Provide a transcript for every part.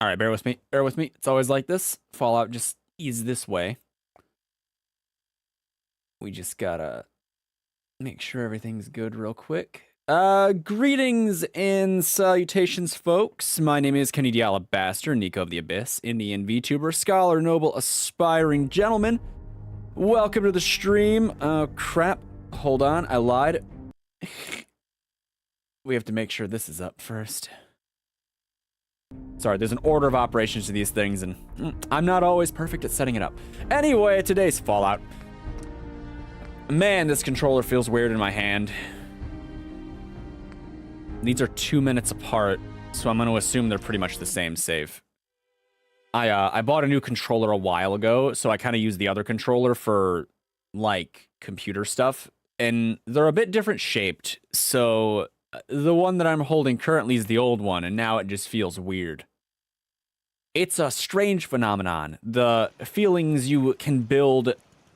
All right, bear with me. Bear with me. It's always like this. Fallout just is this way. We just gotta make sure everything's good real quick. Greetings and salutations, folks. My name is Kenny D'Alabaster, Nico of the Abyss, Indian VTuber, scholar, noble, aspiring gentleman. Welcome to the stream. Crap. Hold on, I lied. We have to make sure this is up first. Sorry, there's an order of operations to these things, and I'm not always perfect at setting it up. Anyway, today's Fallout. Man, this controller feels weird in my hand. These are 2 minutes apart, so I'm going to assume they're pretty much the same save. I bought a new controller a while ago, so I kind of use the other controller for, like, computer stuff, and they're a bit different shaped, so the one that I'm holding currently is the old one, and now it just feels weird. It's a strange phenomenon. The feelings you can build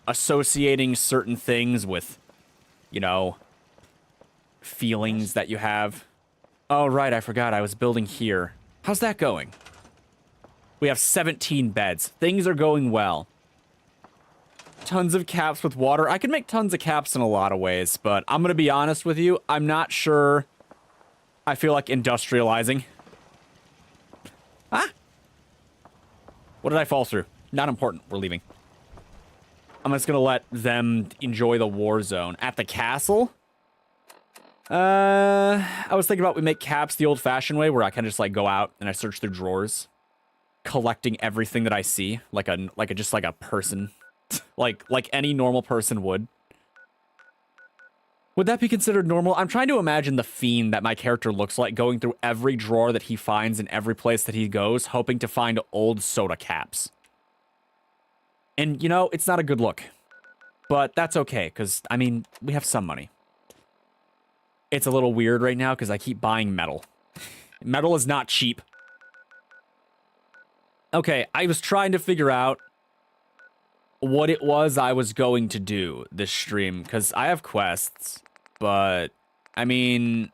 associating certain things with, you know, feelings that you have. Oh, right, I forgot I was building here. How's that going? We have 17 beds. Things are going well. Tons of caps with water. I can make tons of caps in a lot of ways, but I'm going to be honest with you. I'm not sure I feel like industrializing. Ah! What did I fall through? Not important. We're leaving. I'm just going to let them enjoy the war zone. At the castle? I was thinking about we make caps the old-fashioned way, where I can just, like, go out and I search through drawers, collecting everything that I see, like a person. like any normal person would. Would that be considered normal? I'm trying to imagine the fiend that my character looks like, going through every drawer that he finds in every place that he goes, hoping to find old soda caps. And, you know, it's not a good look. But that's okay, because, I mean, we have some money. It's a little weird right now, because I keep buying metal. Metal is not cheap. Okay, I was trying to figure out what it was I was going to do this stream, because I have quests, but, I mean,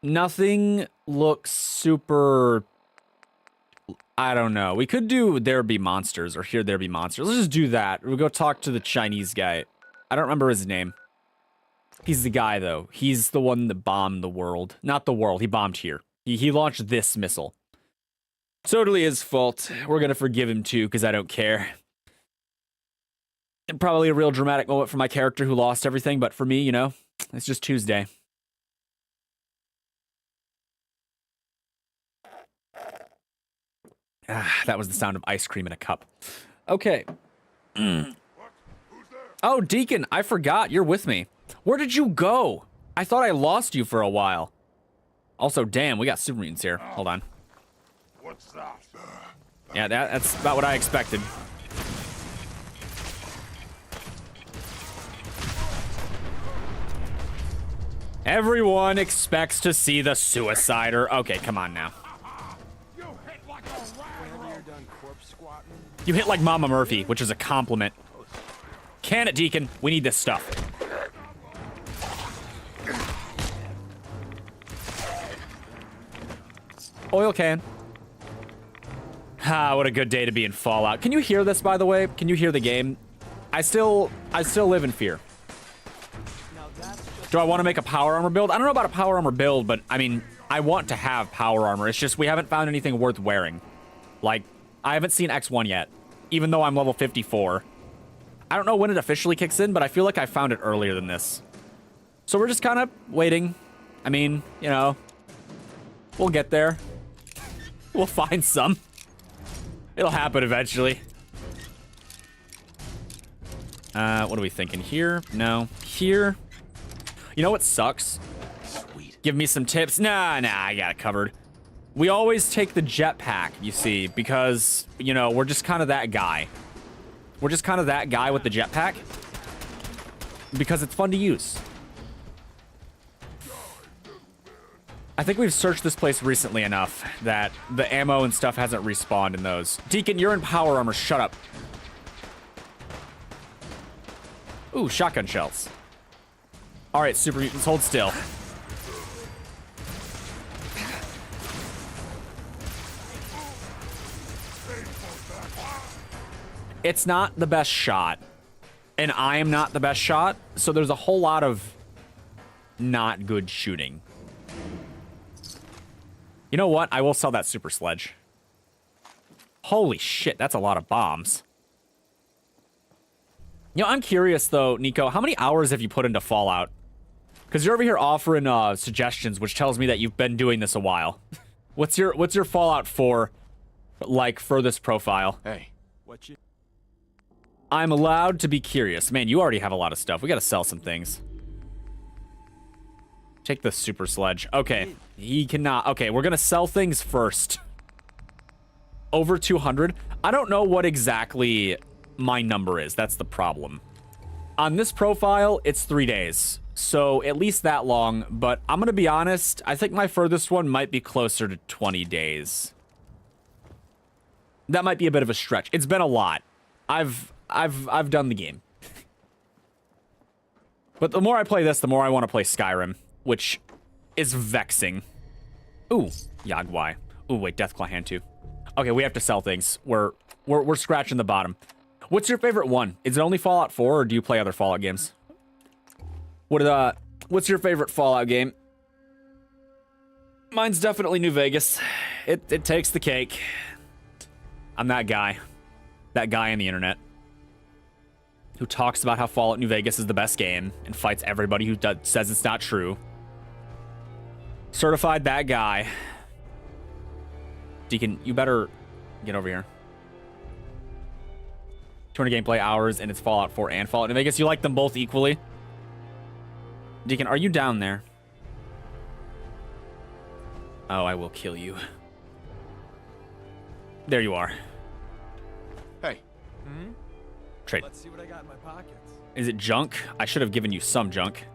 nothing looks super, I don't know. We could do There Be Monsters, or Here There Be Monsters. Let's just do that. We'll go talk to the Chinese guy. I don't remember his name. He's the guy, though. He's the one that bombed the world. Not the world, he bombed here. He launched this missile. Totally his fault. We're gonna forgive him too, because I don't care. And probably a real dramatic moment for my character who lost everything, but for me, you know, it's just Tuesday. That was the sound of ice cream in a cup. Okay. Oh, Deacon, I forgot. You're with me. Where did you go? I thought I lost you for a while. Also, damn, we got super mutants here. Hold on. What's that? Yeah, that's about what I expected. Everyone expects to see the suicider. Okay, come on now. You hit like Mama Murphy, which is a compliment. Can it, Deacon? We need this stuff. Oil can. Ah, what a good day to be in Fallout. Can you hear this, by the way? Can you hear the game? I still live in fear. Do I want to make a power armor build? I don't know about a power armor build, but I mean, I want to have power armor. It's just we haven't found anything worth wearing. Like, I haven't seen X1 yet, even though I'm level 54. I don't know when it officially kicks in, but I feel like I found it earlier than this. So we're just kind of waiting. I mean, you know, we'll get there. We'll find some. It'll happen eventually. What are we thinking here? No. Here. You know what sucks? Sweet. Give me some tips. Nah, I got it covered. We always take the jetpack, you see, because, you know, we're just kind of that guy. We're just kind of that guy with the jetpack. Because it's fun to use. I think we've searched this place recently enough that the ammo and stuff hasn't respawned in those. Deacon, you're in power armor. Shut up. Ooh, shotgun shells. All right, super mutants, hold still. it's not the best shot. And I am not the best shot, so there's a whole lot of not good shooting. You know what? I will sell that super sledge. Holy shit, that's a lot of bombs. You know, I'm curious though, Nico, how many hours have you put into Fallout? Because you're over here offering suggestions, which tells me that you've been doing this a while. What's your Fallout 4 like furthest profile? Hey, what you? I'm allowed to be curious. Man, you already have a lot of stuff. We gotta sell some things. Take the super sledge. Okay, he cannot. Okay, we're gonna sell things first. Over 200. I don't know what exactly my number is. That's the problem. On this profile, it's 3 days. So at least that long. But I'm gonna be honest. I think my furthest one might be closer to 20 days. That might be a bit of a stretch. It's been a lot. I've done the game. But the more I play this, the more I want to play Skyrim, which is vexing. Ooh, Yagwai. Ooh, wait, Deathclaw hand too. Okay, we have to sell things. We're scratching the bottom. What's your favorite one? Is it only Fallout 4 or do you play other Fallout games? What's your favorite Fallout game? Mine's definitely New Vegas. It takes the cake. I'm that guy. That guy on the internet who talks about how Fallout New Vegas is the best game and fights everybody who says it's not true. Certified that guy. Deacon, you better get over here. 200 gameplay hours, and it's Fallout 4 and Fallout New Vegas. You like them both equally? Deacon, are you down there? Oh, I will kill you. There you are. Hey. Trade. Let's see what I got in my pockets. Is it junk? I should have given you some junk.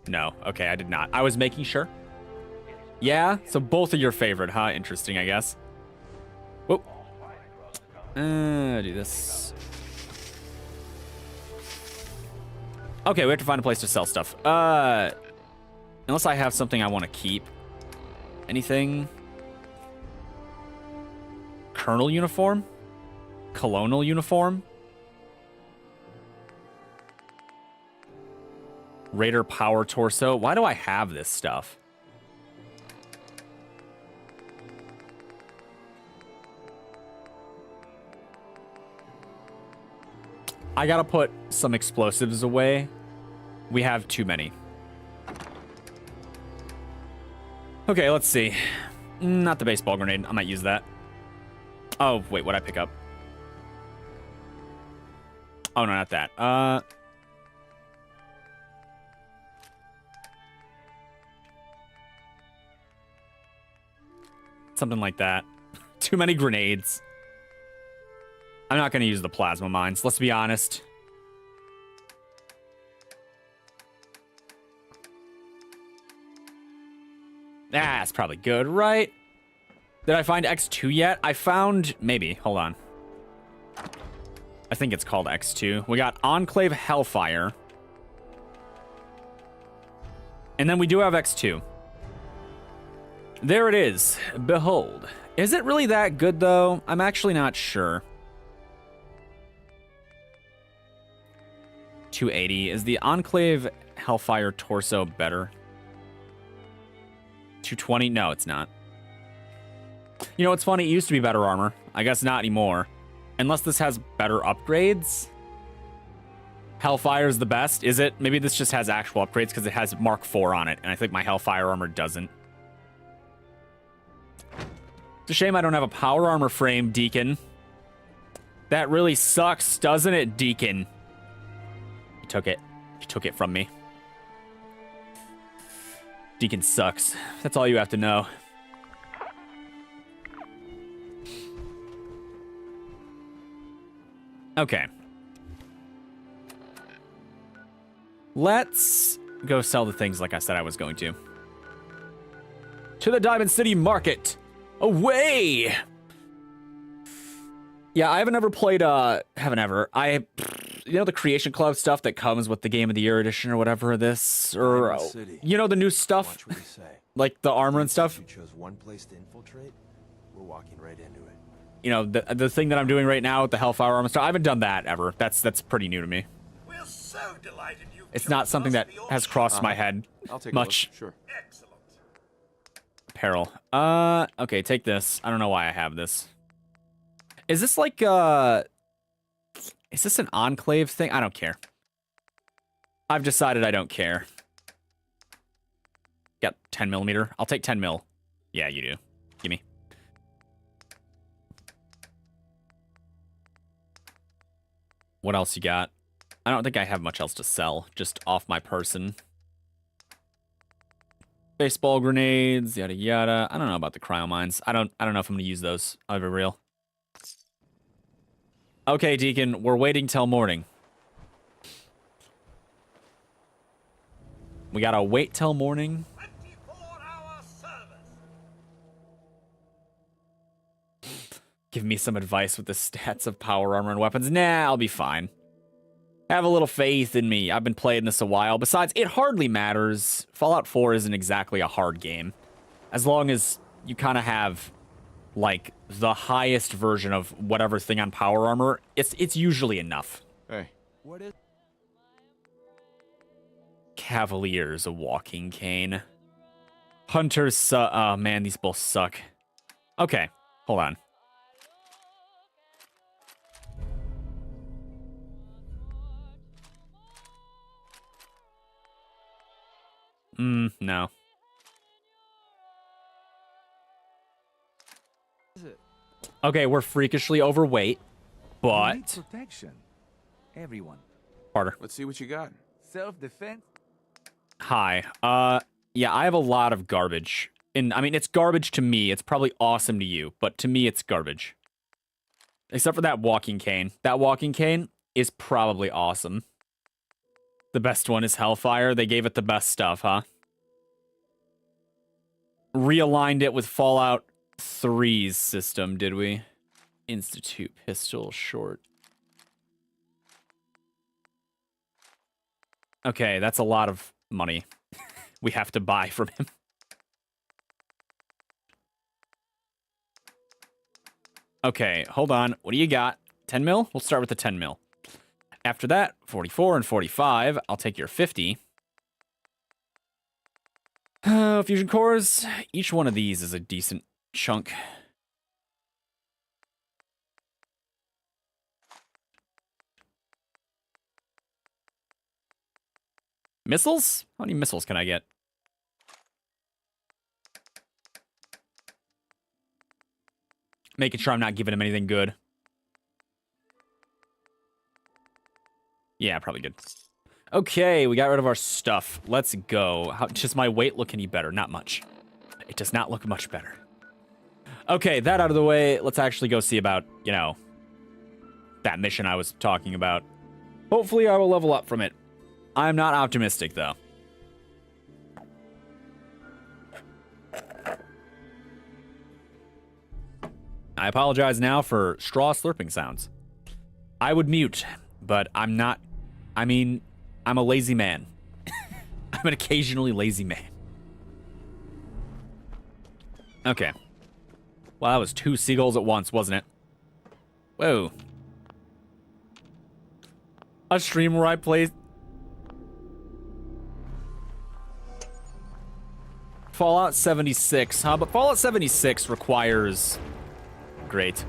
No. Okay, I did not. I was making sure. Yeah, so both are your favorite, huh? Interesting, I guess. Whoop. Do this. Okay, we have to find a place to sell stuff. Unless I have something I want to keep. Anything? Colonel uniform? Colonial uniform? Raider power torso. Why do I have this stuff? I gotta put some explosives away. We have too many. Okay, let's see. Not the baseball grenade. I might use that. Oh, wait, what'd I pick up? Oh, no, not that. Something like that. Too many grenades. I'm not going to use the plasma mines. Let's be honest. That's probably good, right? Did I find X2 yet? I found... Maybe. Hold on. I think it's called X2. We got Enclave Hellfire. And then we do have X2. There it is. Behold. Is it really that good, though? I'm actually not sure. 280. Is the Enclave Hellfire torso better? 220? No, it's not. You know what's funny? It used to be better armor. I guess not anymore. Unless this has better upgrades. Hellfire is the best. Is it? Maybe this just has actual upgrades because it has Mark IV on it. And I think my Hellfire armor doesn't. It's a shame I don't have a power armor frame, Deacon. That really sucks, doesn't it, Deacon? You took it. You took it from me. Deacon sucks. That's all you have to know. Okay. Let's go sell the things like I said I was going to. To the Diamond City Market. Away! Yeah, I haven't ever played, you know the Creation Club stuff that comes with the Game of the Year edition or whatever this, or, you know, the new stuff? Watch what you say. Like the armor and stuff? You chose one place to infiltrate, we're walking right into it. you know, the thing that I'm doing right now with the Hellfire armor stuff, I haven't done that ever. That's pretty new to me. We're so delighted you. It's not something that has crossed my head I'll take much. A look. Sure. Excellent. Apparel. Okay, take this. I don't know why I have this. Is this like, is this an enclave thing? I don't care. I've decided I don't care. Got 10 millimeter. I'll take 10 mil. Yeah, you do. Gimme. What else you got? I don't think I have much else to sell. Just off my person. Baseball grenades, yada yada. I don't know about the cryo mines. I don't know if I'm gonna use those. I'll be real. Okay, Deacon, we're waiting till morning. We gotta wait till morning. 24-hour service. Give me some advice with the stats of power armor and weapons. Nah, I'll be fine. Have a little faith in me. I've been playing this a while. Besides, it hardly matters. Fallout 4 isn't exactly a hard game. As long as you kind of have, like, the highest version of whatever thing on power armor, it's usually enough. Hey. What is... Cavalier's a walking cane. Hunters oh man, these both suck. Okay, hold on. No. Okay, we're freakishly overweight, but protection. Everyone. Carter. Let's see what you got. Self-defense. Hi. Yeah, I have a lot of garbage. And I mean, it's garbage to me. It's probably awesome to you, but to me, it's garbage. Except for that walking cane. That walking cane is probably awesome. The best one is Hellfire. They gave it the best stuff, huh? Realigned it with Fallout 3's system, did we? Institute pistol short. Okay, that's a lot of money we have to buy from him. Okay, hold on. What do you got? 10 mil? We'll start with the 10 mil. After that, 44 and 45. I'll take your 50. Fusion cores. Each one of these is a decent chunk. Missiles? How many missiles can I get? Making sure I'm not giving him anything good. Yeah, probably good. Okay, we got rid of our stuff. Let's go. How does my weight look any better? Not much. It does not look much better. Okay, that out of the way. Let's actually go see about, you know, that mission I was talking about. Hopefully I will level up from it. I'm not optimistic, though. I apologize now for straw slurping sounds. I would mute, but I'm not... I mean, I'm a lazy man. I'm an occasionally lazy man. Okay. Well, that was 2 seagulls at once, wasn't it? Whoa. A stream where I play... Fallout 76, huh? But Fallout 76 requires... Great.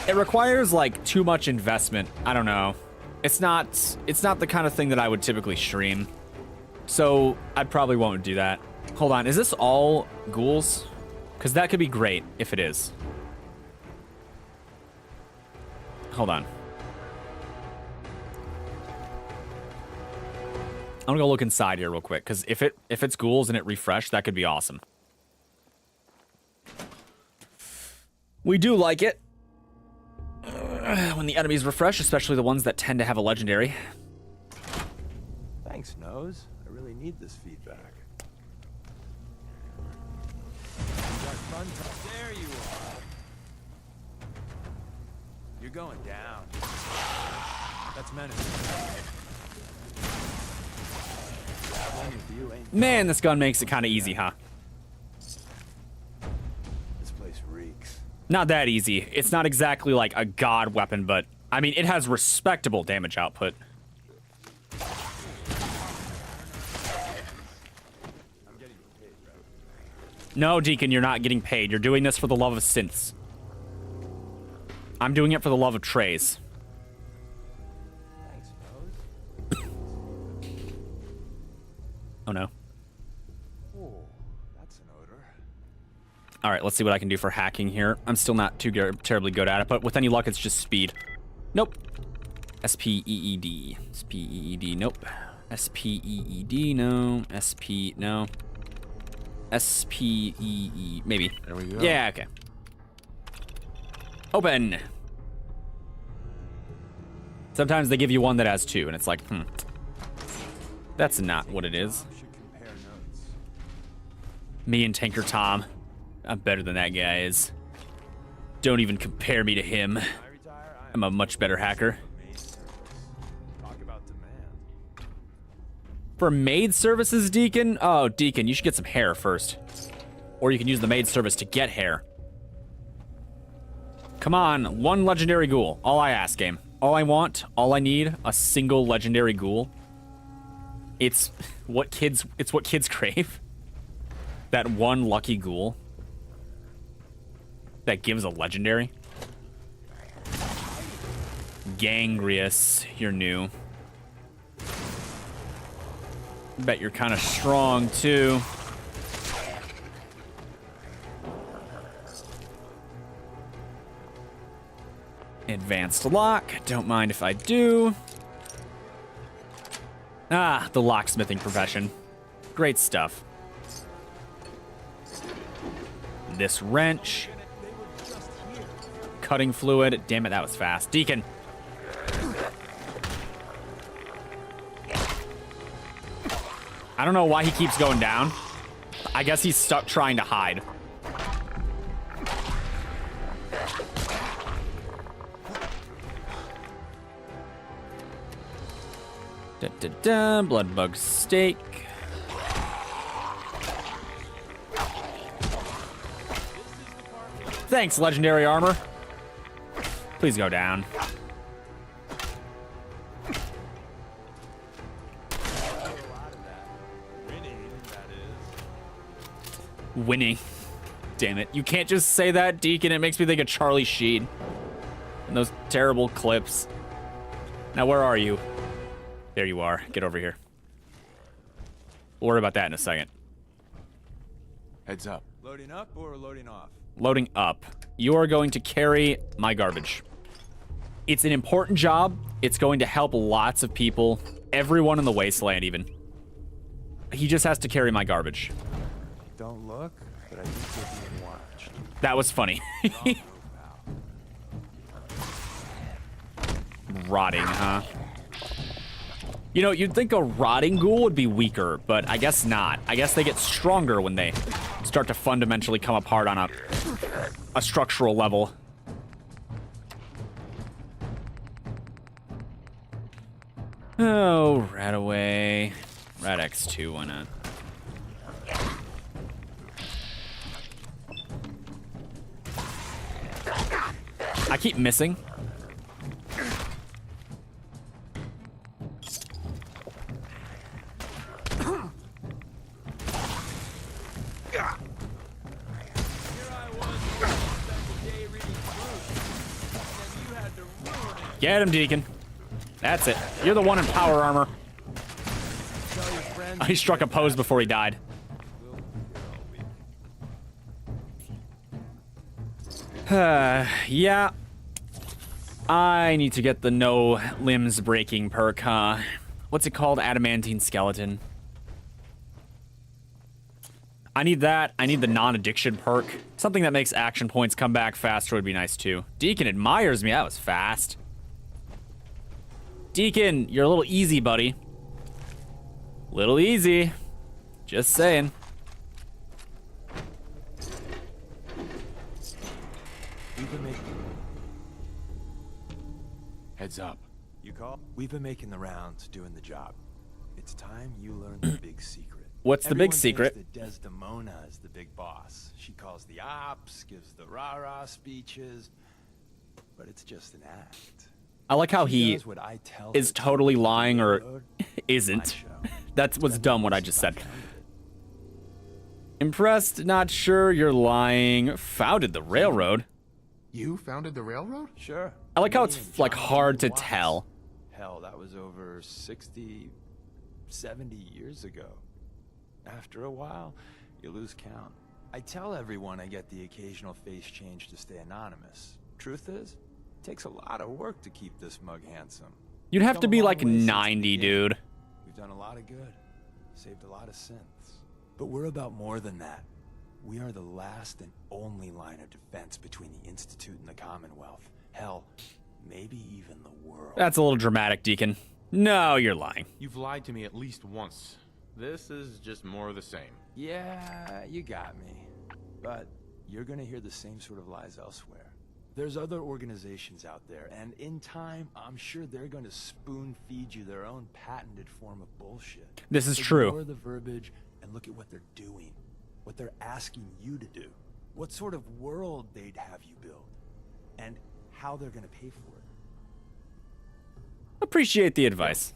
It requires, like, too much investment. I don't know. It's not the kind of thing that I would typically stream. So, I probably won't do that. Hold on, is this all ghouls? Because that could be great if it is. Hold on. I'm gonna go look inside here real quick, because if it's ghouls and it refreshed, that could be awesome. We do like it when the enemies refresh, especially the ones that tend to have a legendary. Thanks, Nose. I really need this feedback. There you are. You're going down. That's menace. Man, this gun makes it kind of easy, huh? This place reeks. Not that easy. It's not exactly like a god weapon, but I mean, it has respectable damage output. No, Deacon, you're not getting paid. You're doing this for the love of synths. I'm doing it for the love of trays. Thanks, Rose. Oh no. Oh, that's an odor. All right, let's see what I can do for hacking here. I'm still not too terribly good at it, but with any luck, it's just speed. Nope. S-P-E-E-D. S-P-E-E-D, nope. S-P-E-E-D, no. S-P, no. S-P-E-E, maybe. There we go. Yeah, okay. Open. Sometimes they give you one that has two, and it's like, that's not what it is. Should compare notes. Me and Tanker Tom. I'm better than that guy is. Don't even compare me to him. When I retire, I'm a much better hacker. maid service. Talk about demand. For maid services, Deacon? Oh, Deacon, you should get some hair first. Or you can use the maid service to get hair. Come on, one legendary ghoul. All I ask, game. All I want, all I need, a single legendary ghoul. It's what kids crave. That one lucky ghoul that gives a legendary. Gangrius, you're new. Bet you're kind of strong, too. Advanced lock. Don't mind if I do. Ah, the locksmithing profession. Great stuff. This wrench. Cutting fluid. Damn it, that was fast. Deacon. I don't know why he keeps going down. I guess he's stuck trying to hide. Da-da-da, bloodbug steak. Thanks, legendary armor. Please go down. Winning. Damn it. You can't just say that, Deacon. It makes me think of Charlie Sheen. And those terrible clips. Now, where are you? There you are. Get over here. We'll worry about that in a second. Heads up. Loading up or loading off? Loading up. You are going to carry my garbage. It's an important job. It's going to help lots of people. Everyone in the wasteland, even. He just has to carry my garbage. Don't look, but I think you're being watched. That was funny. Rotting, huh? You know, you'd think a rotting ghoul would be weaker, but I guess not. I guess they get stronger when they start to fundamentally come apart on a structural level. Oh, rat away. Rat X2, why not? I keep missing. Get him, Deacon. That's it. You're the one in power armor. Tell your friends. He struck a pose before he died. Yeah. I need to get the no limbs breaking perk, huh? What's it called? Adamantine skeleton. I need that. I need the non-addiction perk. Something that makes action points come back faster would be nice, too. Deacon admires me. That was fast. Deacon, you're a little easy, buddy. Little easy. Just saying. We've been making... Heads up. You call? We've been making the rounds, doing the job. It's time you learn the big secret. What's the big Everyone secret? thinks that Desdemona is the big boss. She calls the ops, gives the rah-rah speeches, but it's just an act. I like how She he does what I tell is her to totally on the lying or railroad, my isn't. show. That was Spend dumb what I months just since said. founded it. Impressed, not sure, you're lying. Founded the railroad. You founded the railroad? Sure. I like how Me it's and like John hard to Watts. tell. Hell, that was over 60, 70 years ago. After a while, you lose count. I tell everyone I get the occasional face change to stay anonymous. Truth is, it takes a lot of work to keep this mug handsome. You'd have Come to a be long like way since the 90, beginning. dude. We've done a lot of good, saved a lot of synths. But we're about more than that. We are the last and only line of defense between the Institute and the Commonwealth. Hell, maybe even the world. That's a little dramatic, Deacon. No, you're lying. You've lied to me at least once. This is just more of the same. Yeah, you got me. But you're gonna hear the same sort of lies elsewhere. There's other organizations out there, and in time, I'm sure they're gonna spoon-feed you their own patented form of bullshit. This is Ignore true. the verbiage and look at what they're doing. What they're asking you to do. What sort of world they'd have you build. And how they're gonna pay for it. Appreciate the advice.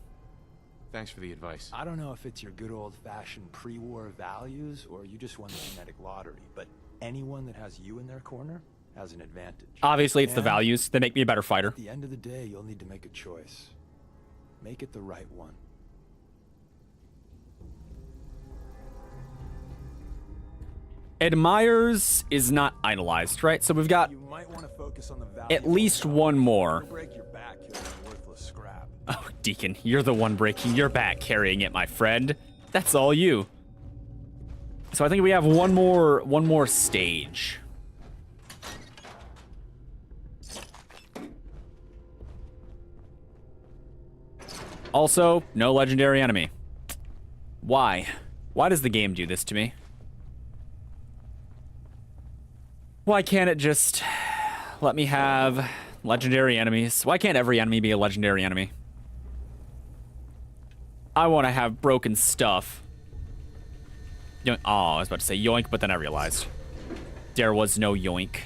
Thanks for the advice. I don't know if it's your good old-fashioned pre-war values or you just won the genetic lottery, but anyone that has you in their corner has an advantage. Obviously, it's the And values that make me a better fighter. at the end of the day, you'll need to make a choice. Make it the right one. Admires is not idolized, right? So we've got You might want to focus on the value at least one more. You'll break your back carrying a worthless scrap. Oh, Deacon, you're the one breaking your back carrying it, my friend. That's all you. So I think we have one more stage. Also, no legendary enemy. Why? Why does the game do this to me? Why can't it just let me have legendary enemies? Why can't every enemy be a legendary enemy? I want to have broken stuff. Yoink. Oh, I was about to say yoink, but then I realized there was no yoink.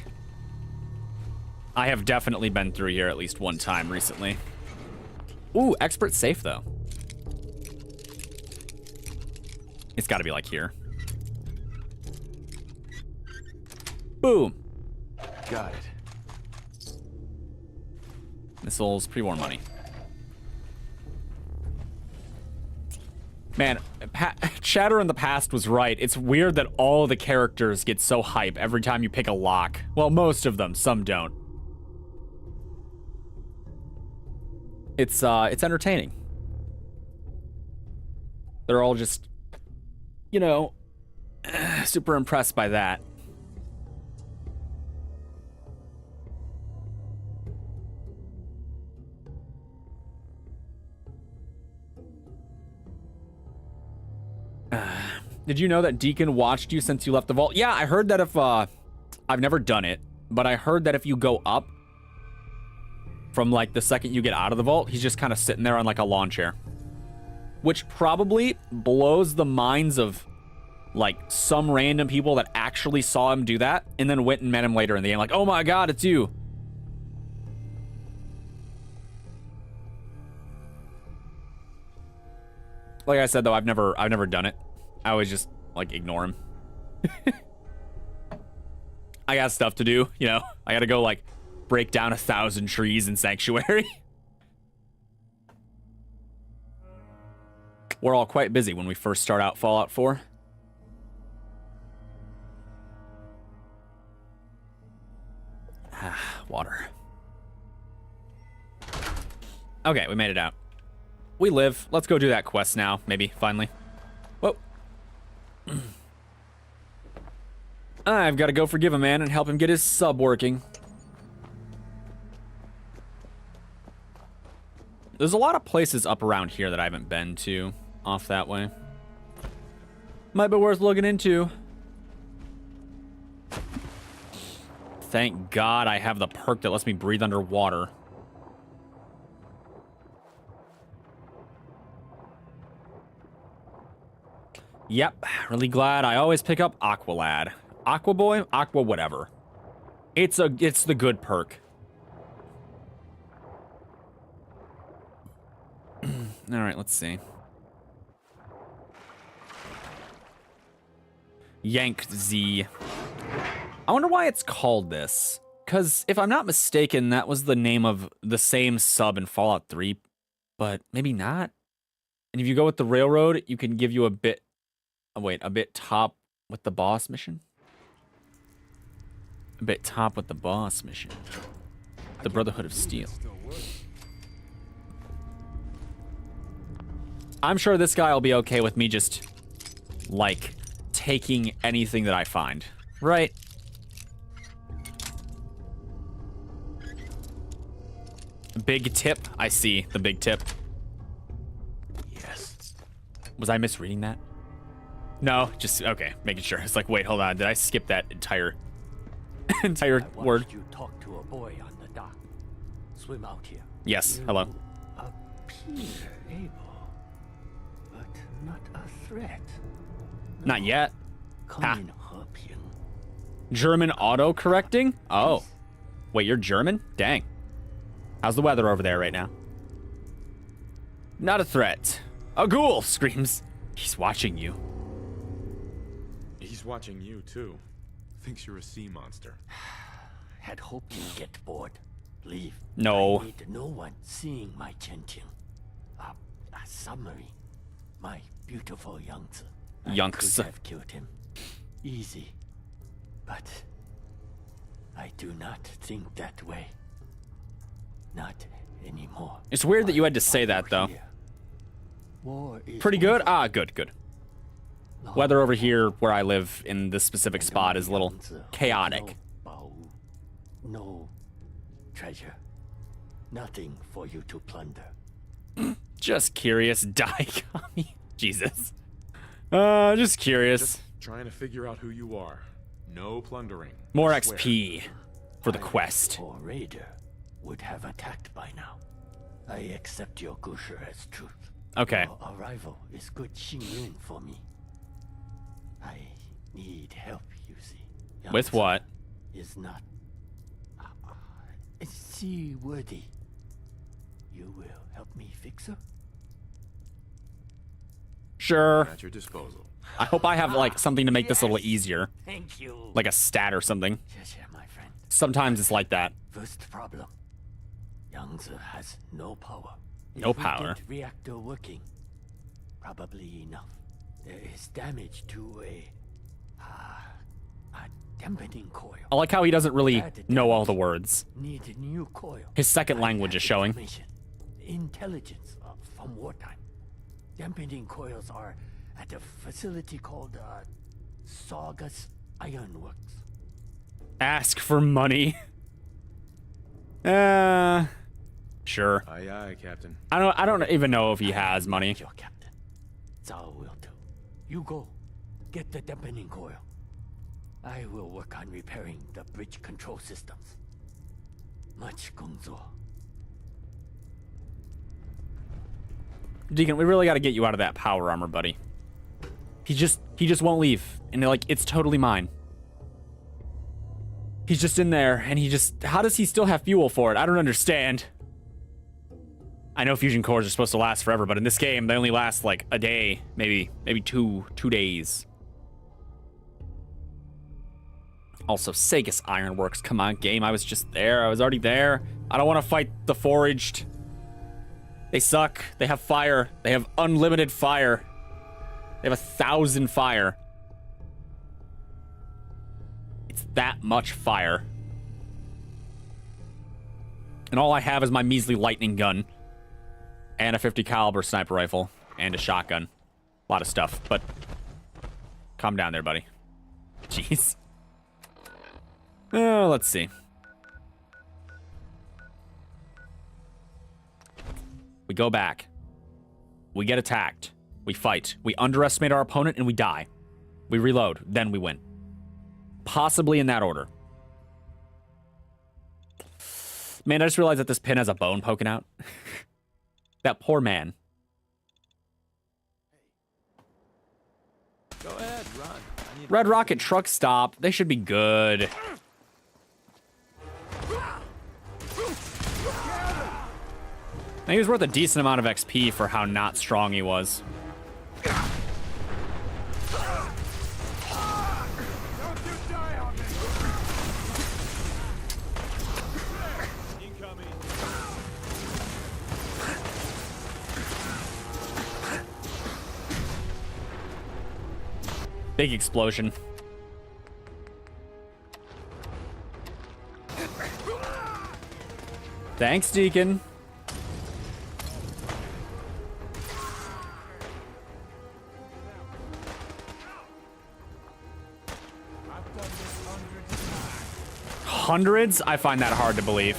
I have definitely been through here at least one time recently. Ooh, expert safe though. It's got to be like here. Boom. Got it. Missiles, pre-war money. Man, Chatter in the past was right. It's weird that all the characters get so hype every time you pick a lock. Well, most of them, some don't. It's entertaining. They're all just, you know, super impressed by that. Did you know that Deacon watched you since you left the vault? Yeah, I heard that if, I've never done it, but I heard that if you go up from, like, the second you get out of the vault, he's just kind of sitting there on, like, a lawn chair. Which probably blows the minds of, like, some random people that actually saw him do that and then went and met him later in the game, like, oh my god, it's you. Like I said, though, I've never done it. I always just, like, ignore him. I got stuff to do, you know? I gotta go, like, break down 1,000 trees in Sanctuary. We're all quite busy when we first start out Fallout 4. Water. Okay, we made it out. We live. Let's go do that quest now, maybe, finally. Whoa. I've got to go forgive a man and help him get his sub working. There's a lot of places up around here that I haven't been to off that way. Might be worth looking into. Thank God I have the perk that lets me breathe underwater. Yep, really glad I always pick up Aqualad. Aqua Boy? Aqua whatever. It's the good perk. Alright, let's see. Yanked Z. I wonder why it's called this. Because if I'm not mistaken, that was the name of the same sub in Fallout 3. But maybe not. And if you go with the railroad, you can give you a bit... Oh, wait, a bit top with the boss mission? A bit top with the boss mission. The Brotherhood of Steel. I'm sure this guy will be okay with me just, like, taking anything that I find. Right? Big tip. I see the big tip. Yes. Was I misreading that? No, just, okay, making sure. It's like, wait, hold on. Did I skip that entire word? You talk to a boy on the dock. Swim out here. Yes, hello. Appear able, but not a threat. Not yet. Come Ha. in, Herpian. German auto-correcting? Oh. Wait, you're German? Dang. How's the weather over there right now? Not a threat. A ghoul screams. He's watching you. He's watching you, too. Thinks you're a sea monster. Had hoped you'd get bored. Leave. No. I need no one seeing my Chen-Ting. A submarine. My beautiful Yangtze. I Yangtze. could have killed him. Easy. But I do not think that way. Not anymore. It's weird that you had to say that, though. War is Pretty good? over. Ah, good, good. Weather over here, where I live in this specific spot, is a little chaotic. No treasure. Nothing for you to plunder. Just curious, Daikami. Jesus. Just curious. Just trying to figure out who you are. No plundering. More I swear. XP for the quest. Or raider would have attacked by now. I accept your gusher as truth. Okay. Your arrival is good Xingyun for me. I need help, you see. With what? Is not seaworthy. You will help me fix her? Sure. At your disposal. I hope I have, like, something to make this a little easier. Thank you. Like a stat or something. Yes, my friend. Sometimes it's like that. First problem. Yangtze has no power. No If we power. get reactor working. Probably enough. There is damage to a dampening coil. I like how he doesn't really know all the words. Need a new coil. His second language is showing. Information. Intelligence from wartime. Dampening coils are at a facility called Saugus Ironworks. Ask for money. Sure. Aye, aye, Captain. I don't even know if he has money. Your captain. Zhao will do. You go. Get the dampening coil. I will work on repairing the bridge control systems. Much gongzuo. Deacon, we really got to get you out of that power armor, buddy. He just won't leave. And they're like, it's totally mine. He's just in there, and how does he still have fuel for it? I don't understand. I know fusion cores are supposed to last forever, but in this game, they only last like a day, maybe two days. Also, Sagus Ironworks, come on, game. I was just there. I was already there. I don't want to fight the Foraged. They suck. They have fire. They have unlimited fire. They have 1,000 fire. It's that much fire. And all I have is my measly lightning gun. And a 50 caliber sniper rifle. And a shotgun. A lot of stuff, but... Calm down there, buddy. Jeez. Let's see. We go back. We get attacked. We fight. We underestimate our opponent and we die. We reload. Then we win. Possibly in that order. Man, I just realized that this pin has a bone poking out. That poor man. Red Rocket truck stop. They should be good. Now, he was worth a decent amount of XP for how not strong he was. Big explosion. Thanks, Deacon. Hundreds? I find that hard to believe.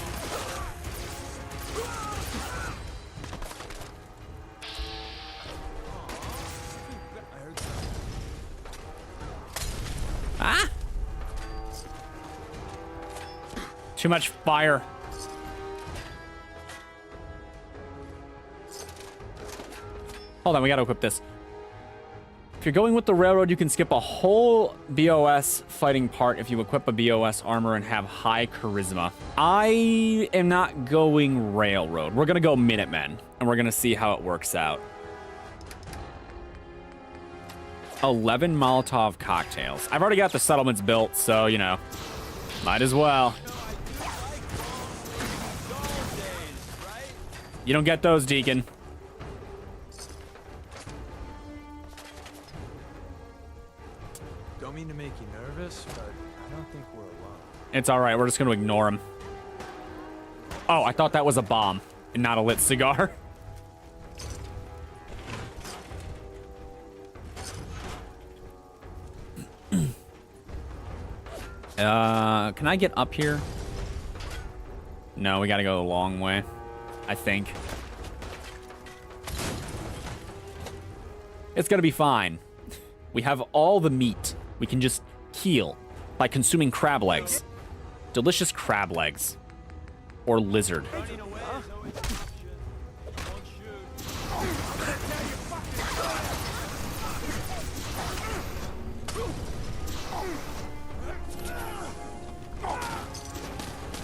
Ah! Too much fire. Hold on, we gotta equip this. If you're going with the railroad, you can skip a whole BOS fighting part if you equip a BOS armor and have high charisma. I am not going railroad. We're gonna go Minutemen, and we're gonna see how it works out. 11 Molotov cocktails. I've already got the settlements built, so, you know, might as well. You don't get those, Deacon. Don't mean to make you nervous, but I don't think we're alone. It's all right. We're just going to ignore him. Oh, I thought that was a bomb and not a lit cigar. Can I get up here? No, we got to go the long way, I think. It's going to be fine. We have all the meat. We can just heal by consuming crab legs. Delicious crab legs. Or lizard.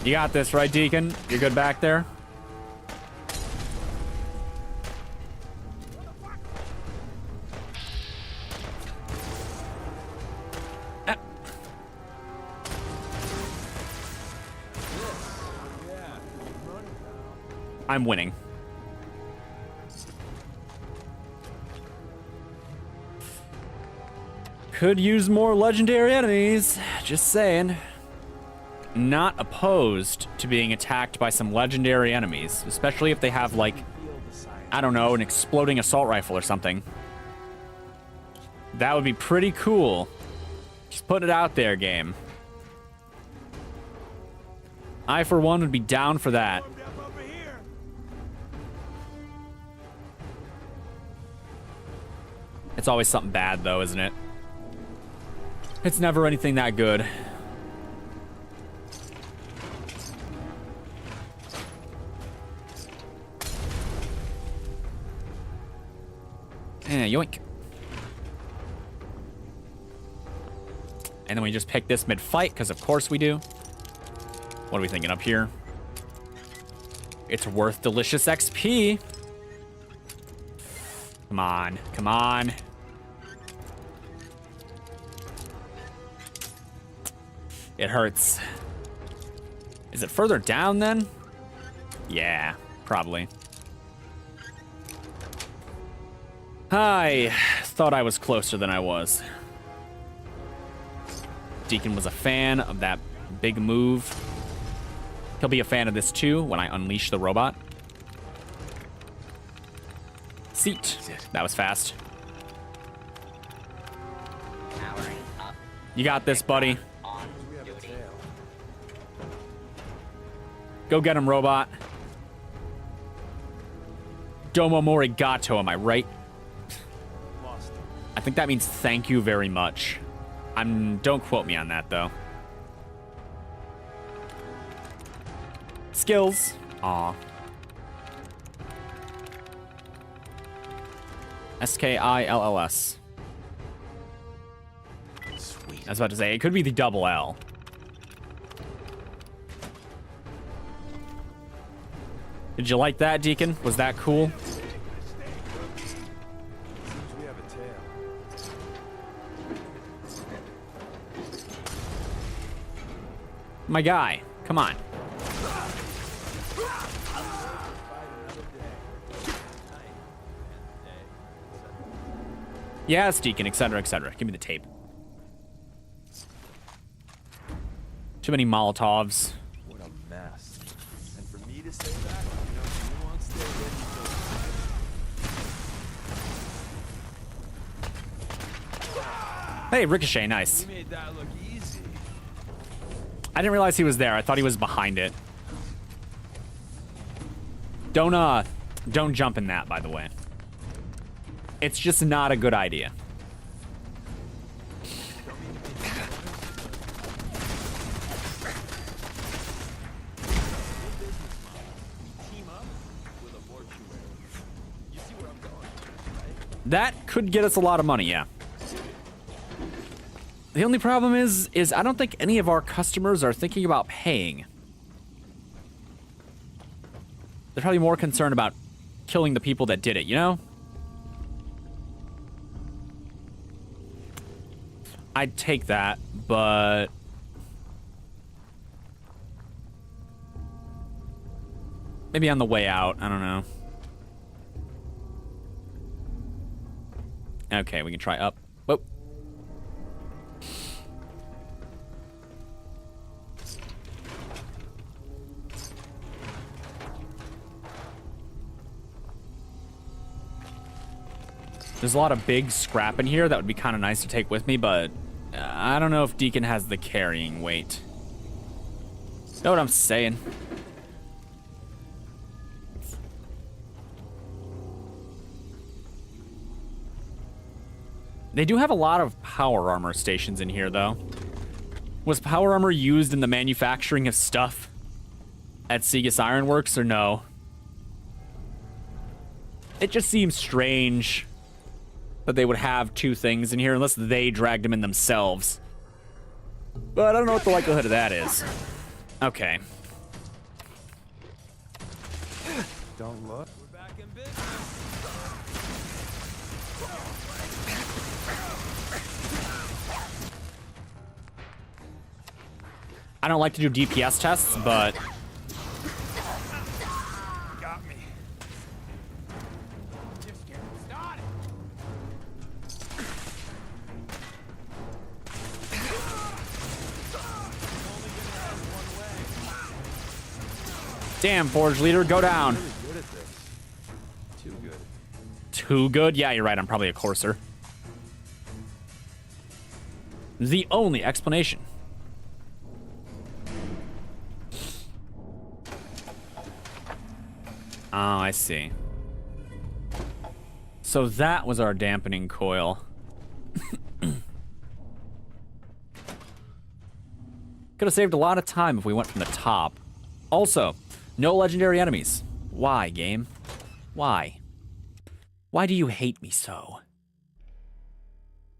You got this, right, Deacon? You're good back there? I'm winning. Could use more legendary enemies. Just saying. Not opposed to being attacked by some legendary enemies, especially if they have, like, I don't know, an exploding assault rifle or something. That would be pretty cool. Just put it out there, game. I, for one, would be down for that. It's always something bad, though, isn't it? It's never anything that good. Yoink. And then we just pick this mid-fight, because of course we do. What are we thinking up here? It's worth delicious XP. Come on, come on. It hurts. Is it further down then? Yeah, probably. I thought I was closer than I was. Deacon was a fan of that big move. He'll be a fan of this too when I unleash the robot. Seat. That was fast. You got this, buddy. Go get him, robot. Domo morigato, am I right? I think that means thank you very much. Don't quote me on that, though. Skills. Aw. Skills. I was about to say, it could be the double L. Did you like that, Deacon? Was that cool? Seems we have a tail. My guy, come on. Yes, Deacon, etc., etc. Give me the tape. Too many Molotovs. What a mess. And for me to say that, you won't stay there. Hey, Ricochet, nice. You made that look easy. I didn't realize he was there. I thought he was behind it. Don't jump in that, by the way. It's just not a good idea. That could get us a lot of money, yeah. The only problem is I don't think any of our customers are thinking about paying. They're probably more concerned about killing the people that did it, you know? I'd take that, but... maybe on the way out, I don't know. Okay, we can try up. Whoa. There's a lot of big scrap in here that would be kind of nice to take with me, but I don't know if Deacon has the carrying weight. Know what I'm saying? They do have a lot of power armor stations in here, though. Was power armor used in the manufacturing of stuff at Segas Ironworks, or no? It just seems strange that they would have two things in here unless they dragged them in themselves. But I don't know what the likelihood of that is. Okay. Don't look. We're back in business. I don't like to do DPS tests, but... Got me. Just getting started. Damn, Forge Leader, go down. Really good at this. Too good. Too good? Yeah, you're right. I'm probably a courser. The only explanation. Oh, I see. So that was our dampening coil. Could have saved a lot of time if we went from the top. Also, no legendary enemies. Why, game? Why? Why do you hate me so?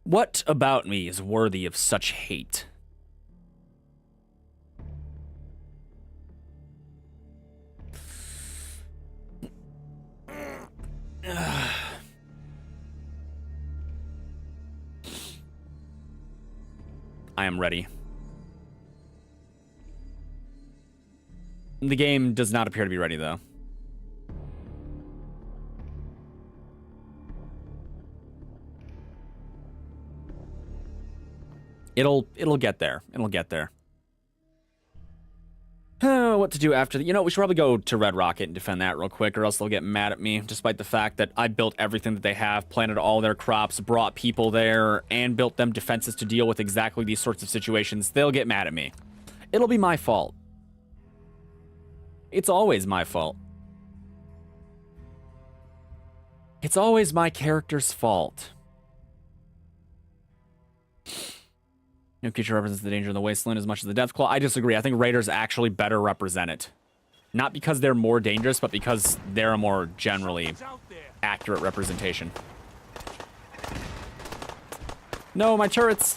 What about me is worthy of such hate? I am ready. The game does not appear to be ready, though. It'll get there. It'll get there. What to do after the... You know, we should probably go to Red Rocket and defend that real quick, or else they'll get mad at me, despite the fact that I built everything that they have, planted all their crops, brought people there, and built them defenses to deal with exactly these sorts of situations. They'll get mad at me. It'll be my fault. It's always my fault. It's always my character's fault. No creature represents the danger in the wasteland as much as the Deathclaw. I disagree. I think Raiders actually better represent it. Not because they're more dangerous, but because they're a more generally accurate representation. No, my turrets!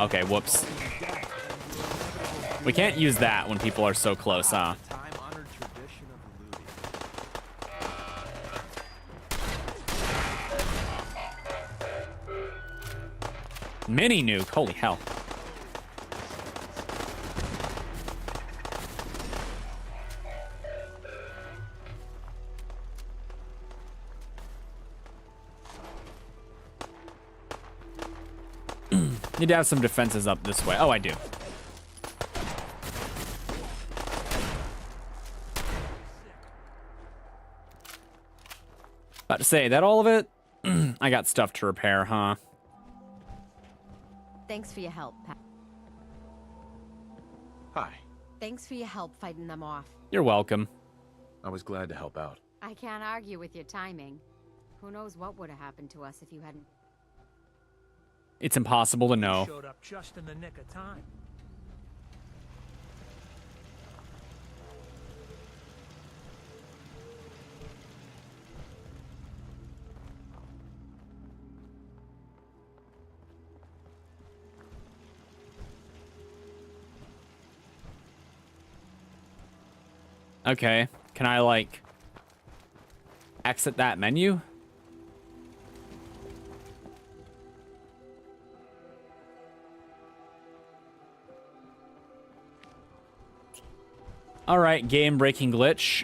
Okay, whoops. We can't use that when people are so close, huh? Time-honored tradition of looting. Mini nuke, holy hell. Need to have some defenses up this way. Oh, I do. About to say, that all of it? I got stuff to repair, huh? Thanks for your help, Pat. Hi. Thanks for your help fighting them off. You're welcome. I was glad to help out. I can't argue with your timing. Who knows what would have happened to us if you hadn't... It's impossible to know. Showed up just in the nick of time. Okay, can I, like, exit that menu? All right, game-breaking glitch.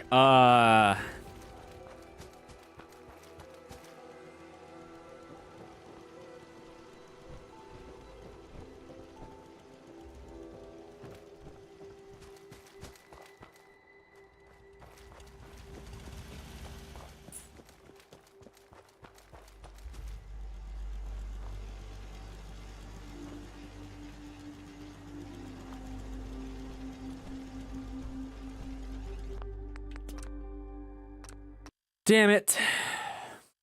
Damn it.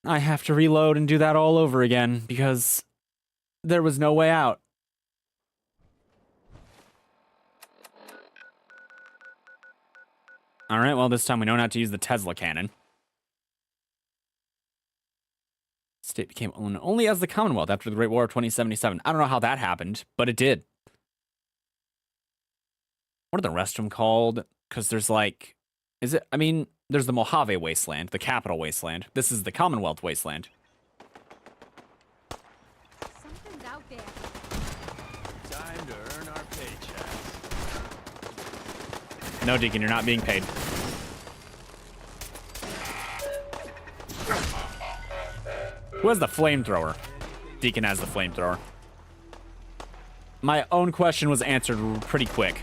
I have to reload and do that all over again because there was no way out. All right, well, this time we know not to use the Tesla cannon. State became owned only as the Commonwealth after the Great War of 2077. I don't know how that happened, but it did. What are the rest of them called? Because there's like, is it, I mean, there's the Mojave Wasteland, the capital wasteland. This is the Commonwealth Wasteland. Something's out there. Time to earn our paychecks. No, Deacon, you're not being paid. Who has the flamethrower? Deacon has the flamethrower. My own question was answered pretty quick.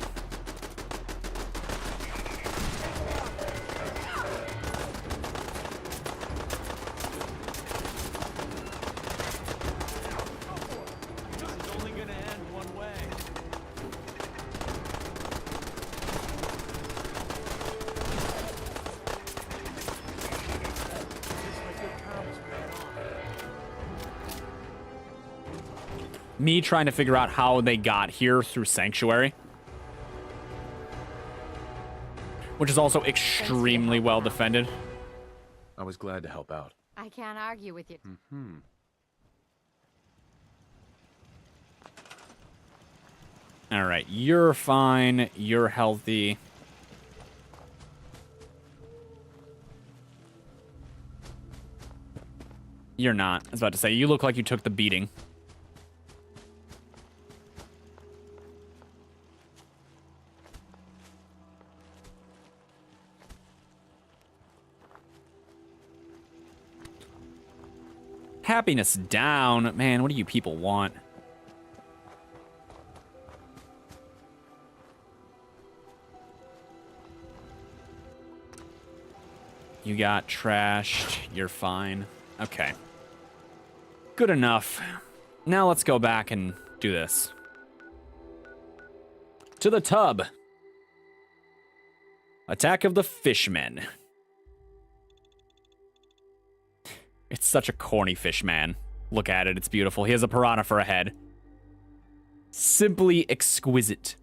This is only gonna end one way. Me trying to figure out how they got here through Sanctuary. Which is also extremely well defended. I was glad to help out. I can't argue with you. All right, you're fine. You're healthy. You're not. I was about to say, you look like you took the beating. Happiness down. Man, what do you people want? You got trashed. You're fine. Okay. Good enough. Now let's go back and do this. To the tub. Attack of the Fishmen. It's such a corny fish, man. Look at it. It's beautiful. He has a piranha for a head. Simply exquisite.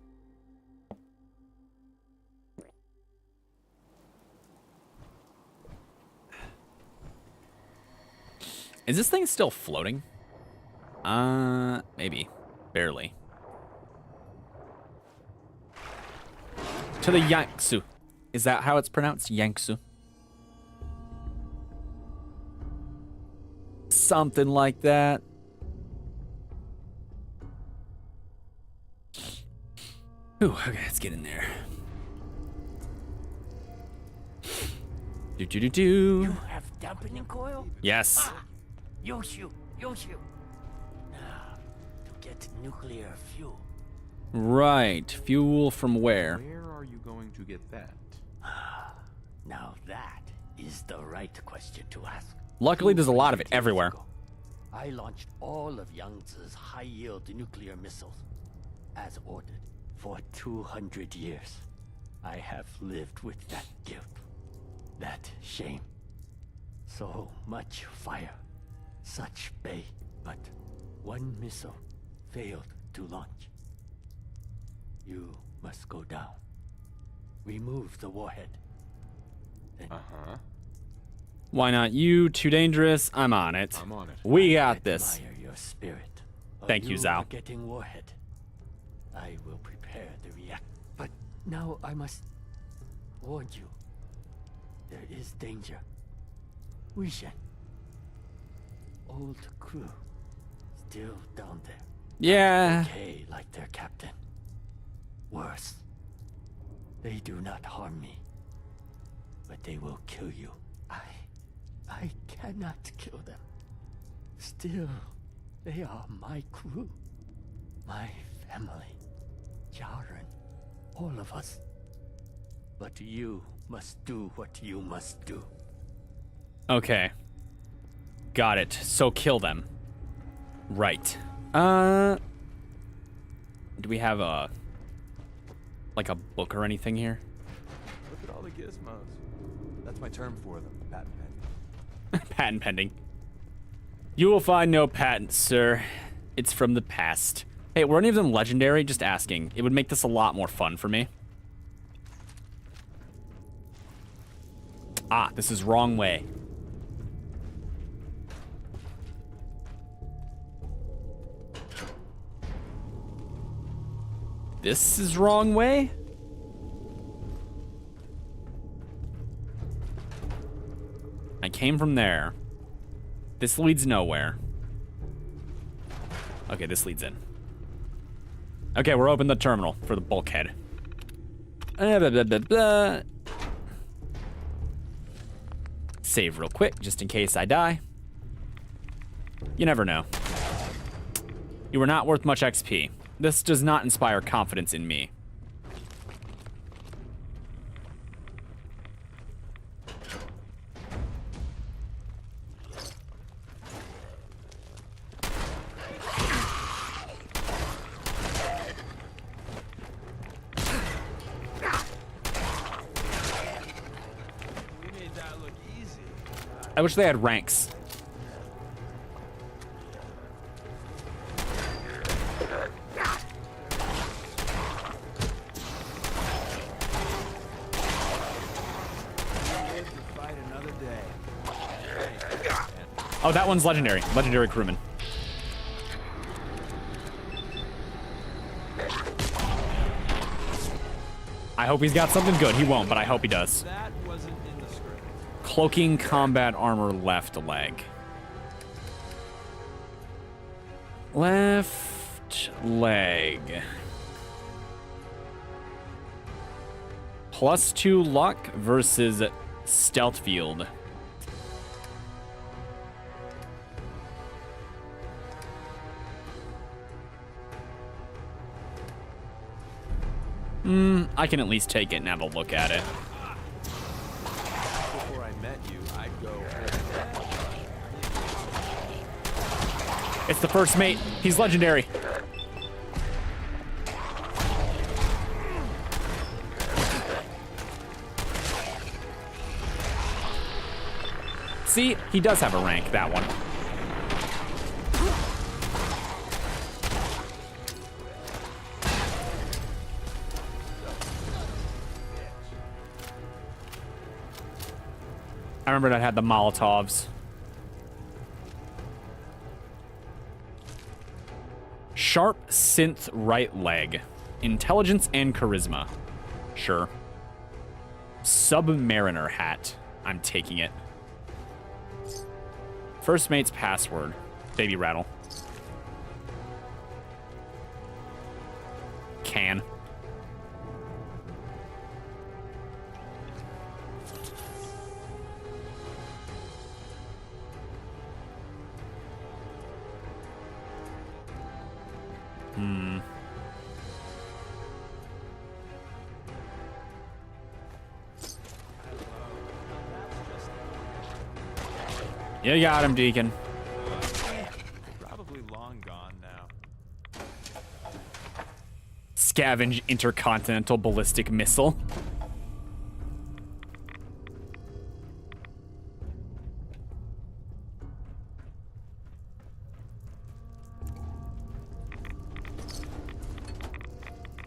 Is this thing still floating? Maybe. Barely. To the Yangtze. Is that how it's pronounced? Yangtze. Something like that. Ooh, okay, let's get in there. Do. You have dampening coil? Yes. Ah, Yoshu. Now, to get nuclear fuel. Right. Fuel from where? Where are you going to get that? Now that is the right question to ask. Luckily, there's a lot of it 200 years everywhere. ago, I launched all of Yangtze's high-yield nuclear missiles, as ordered. For 200 years, I have lived with that guilt, that shame. So much fire, such bay, but one missile failed to launch. You must go down. Remove the warhead. Then Why not you? Too dangerous. I'm on it. I'm on it. We got this. admire your spirit. Thank you, Zhao. Are getting warhead. I will prepare the react. But now I must warn you. There is danger. Wishen. Old crew. Still down there. Yeah. Okay, like their captain. Worse. They do not harm me. But they will kill you. I cannot kill them. Still, they are my crew. My family. Jaren. All of us. But you must do what you must do. Okay. Got it. So kill them. Right. Do we have a like a book or anything here? Look at all the gizmos. That's my term for them, patent pending. Patent pending. You will find no patents, sir. It's from the past. Hey, were any of them legendary? Just asking. It would make this a lot more fun for me. Ah, this is wrong way. This is wrong way? I came from there. This leads nowhere. Okay, this leads in. Okay, we're open the terminal for the bulkhead. Blah, blah, blah, blah. Save real quick, just in case I die. You never know. You were not worth much XP. This does not inspire confidence in me. We made that look easy. I wish they had ranks. Fight another day. Oh, that one's legendary. Legendary crewman. I hope he's got something good. He won't, but I hope he does. That wasn't in the script. Cloaking combat armor left leg. Left leg. +2 luck versus stealth field. I can at least take it and have a look at it. Before I met you, I'd go. It's the first mate. He's legendary. See, he does have a rank, that one. I remember that had the Molotovs. Sharp synth right leg. Intelligence and charisma. Sure. Submariner hat. I'm taking it. First mate's password. Baby rattle. Can. You got him, Deacon. Probably long gone now. Scavenge intercontinental ballistic missile.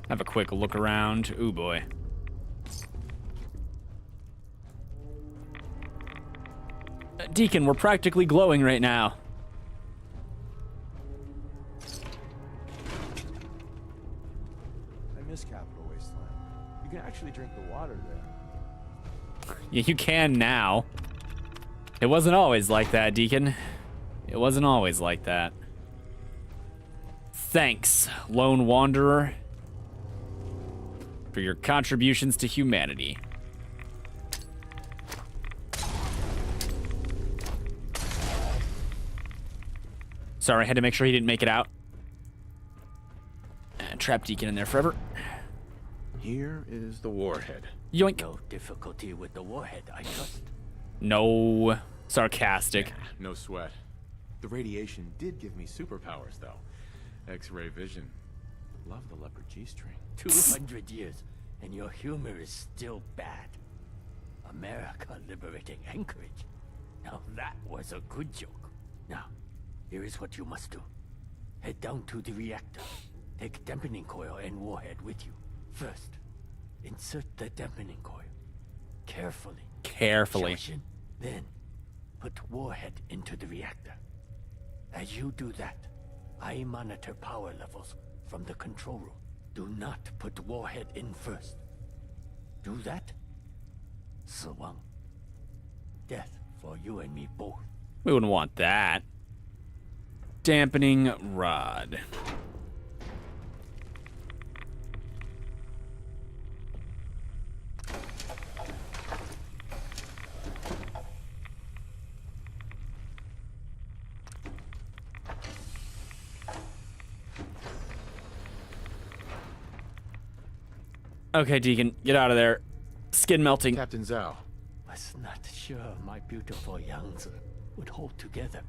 Have a quick look around. Ooh, boy. Deacon, we're practically glowing right now. I miss Capital Wasteland. You can actually drink the water there. Yeah, you can now. It wasn't always like that, Deacon. It wasn't always like that. Thanks, Lone Wanderer, for your contributions to humanity. Sorry, I had to make sure he didn't make it out. Trap Deacon in there forever. Here is the warhead. Yoink. No difficulty with the warhead, I trust. No. Sarcastic. No sweat. The radiation did give me superpowers, though. X-ray vision. Love the leopard G-string. 200 years, and your humor is still bad. America liberating Anchorage. Now that was a good joke. Now, here is what you must do. Head down to the reactor. Take dampening coil and warhead with you. First, insert the dampening coil. Carefully. Carefully. Junction. Then, put warhead into the reactor. As you do that, I monitor power levels from the control room. Do not put warhead in first. Do that? Swung. Death for you and me both. We wouldn't want that. Dampening rod. Okay, Deacon, get out of there. Skin melting. Captain Zhao. Was not sure my beautiful Yangtze would hold together.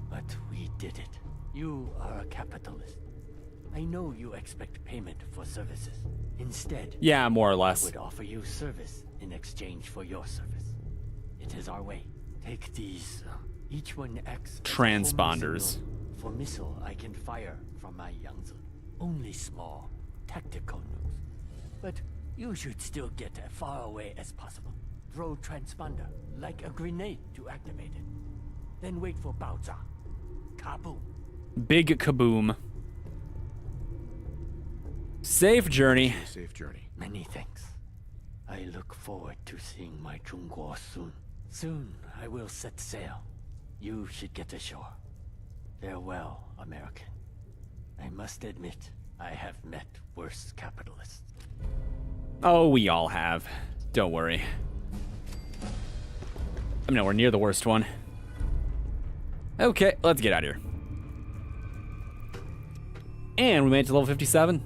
But we did it. You are a capitalist. I know you expect payment for services. Instead, Yeah, more or I less. would offer you service in exchange for your service. It is our way. Take these. Each one acts as a Transponders. homing signal for missile I can fire from my Yangtze. Only small, tactical nukes. But you should still get as far away as possible. Throw transponder like a grenade to activate it. Then wait for Baoza. Kaboom. Big kaboom. Safe journey. Safe journey. Many thanks. I look forward to seeing my Zhongguo soon. Soon I will set sail. You should get ashore. Farewell, American. I must admit, I have met worse capitalists. Oh, we all have. Don't worry. I'm nowhere near the worst one. Okay, let's get out of here. And we made it to level 57.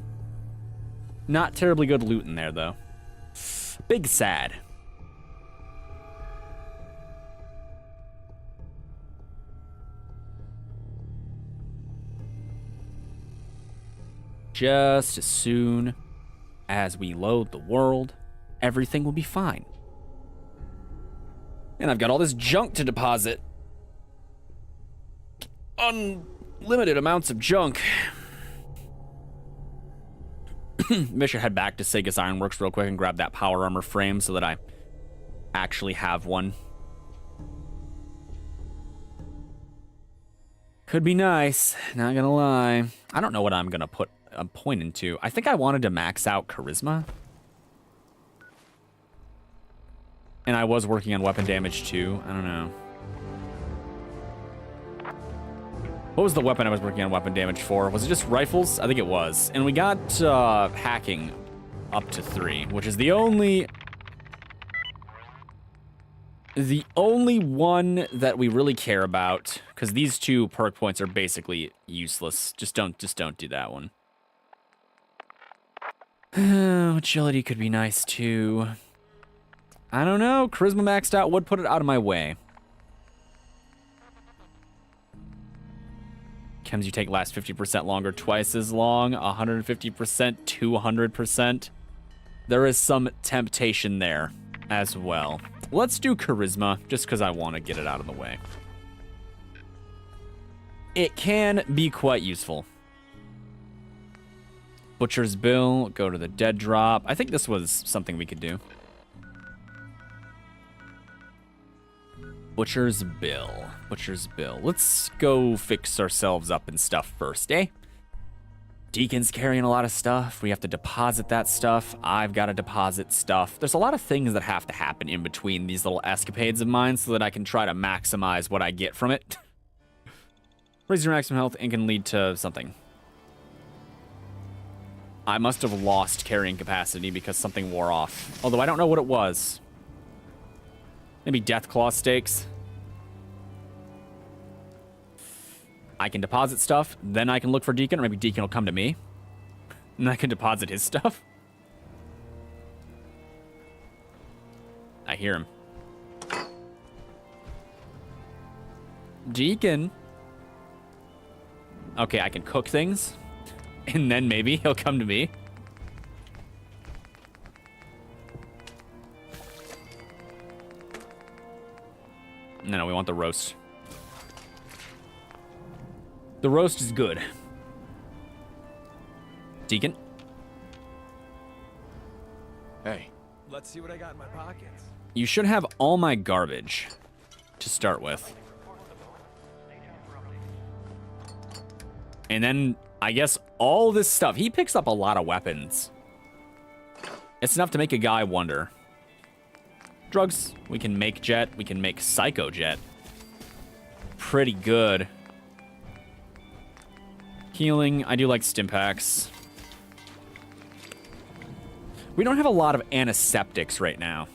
Not terribly good loot in there, though. Big sad. Just as soon as we load the world, everything will be fine. And I've got all this junk to deposit. Unlimited amounts of junk. Maybe I should head back to Sega's Ironworks real quick and grab that power armor frame so that I actually have one. Could be nice, not gonna lie. I don't know what I'm pointing to. I think I wanted to max out charisma. And I was working on weapon damage too. I don't know. What was the weapon I was working on weapon damage for? Was it just rifles? I think it was. And we got hacking up to 3, which is the only one that we really care about, because these 2 perk points are basically useless. Just don't do that one. Agility could be nice too. I don't know. Charisma maxed out would put it out of my way. Chems you take last 50% longer, twice as long, 150%, 200%. There is some temptation there as well. Let's do charisma, just because I want to get it out of the way. It can be quite useful. Butcher's Bill, go to the dead drop. I think this was something we could do. Butcher's Bill. Butcher's Bill. Let's go fix ourselves up and stuff first, eh? Deacon's carrying a lot of stuff. We have to deposit that stuff. I've got to deposit stuff. There's a lot of things that have to happen in between these little escapades of mine so that I can try to maximize what I get from it. Raise your maximum health and can lead to something. I must have lost carrying capacity because something wore off. Although I don't know what it was. Maybe Deathclaw stakes. I can deposit stuff, then I can look for Deacon, or maybe Deacon will come to me. And I can deposit his stuff. I hear him. Deacon. Okay, I can cook things. And then maybe he'll come to me. No, we want the roast. The roast is good. Deacon? Hey. Let's see what I got in my pockets. You should have all my garbage to start with. And then, I guess, all this stuff. He picks up a lot of weapons. It's enough to make a guy wonder. Drugs. We can make jet. We can make psycho jet. Pretty good. Healing. I do like stim packs. We don't have a lot of antiseptics right now.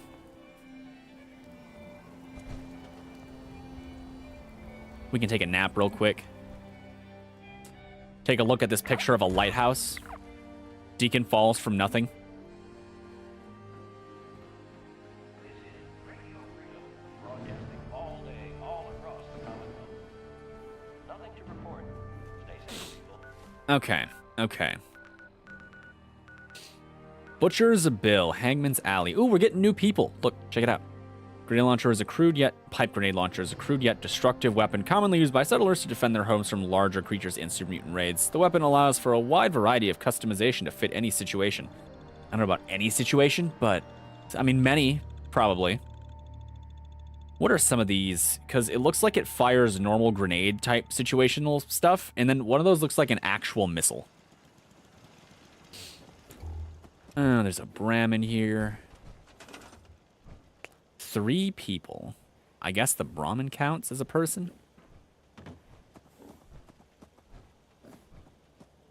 We can take a nap real quick. Take a look at this picture of a lighthouse. Deacon falls from nothing. Okay, okay. Butcher's Bill, Hangman's Alley. Ooh, we're getting new people. Look, check it out. Grenade launcher is a crude yet pipe grenade launcher is a crude yet destructive weapon commonly used by settlers to defend their homes from larger creatures in super mutant raids. The weapon allows for a wide variety of customization to fit any situation. I don't know about any situation, but I mean many, probably. What are some of these? Because it looks like it fires normal grenade type situational stuff, and then one of those looks like an actual missile. Oh, there's a Brahmin here. 3 people. I guess the Brahmin counts as a person?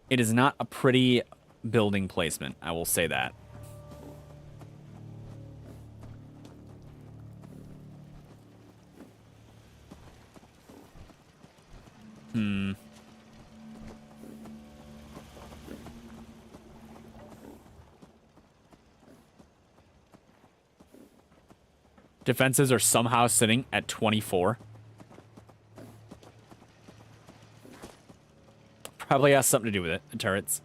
It is not a pretty building placement, I will say that. Defenses are somehow sitting at 24. Probably has something to do with it, the turrets.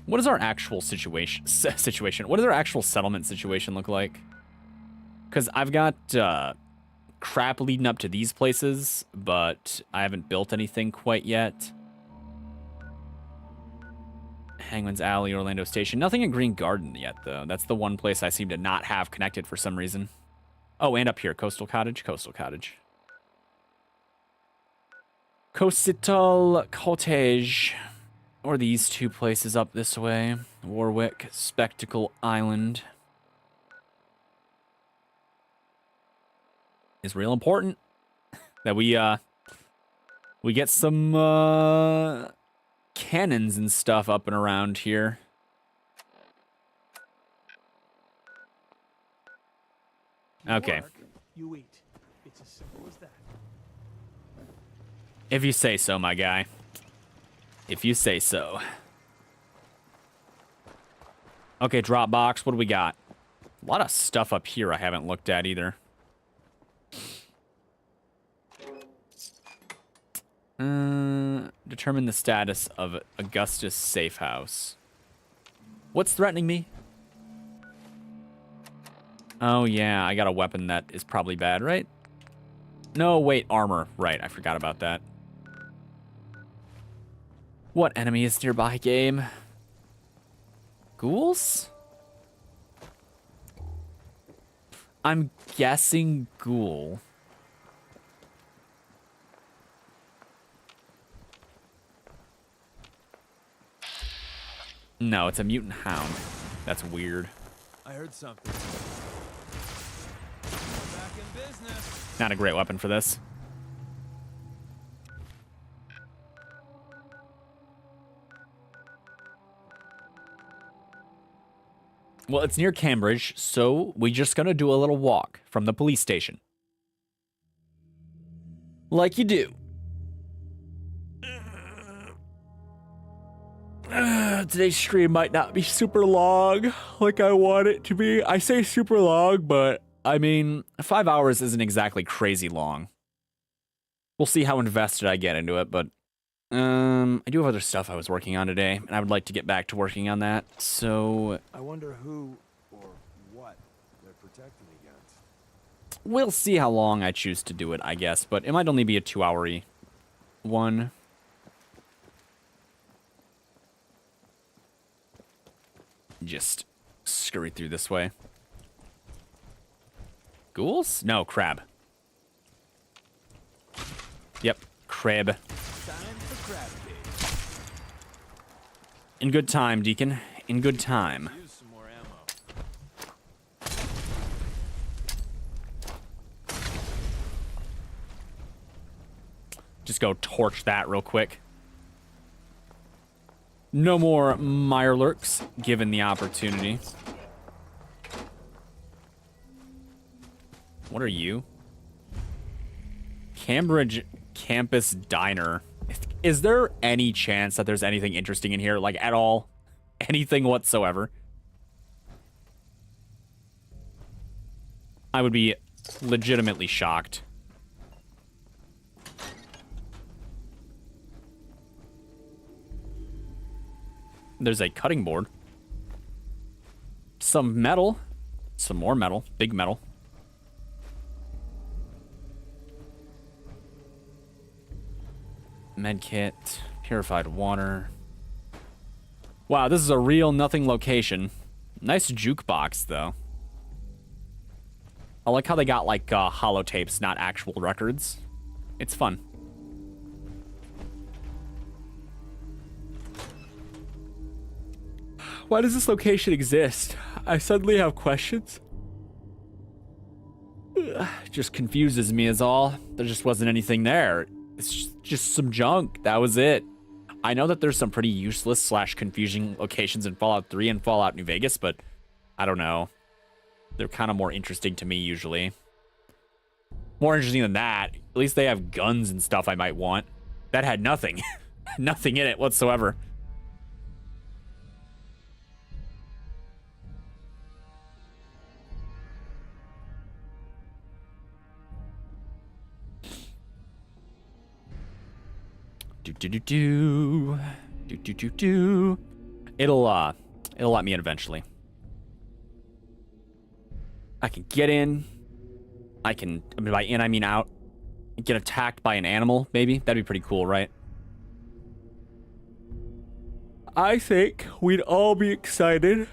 What does our actual situation? What does our actual settlement situation look like? Because I've got crap leading up to these places, but I haven't built anything quite yet. Hangman's Alley, Orlando Station. Nothing in Green Garden yet, though. That's the one place I seem to not have connected for some reason. Oh, and up here, Coastal Cottage. Coastal Cottage. Cosital Cottage. Or these two places up this way. Warwick, Spectacle Island. It's real important that we get some cannons and stuff up and around here. Okay. Work, you eat. It's as simple as that. If you say so, my guy. If you say so. Okay, Dropbox, what do we got? A lot of stuff up here I haven't looked at either. Determine the status of Augustus Safe House. What's threatening me? Oh, yeah, I got a weapon that is probably bad, right? No, wait, armor. Right, I forgot about that. What enemy is nearby, game? Ghouls? I'm guessing ghoul. No, it's a mutant hound. That's weird. I heard something. Back in business. Not a great weapon for this. Well, it's near Cambridge, so we're just gonna do a little walk from the police station. Like you do. Today's stream might not be super long like I want it to be. I say super long, but I mean, 5 hours isn't exactly crazy long. We'll see how invested I get into it, but I do have other stuff I was working on today, and I would like to get back to working on that, so I wonder who or what they're protecting against. we'll see how long I choose to do it, I guess, but it might only be a 2-hour-y one. Just scurry through this way. Ghouls? No, crab. Yep, crab. Time for crab cake. In good time, Deacon. In good time. Use some more ammo. Just go torch that real quick. No more Mirelurks, given the opportunity. What are you? Cambridge Campus Diner. Is there any chance that there's anything interesting in here? Like, at all? Anything whatsoever? I would be legitimately shocked. There's a cutting board. Some metal. Some more metal. Big metal. Medkit. Purified water. Wow, this is a real nothing location. Nice jukebox, though. I like how they got, like, holotapes, not actual records. It's fun. Why does this location exist? I suddenly have questions. Just confuses me is all. There just wasn't anything there. It's just some junk. That was it. I know that there's some pretty useless / confusing locations in Fallout 3 and Fallout New Vegas, but I don't know. They're kind of more interesting to me usually. More interesting than that. At least they have guns and stuff I might want. That had nothing. Nothing in it whatsoever. It'll let me in eventually. I can get in. I mean, by in I mean out. Get attacked by an animal, maybe. That'd be pretty cool, right? I think we'd all be excited.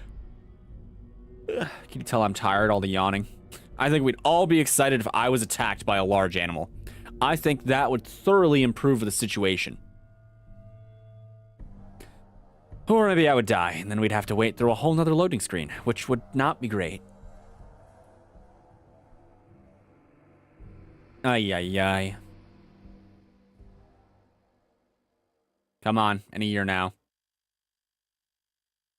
Can you tell I'm tired, all the yawning? I think we'd all be excited if I was attacked by a large animal. I think that would thoroughly improve the situation. Or maybe I would die, and then we'd have to wait through a whole nother loading screen, which would not be great. Ay, ay, ay. Come on, any year now.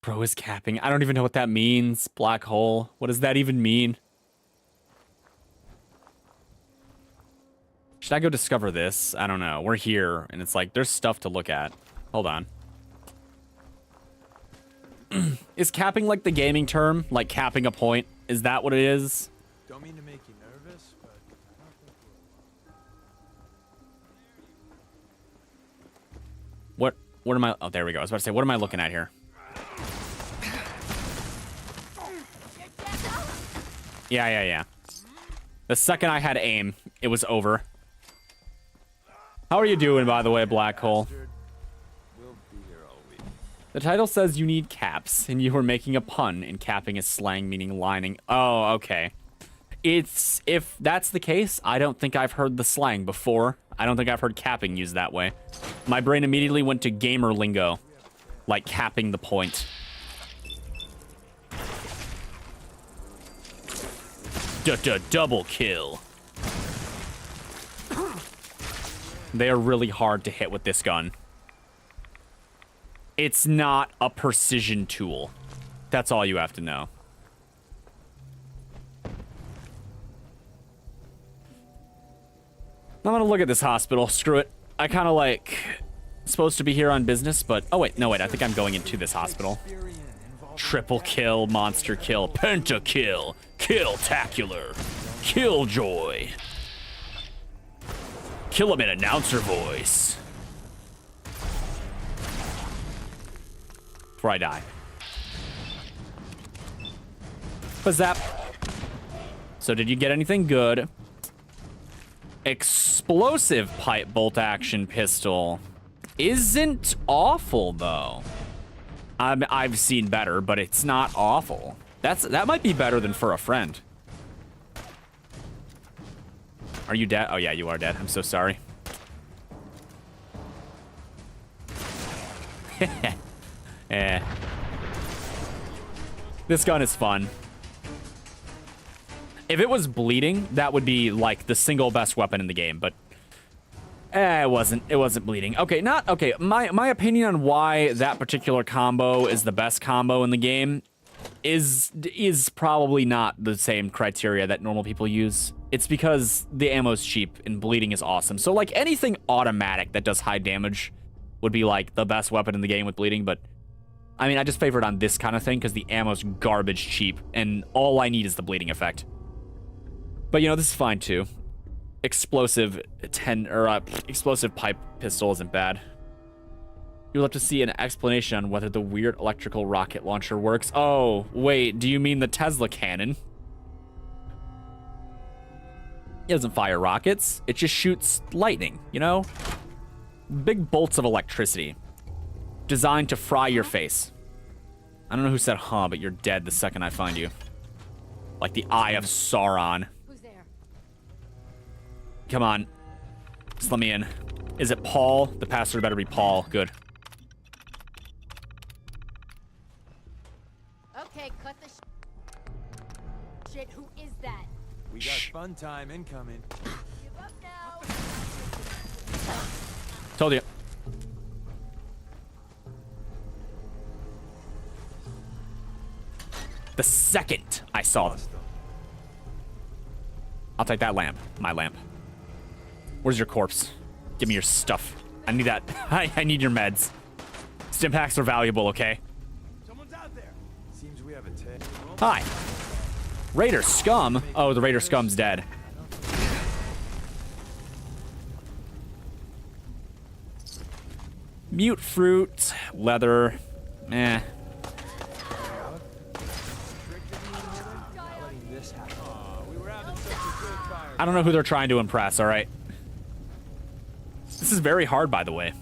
Bro is capping. I don't even know what that means. Black hole. What does that even mean? Should I go discover this? I don't know. We're here, and it's like, there's stuff to look at. Hold on. Is capping like the gaming term? Like capping a point? Is that what it is? Don't mean to make you nervous, but I don't think we're... What am I... Oh, there we go. I was about to say, what am I looking at here? Yeah. The second I had aim, it was over. How are you doing, by the way, Black Hole? We'll be here all week. The title says you need caps, and you were making a pun, and capping is slang meaning lining. Oh, okay. If that's the case, I don't think I've heard the slang before. I don't think I've heard capping used that way. My brain immediately went to gamer lingo, like capping the point. Double kill. They are really hard to hit with this gun. It's not a precision tool. That's all you have to know. I'm gonna look at this hospital. Screw it. I kind of like supposed to be here on business, but oh wait, no wait. I think I'm going into this hospital. Triple kill, monster kill, pentakill, kill-tacular, killjoy. Kill him in announcer voice. Before I die. Zap. So did you get anything good? Explosive pipe bolt action pistol isn't awful though. I've seen better, but it's not awful. That might be better than For a Friend. Are you dead? Oh yeah, you are dead. I'm so sorry. Eh. This gun is fun. If it was bleeding, that would be like the single best weapon in the game, but it wasn't bleeding. Okay, okay. My opinion on why that particular combo is the best combo in the game is probably not the same criteria that normal people use. It's because the ammo's cheap and bleeding is awesome. So like anything automatic that does high damage would be like the best weapon in the game with bleeding, but I mean, I just favor it on this kind of thing because the ammo's garbage cheap and all I need is the bleeding effect. But you know, this is fine too. Explosive explosive pipe pistol isn't bad. You'll have to see an explanation on whether the weird electrical rocket launcher works. Oh, wait, do you mean the Tesla cannon? It doesn't fire rockets. It just shoots lightning, you know? Big bolts of electricity. Designed to fry your face. I don't know who said huh, but you're dead the second I find you. Like the Eye of Sauron. Who's there? Come on. Just let me in. Is it Paul? The pastor better be Paul. Good. Okay, cut the shit. Who is that? We got fun time incoming. Give up now. Told you. The second I saw them. I'll take that lamp. My lamp. Where's your corpse? Give me your stuff. I need that. I need your meds. Stim packs are valuable, okay? Someone's out there. Seems we have a tail. Hi. Raider scum? Oh, the Raider scum's dead. Mute fruit, leather, eh. I don't know who they're trying to impress, all right? This is very hard, by the way.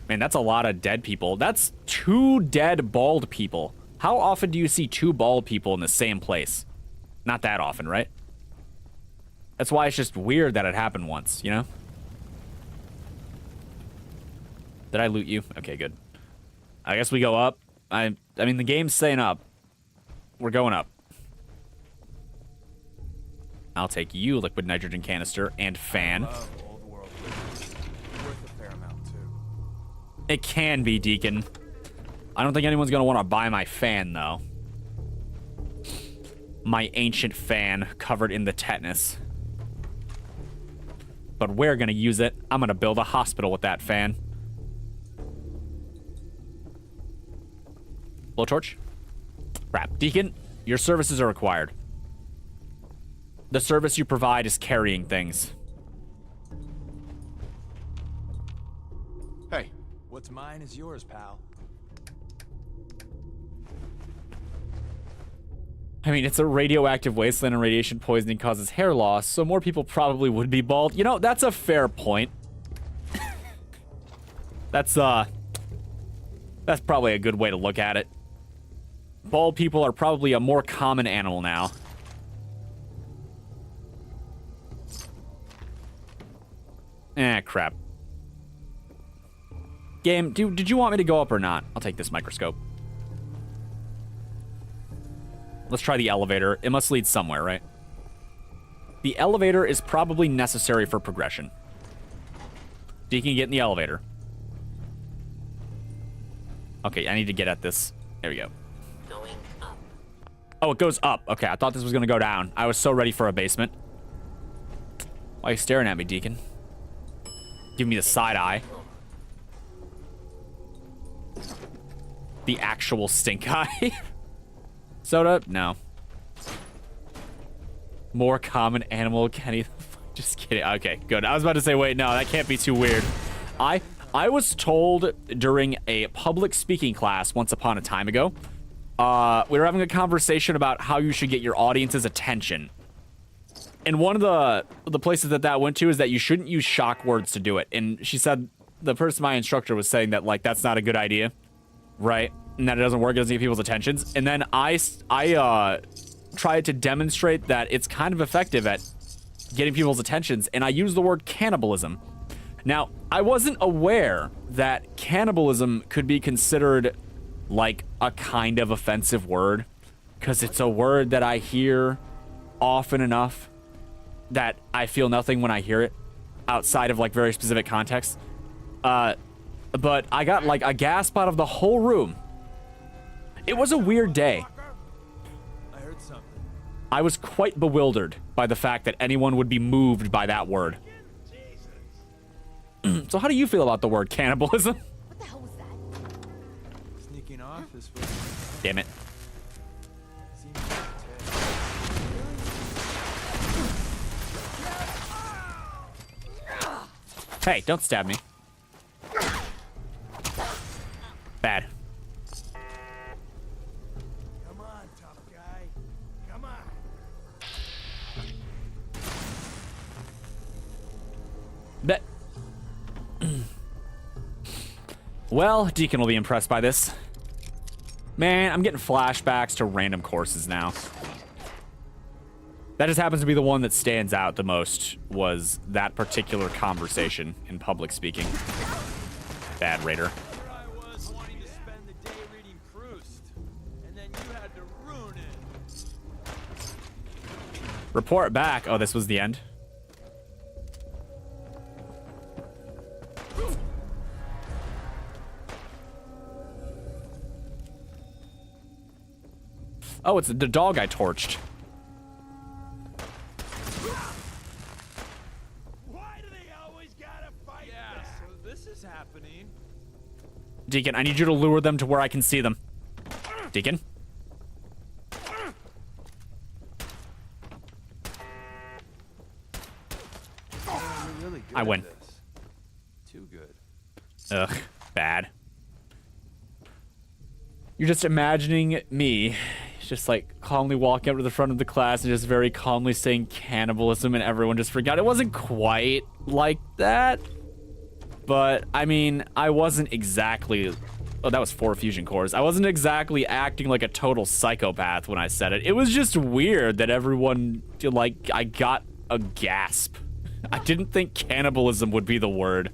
Man, that's a lot of dead people. That's 2 dead bald people. How often do you see 2 bald people in the same place? Not that often, right? That's why it's just weird that it happened once, you know? Did I loot you? Okay, good. I guess we go up. I mean, the game's saying up. We're going up. I'll take you, liquid nitrogen canister, and fan. Love old world living. Worth a fair amount, too. It can be, Deacon. I don't think anyone's going to want to buy my fan, though. My ancient fan covered in the tetanus. But we're going to use it. I'm going to build a hospital with that fan. Blowtorch? Crap. Deacon, your services are required. The service you provide is carrying things. Hey, What's mine is yours, pal. I mean, it's a radioactive wasteland and radiation poisoning causes hair loss, so more people probably would be bald. You know, that's a fair point. That's probably a good way to look at it. Bald people are probably a more common animal now. Crap. Game, did you want me to go up or not? I'll take this microscope. Let's try the elevator. It must lead somewhere, right? The elevator is probably necessary for progression. Deacon, get in the elevator. Okay, I need to get at this. There we go. Going up. Oh, it goes up. Okay, I thought this was going to go down. I was so ready for a basement. Why are you staring at me, Deacon? Give me the side eye. The actual stink eye. Soda? No. More common animal, Kenny. Just kidding. Okay, good. I was about to say, wait, no, that can't be too weird. I was told during a public speaking class once upon a time ago, we were having a conversation about how you should get your audience's attention. And one of the places that went to is that you shouldn't use shock words to do it. And she said, the person, my instructor, was saying that, like, that's not a good idea, right? And that it doesn't work, it doesn't get people's attentions. And then I tried to demonstrate that it's kind of effective at getting people's attentions, and I used the word cannibalism. Now, I wasn't aware that cannibalism could be considered like a kind of offensive word, because it's a word that I hear often enough that I feel nothing when I hear it outside of like very specific contexts. But I got like a gasp out of the whole room. It was a weird day. I heard something. I was quite bewildered by the fact that anyone would be moved by that word. So how do you feel about the word cannibalism? What the hell was that? Sneaking off is what Damn it. seems like Hey, don't stab me. Bad. Come on, tough guy. Come on. Bet. Well, Deacon will be impressed by this. Man, I'm getting flashbacks to random courses now. That just happens to be the one that stands out the most, was that particular conversation in public speaking. Bad Raider. Here I was wanting to spend the day reading Proust, and then you had to ruin it. Report back. Oh, this was the end. Oh, it's the dog I torched. Why do they always gotta fight? Yeah, so this is happening. Deacon, I need you to lure them to where I can see them. Deacon? You're really good I at win. this. Too good. Ugh, bad. You're just imagining me just like calmly walking up to the front of the class and just very calmly saying cannibalism, and everyone just freaked out. It wasn't quite like that, but I mean, I wasn't exactly... Oh, that was 4 fusion cores. I wasn't exactly acting like a total psychopath when I said it. It was just weird that everyone, like, I got a gasp. I didn't think cannibalism would be the word.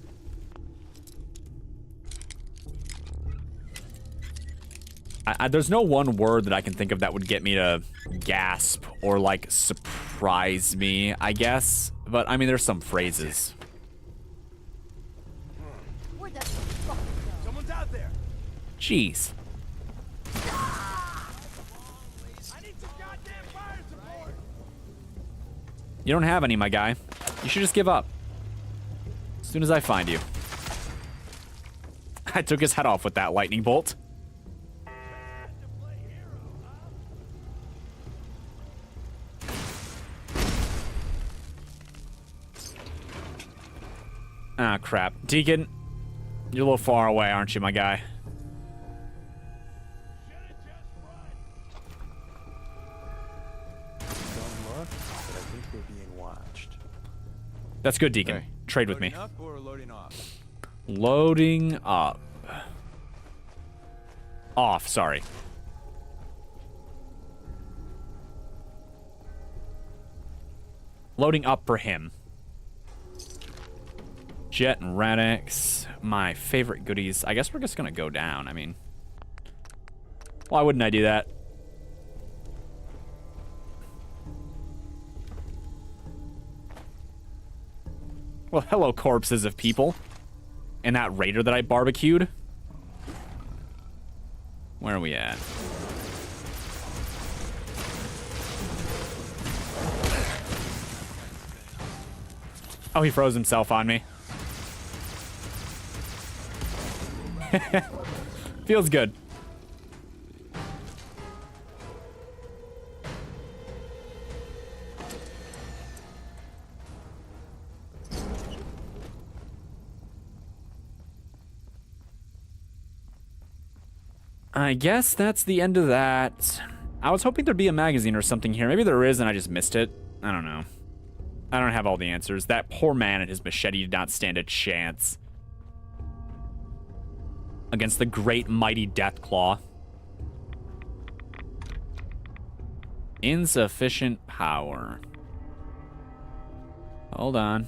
There's no one word that I can think of that would get me to gasp or, like, surprise me, I guess. But, I mean, there's some phrases. Where the fuck? Someone's out there. Jeez. I need some goddamn fire support. You don't have any, my guy. You should just give up. As soon as I find you. I took his head off with that lightning bolt. Ah, crap. Deacon, you're a little far away, aren't you, my guy? Don't look, but I think we're being watched. That's good, Deacon. Hey. Trade with me. Loading up or loading off? Loading up. Off, sorry. Loading up for him. Jet and Radix, my favorite goodies. I guess we're just gonna go down. I mean, why wouldn't I do that? Well, hello, corpses of people. And that raider that I barbecued. Where are we at? Oh, he froze himself on me. Feels good. I guess that's the end of that. I was hoping there'd be a magazine or something here. Maybe there is and I just missed it. I don't know. I don't have all the answers. That poor man and his machete did not stand a chance against the great mighty Deathclaw. Insufficient power. Hold on.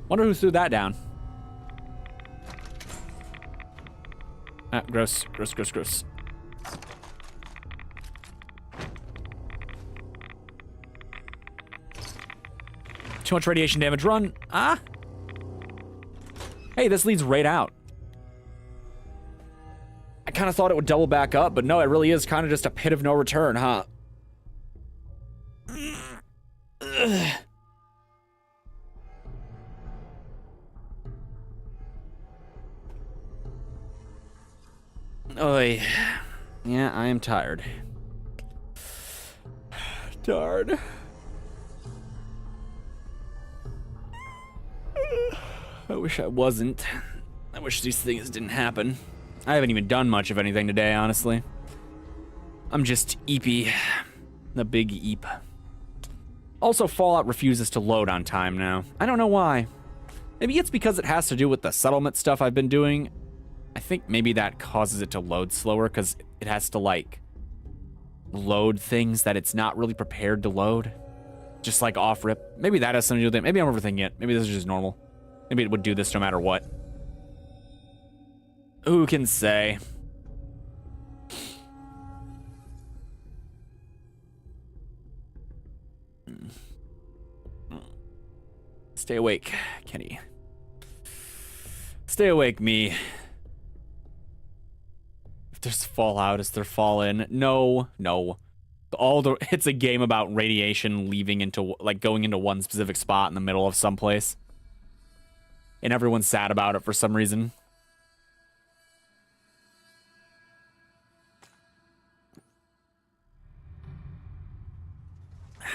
Wonder who threw that down. Ah, gross, gross, gross, gross. Too much radiation damage. Run. Ah. Hey, this leads right out. I kind of thought it would double back up, but no, it really is kind of just a pit of no return, huh? Ugh. Oy. Yeah, I am tired. Tired. I wish I wasn't. I wish these things didn't happen. I haven't even done much of anything today, honestly. I'm just eepy. The big eep. Also, Fallout refuses to load on time now. I don't know why. Maybe it's because it has to do with the settlement stuff I've been doing. I think maybe that causes it to load slower because it has to, like, load things that it's not really prepared to load. Just like off-rip. Maybe that has something to do with it. Maybe I'm overthinking it. Maybe this is just normal. Maybe it would do this no matter what. Who can say? Stay awake, Kenny. Stay awake, me. If there's fallout, is there fallen? No, no. It's a game about radiation leaving into, like, going into one specific spot in the middle of someplace. And everyone's sad about it for some reason.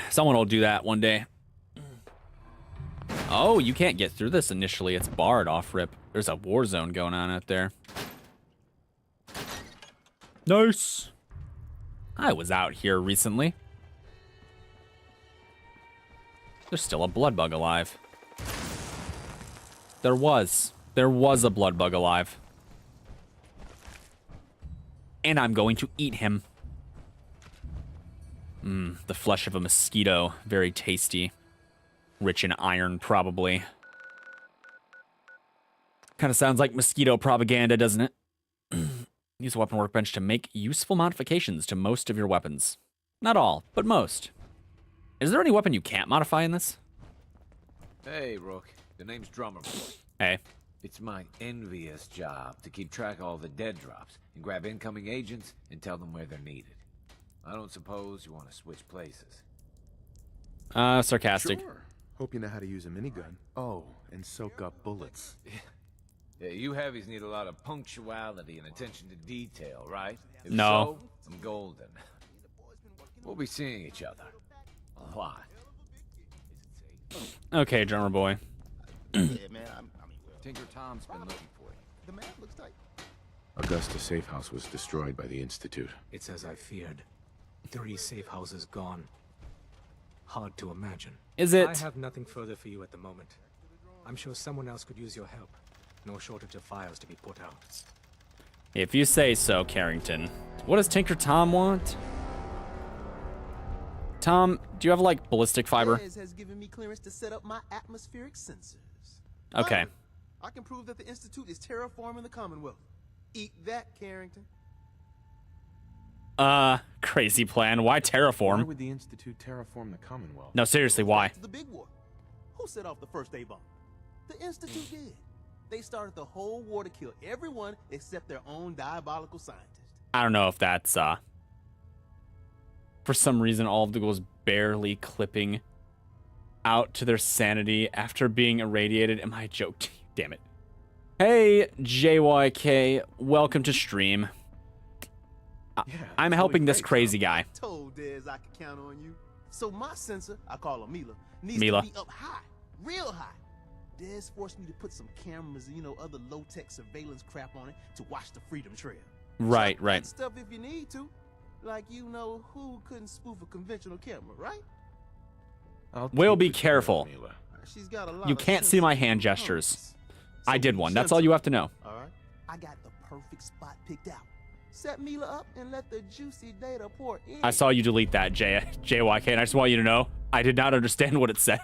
Someone will do that one day. Oh, you can't get through this initially. It's barred off rip. There's a war zone going on out there. Nice. I was out here recently. There's still a blood bug alive. There was a blood bug alive. and I'm going to eat him. The flesh of a mosquito. Very tasty. Rich in iron, probably. Kind of sounds like mosquito propaganda, doesn't it? Use a weapon workbench to make useful modifications to most of your weapons. Not all, but most. Is there any weapon you can't modify in this? Hey, Rook. The name's Drummer Boy. Hey. It's my envious job to keep track of all the dead drops and grab incoming agents and tell them where they're needed. I don't suppose you want to switch places. Sarcastic. Sure. Hope you know how to use a minigun. Oh, and soak up bullets. Yeah, you heavies need a lot of punctuality and attention to detail, right? If No. So, I'm golden. We'll be seeing each other. A lot. Okay, drummer boy. Tinker Tom's been looking for you. The map looks tight. Augusta safe house was destroyed by the Institute. It's as I feared. 3 safe houses gone. Hard to imagine. Is it? I have nothing further for you at the moment. I'm sure someone else could use your help. No shortage of fires to be put out. If you say so, Carrington. What does Tinker Tom want? Tom, do you have, like, ballistic fiber? Dez has given me clearance to set up my atmospheric sensors. Okay. I can prove that the Institute is terraforming the Commonwealth. Eat that, Carrington. Crazy plan. Why Why terraform? would the Institute terraform the Commonwealth? No, seriously, why? The big war. Who set off the first A-bomb? The Institute did. They started the whole war to kill everyone except their own diabolical scientists. I don't know if that's, for some reason, all of the ghouls barely clipping out to their sanity after being irradiated. Am I joking? Damn it. Hey, JYK, welcome to stream. Yeah, I'm totally helping this great, crazy Tom. guy. Told Dez I could count on you. So my sensor, I call her Mila, needs Mila. to be up high, real high. Dez forced me to put some cameras and, other low-tech surveillance crap on it to watch the Freedom Trail. Right, Shot right. that stuff if you need to. Like, who couldn't spoof a conventional camera, right? I'll Will keep be it there, careful. Mila. She's got a lot You of can't see my sensitive hand gestures. components. I So did be one. That's all you have to know. All right. I got the perfect spot picked out. Set Mila up and let the juicy data pour in. I saw you delete that, JYK, and I just want you to know, I did not understand what it said.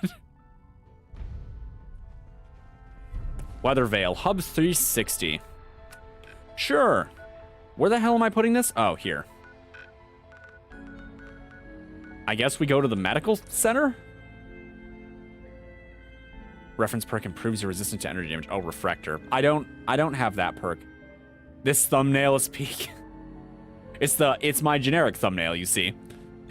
Weather Veil, Hub 360. Sure. Where the hell am I putting this? Oh, here. I guess we go to the medical center? Reference perk improves your resistance to energy damage. Oh, Refractor. I don't have that perk. This thumbnail is peak. It's my generic thumbnail, you see.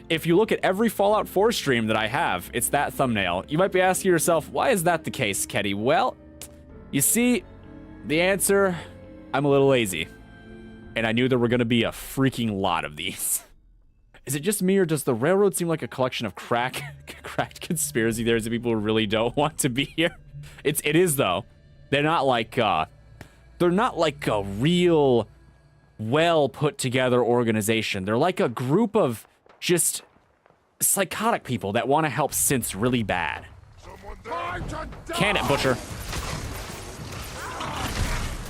If you look at every Fallout 4 stream that I have, it's that thumbnail. You might be asking yourself, why is that the case, Ketty? Well, you see, the answer, I'm a little lazy. And I knew there were going to be a freaking lot of these. Is it just me, or does the railroad seem like a collection of cracked conspiracy theories that people really don't want to be here? It is, though. They're not like a real, well put together organization. They're like a group of just psychotic people that want to help synths really bad. Can it, Butcher?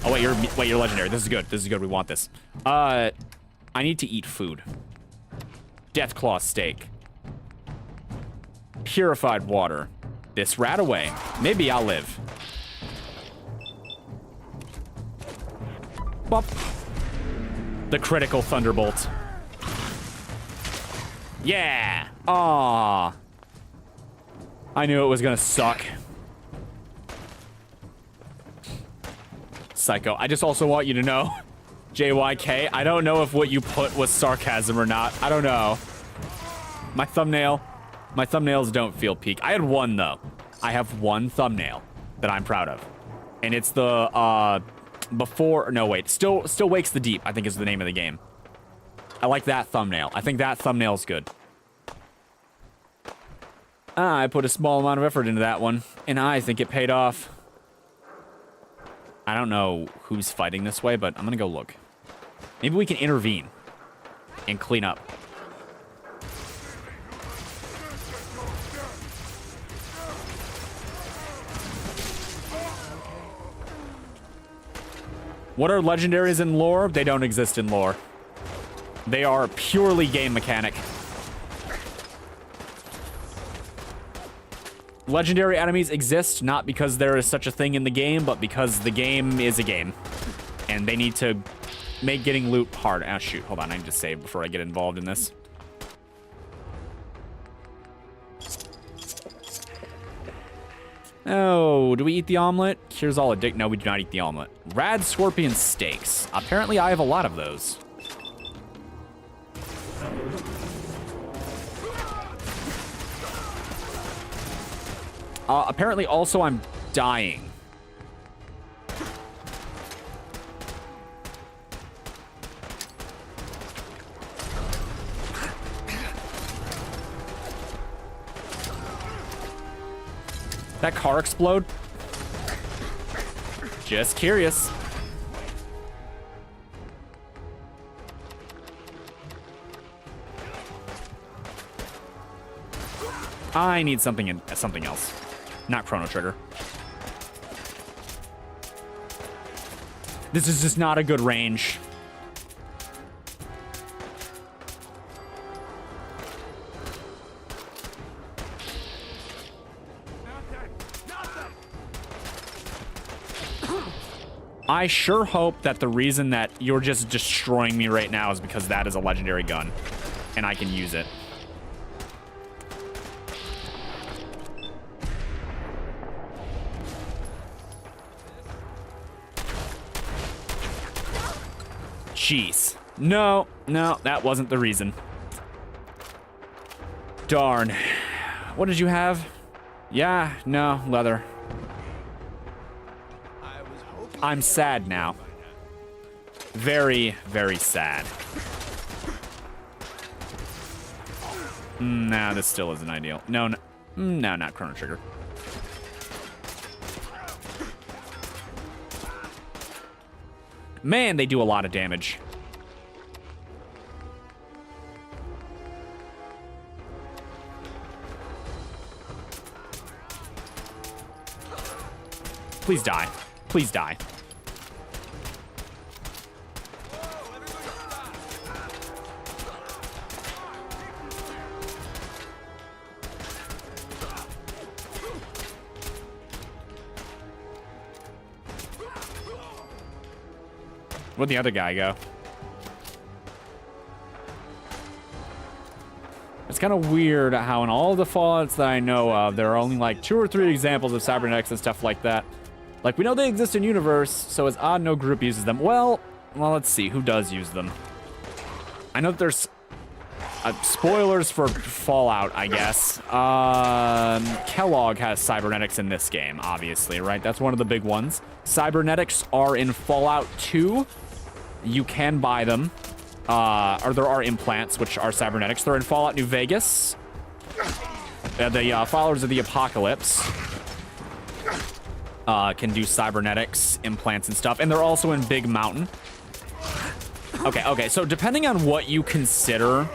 Oh wait, you're legendary. This is good. This is good. We want this. I need to eat food. Deathclaw steak. Purified water. This rat away. Maybe I'll live. Bop. The critical thunderbolt. Yeah. Aww. I knew it was gonna suck. Psycho. I just also want you to know, JYK, I don't know if what you put was sarcasm or not. I don't know. My thumbnails don't feel peak. I had one, though. I have one thumbnail that I'm proud of. And it's the, Still Wakes the Deep, I think is the name of the game. I like that thumbnail. I think that thumbnail's good. I put a small amount of effort into that one, and I think it paid off. I don't know who's fighting this way, but I'm gonna go look. Maybe we can intervene and clean up. What are legendaries in lore? They don't exist in lore. They are purely game mechanic. Legendary enemies exist not because there is such a thing in the game, but because the game is a game. And they need to make getting loot hard. Ah, shoot. Hold on. I need to save before I get involved in this. Oh, do we eat the omelet? Here's all a dick. No, we do not eat the omelet. Rad scorpion steaks. Apparently, I have a lot of those. Apparently, also, I'm dying. That car explode? Just curious. I need something else. Not Chrono Trigger. This is just not a good range. I sure hope that the reason that you're just destroying me right now is because that is a legendary gun and I can use it. Jeez. No, that wasn't the reason. Darn. What did you have? Yeah, no, leather. I'm sad now. Very, very sad. Nah, this still isn't ideal. No, not Chrono Trigger. Man, they do a lot of damage. Please die. Please die. Where'd the other guy go? It's kind of weird how in all the Fallouts that I know of, there are only like 2 or 3 examples of cybernetics and stuff like that. Like, we know they exist in universe, so it's odd no group uses them. Well, let's see. Who does use them? I know that there's... spoilers for Fallout, I guess. Kellogg has cybernetics in this game, obviously, right? That's one of the big ones. Cybernetics are in Fallout 2. You can buy them. Or there are implants, which are cybernetics. They're in Fallout New Vegas. The followers of the apocalypse can do cybernetics, implants, and stuff. And they're also in Big Mountain. Okay, so depending on what you consider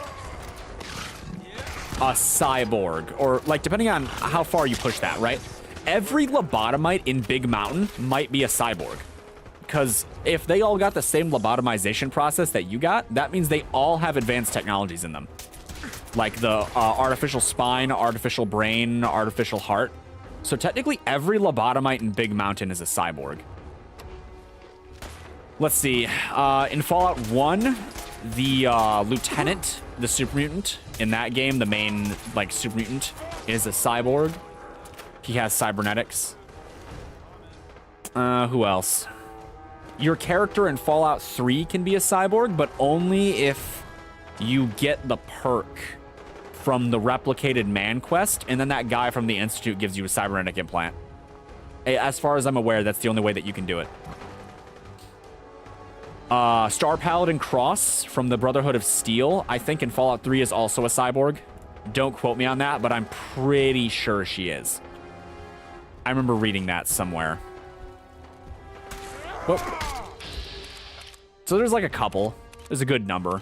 a cyborg, or like depending on how far you push that, right? Every lobotomite in Big Mountain might be a cyborg. Because if they all got the same lobotomization process that you got, that means they all have advanced technologies in them. Like the artificial spine, artificial brain, artificial heart. So technically every lobotomite in Big Mountain is a cyborg. Let's see. In Fallout 1, the lieutenant, the super mutant in that game, the main like super mutant, is a cyborg. He has cybernetics. Who else? Your character in Fallout 3 can be a cyborg, but only if you get the perk from the replicated man quest, and then that guy from the Institute gives you a cybernetic implant. As far as I'm aware, that's the only way that you can do it. Star Paladin Cross from the Brotherhood of Steel, I think in Fallout 3 is also a cyborg. Don't quote me on that, but I'm pretty sure she is. I remember reading that somewhere. Whoop. So there's like a couple. There's a good number.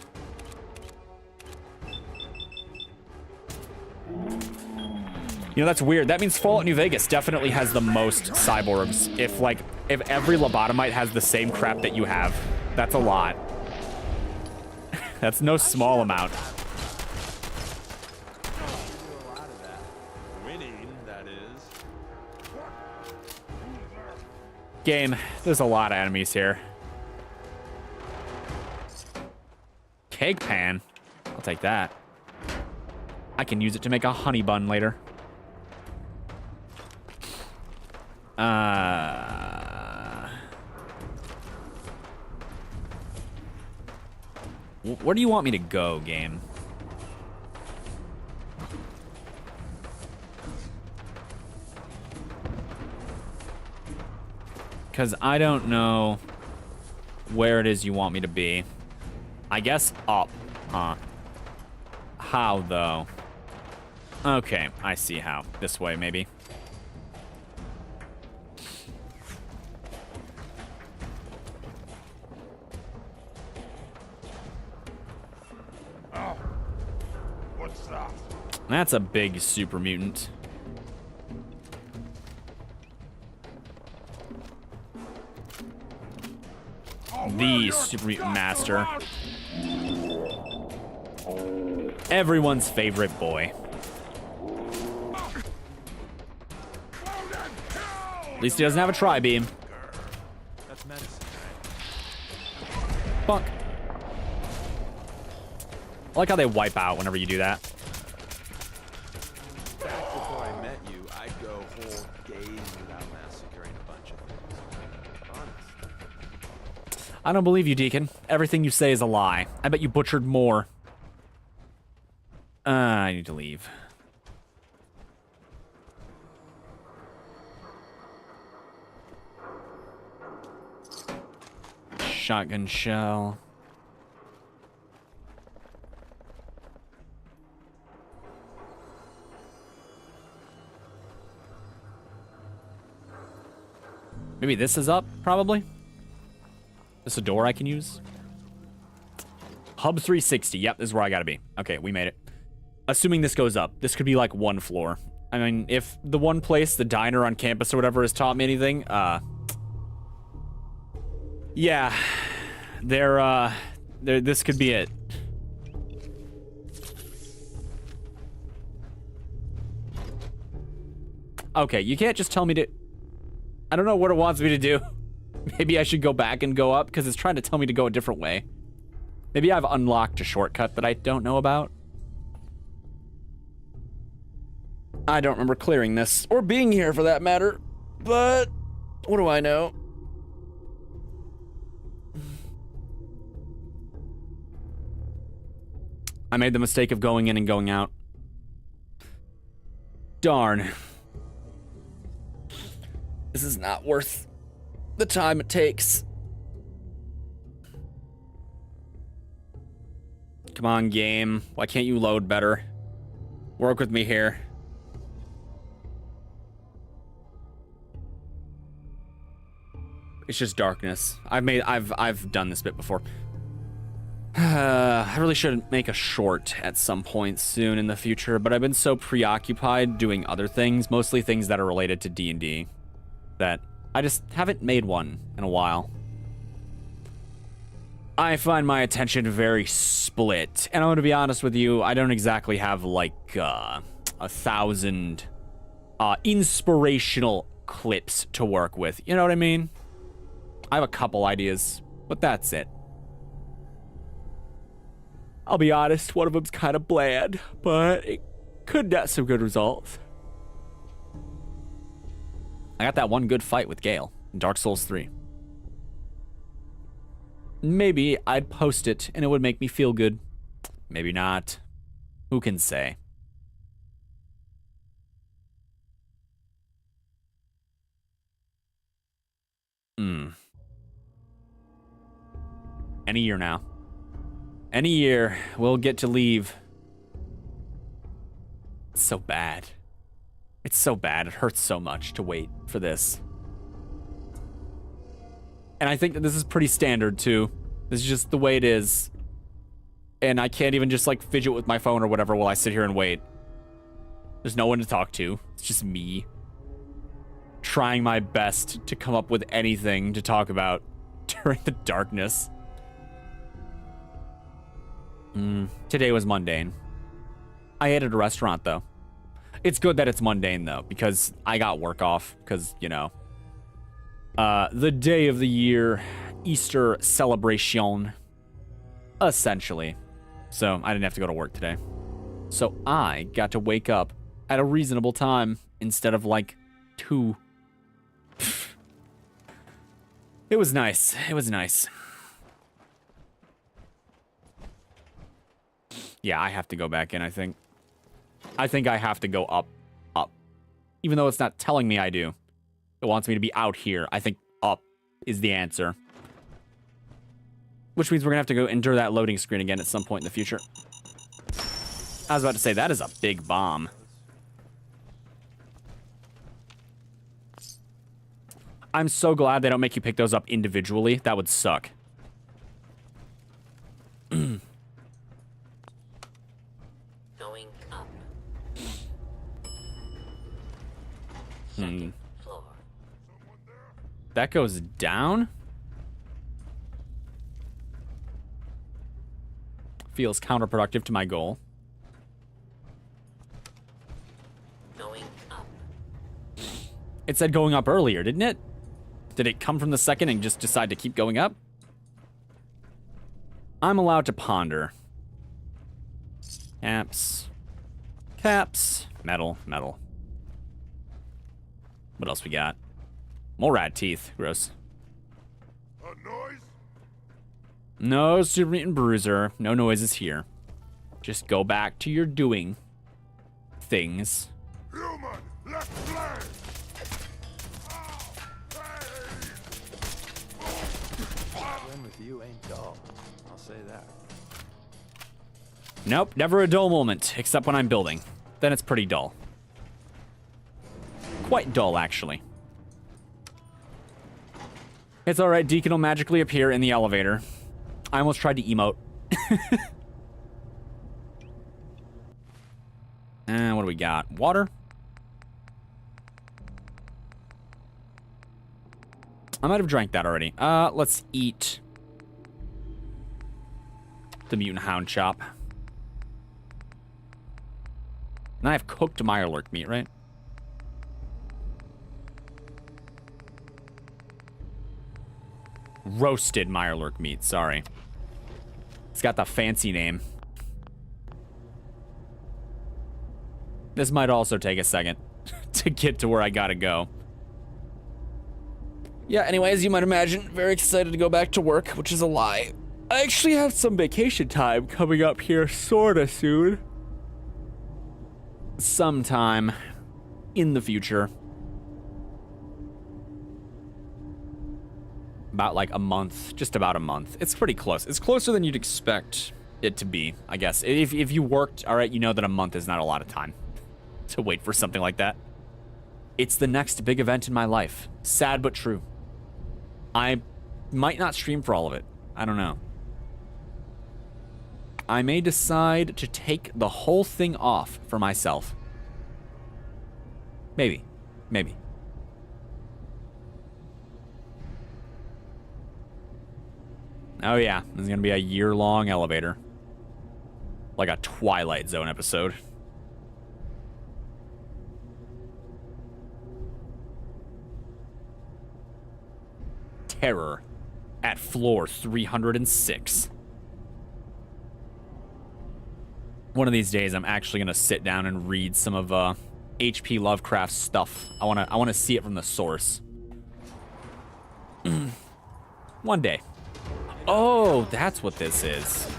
You know, that's weird. That means Fallout New Vegas definitely has the most cyborgs. If every lobotomite has the same crap that you have, that's a lot. That's no small amount. Winning, that is. Game, there's a lot of enemies here. Cake pan. I'll take that. I can use it to make a honey bun later. Where do you want me to go, game? Because I don't know where it is you want me to be. I guess up, huh? How, though? Okay, I see how. This way, maybe. Oh, what's that? That's a big super mutant. The super mutant master. Everyone's favorite boy. At least he doesn't have a tri-beam. That's medicine, Fuck. I like how they wipe out whenever you do that. Back before I met you, I'd go whole days without massacring a bunch of things. Honest. I don't believe you, Deacon. Everything you say is a lie. I bet you butchered more. I need to leave. Shotgun shell. Maybe this is up, probably. This a door I can use? Hub 360. Yep, this is where I gotta be. Okay, we made it. Assuming this goes up, this could be like one floor. I mean, if the one place, the diner on campus or whatever, has taught me anything, yeah, this could be it. Okay, you can't just tell me to... I don't know what it wants me to do. Maybe I should go back and go up, because it's trying to tell me to go a different way. Maybe I've unlocked a shortcut that I don't know about. I don't remember clearing this, or being here for that matter, but what do I know? I made the mistake of going in and going out. Darn. This is not worth the time it takes. Come on, game. Why can't you load better? Work with me here. It's just darkness. I've done this bit before. I really should make a short at some point soon in the future, but I've been so preoccupied doing other things, mostly things that are related to D&D, that I just haven't made one in a while. I find my attention very split, and I'm gonna be honest with you, I don't exactly have like 1,000 inspirational clips to work with. You know what I mean? I have a couple ideas, but that's it. I'll be honest, one of them's kind of bland, but it could get some good results. I got that one good fight with Gale in Dark Souls 3. Maybe I'd post it and it would make me feel good. Maybe not. Who can say? Any year now. Any year, we'll get to leave. It's so bad. It's so bad. It hurts so much to wait for this. And I think that this is pretty standard, too. This is just the way it is. And I can't even just, like, fidget with my phone or whatever while I sit here and wait. There's no one to talk to. It's just me. Trying my best to come up with anything to talk about during the darkness. Today was mundane. I ate at a restaurant, though. It's good that it's mundane, though, because I got work off, because, you know, the day of the year, Easter celebration, essentially. So I didn't have to go to work today. So I got to wake up at a reasonable time instead of, like, 2. It was nice. It was nice. Yeah, I have to go back in, I think. I think I have to go up. Even though it's not telling me I do. It wants me to be out here. I think up is the answer. Which means we're going to have to go enter that loading screen again at some point in the future. I was about to say, that is a big bomb. I'm so glad they don't make you pick those up individually. That would suck. Going up. Second floor. That goes down? Feels counterproductive to my goal. Going up. It said going up earlier, didn't it? Did it come from the second and just decide to keep going up? I'm allowed to ponder. Caps. Caps. Metal. Metal. What else we got? More rat teeth. Gross. A noise? No super mutant bruiser. No noises here. Just go back to your doing things. Human, let's play! Playing with you ain't dull. I'll say that. Nope, never a dull moment, except when I'm building. Then it's pretty dull. Quite dull, actually. It's alright, Deacon will magically appear in the elevator. I almost tried to emote. And what do we got? Water? I might have drank that already. Let's eat the mutant hound chop. And I have cooked Mirelurk meat, right? Roasted Mirelurk meat, sorry. It's got the fancy name. This might also take a second to get to where I gotta go. Yeah, anyway, as you might imagine, very excited to go back to work, which is a lie. I actually have some vacation time coming up here sorta soon. Sometime in the future. About like a month, just about a month. It's pretty close. It's closer than you'd expect it to be, I guess. If you worked, all right, you know that a month is not a lot of time to wait for something like that. It's the next big event in my life. Sad but true. I might not stream for all of it. I don't know. I may decide to take the whole thing off for myself. Maybe. Maybe. Oh yeah, this is gonna be a year-long elevator. Like a Twilight Zone episode. Terror at floor 306. One of these days, I'm actually gonna sit down and read some of H.P. Lovecraft's stuff. I wanna see it from the source. One day. Oh, that's what this is.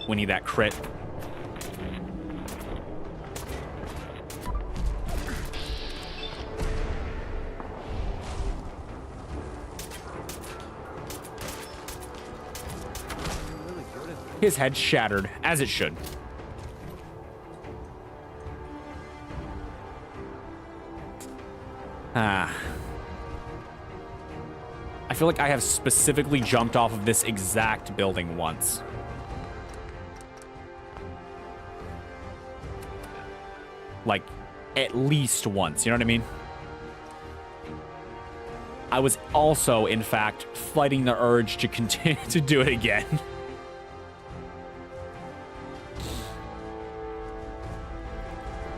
We need that crit. His head shattered, as it should. I feel like I have specifically jumped off of this exact building once. Like, at least once, you know what I mean? I was also, in fact, fighting the urge to continue to do it again.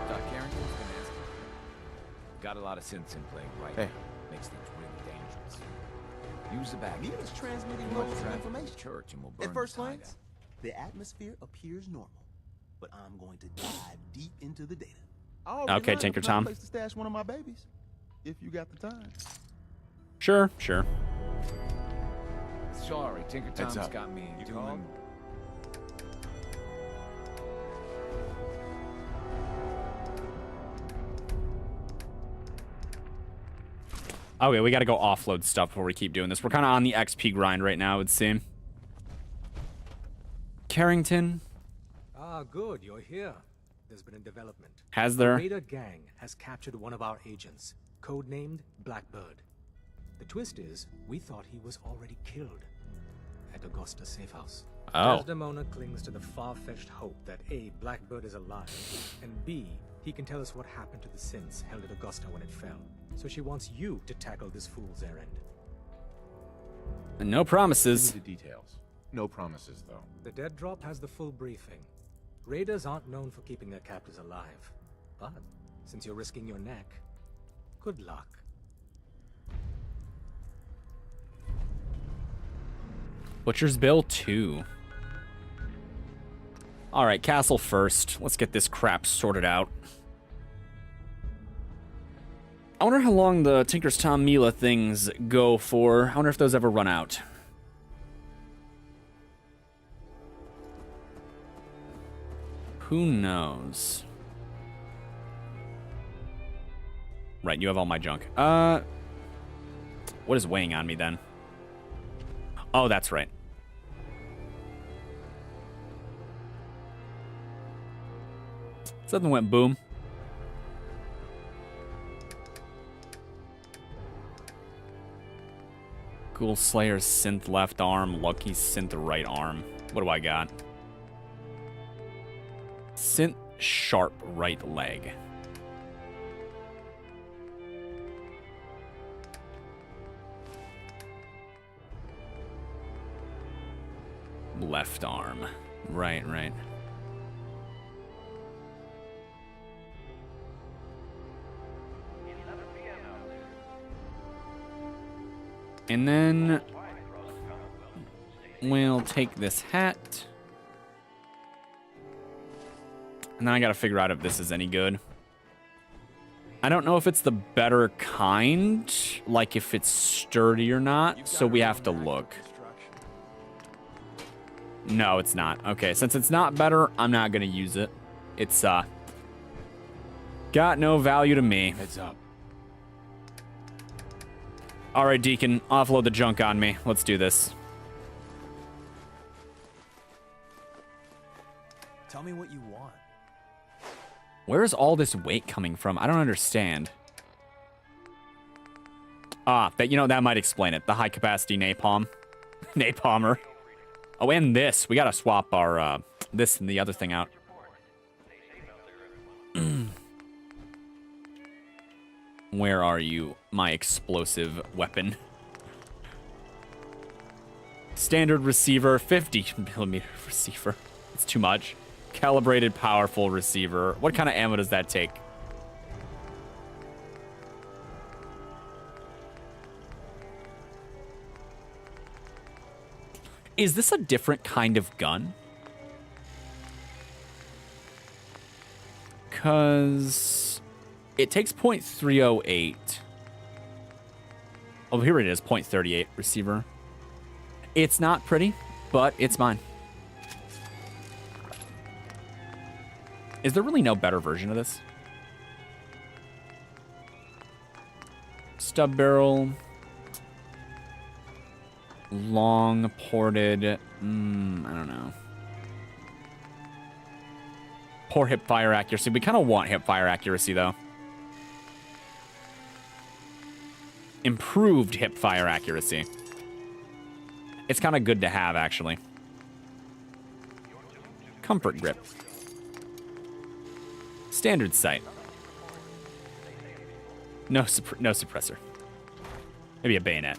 Doc Carrington's been asking. Got a lot of synths in play right now. Makes things really dangerous. Use the back. Meta's transmitting Too much loads of traffic in information. the church and we'll burn At first the tie glance, the atmosphere appears normal, but I'm going to dive deep into the data. Okay, Tinker Tom. Place to stash one of my babies, if you got the time. Sure. Sorry, Tinker Tom's up. got me You doing... called? Okay, we gotta go offload stuff before we keep doing this. We're kind of on the XP grind right now, it would seem. Carrington? Ah, good, you're here. There's been a development. Has there? The Raider gang has captured one of our agents, codenamed Blackbird. The twist is, we thought he was already killed at Augusta's safe house. Oh. Desdemona clings to the far-fetched hope that A, Blackbird is alive, and B, he can tell us what happened to the synths held at Augusta when it fell. So she wants you to tackle this fool's errand. No promises. Give me the details. No promises, though. The dead drop has the full briefing. Raiders aren't known for keeping their captors alive. But, since you're risking your neck, good luck. Butcher's Bill 2. Alright, castle first. Let's get this crap sorted out. I wonder how long the Tinker's Tom Mila things go for. I wonder if those ever run out. Who knows? Right, you have all my junk. What is weighing on me then? Oh, that's right. Something went boom. Ghoul Slayer's synth left arm, Lucky's synth right arm. What do I got? Synth sharp right leg. Left arm. Right. And then we'll take this hat. And then I gotta figure out if this is any good. I don't know if it's the better kind, like if it's sturdy or not, so we have to look. No, it's not. Okay, since it's not better, I'm not gonna use it. It's, got no value to me. Heads up. All right, Deacon, offload the junk on me. Let's do this. Tell me what you want. Where is all this weight coming from? I don't understand. That might explain it. The high capacity napalm. Napalmer. Oh, and this. We gotta swap our, this and the other thing out. Where are you, my explosive weapon? Standard receiver, 50mm receiver. It's too much. Calibrated, powerful receiver. What kind of ammo does that take? Is this a different kind of gun? Because it takes .308. Oh, here it is, .38 receiver. It's not pretty, but it's mine. Is there really no better version of this? Stub barrel. Long ported. I don't know. Poor hip fire accuracy. We kind of want hip fire accuracy, though. Improved hip fire accuracy. It's kind of good to have, actually. Comfort grip. Standard sight. No suppressor. Maybe a bayonet.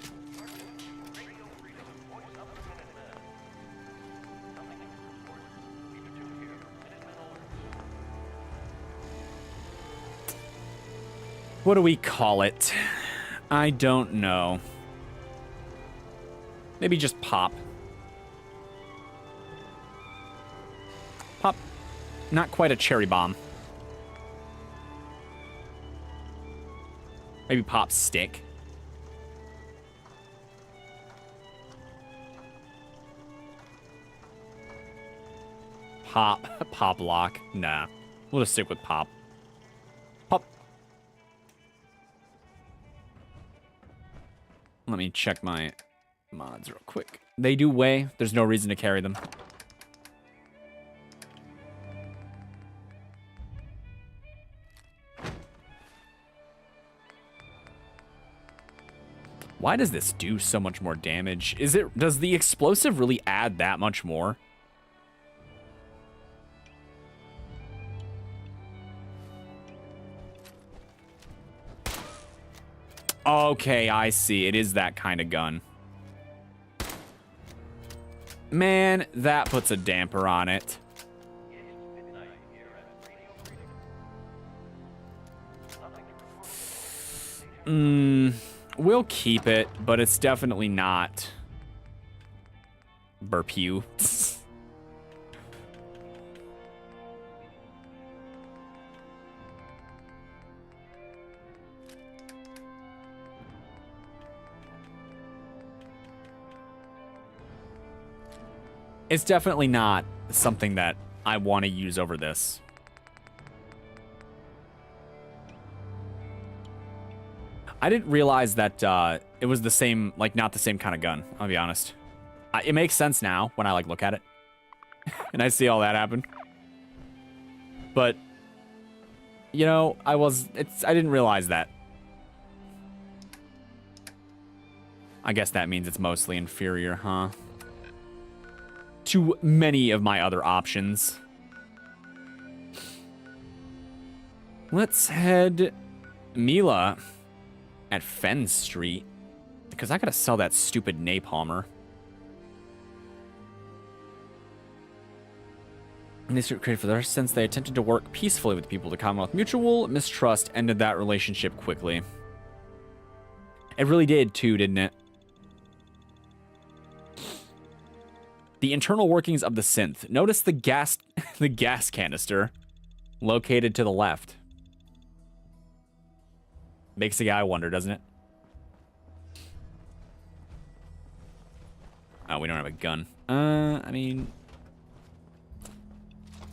What do we call it? I don't know. Maybe just pop. Pop. Not quite a cherry bomb. Maybe pop stick. Pop lock. Nah. We'll just stick with pop. Pop. Let me check my mods real quick. They do weigh. There's no reason to carry them. Why does this do so much more damage? Does the explosive really add that much more? Okay, I see. It is that kind of gun. Man, that puts a damper on it. We'll keep it, but it's definitely not burp you. It's definitely not something that I want to use over this. I didn't realize that it was the same, like, not the same kind of gun, I'll be honest. It makes sense now when I, like, look at it. And I see all that happen. But, you know, I didn't realize that. I guess that means it's mostly inferior, huh? To many of my other options. Let's head Mila at Fenn Street, because I gotta sell that stupid napalmer. And they created for their since they attempted to work peacefully with people. The Commonwealth mutual mistrust ended that relationship quickly. It really did too, didn't it? The internal workings of the synth. Notice the gas canister located to the left. Makes a guy wonder, doesn't it? Oh, we don't have a gun. I mean,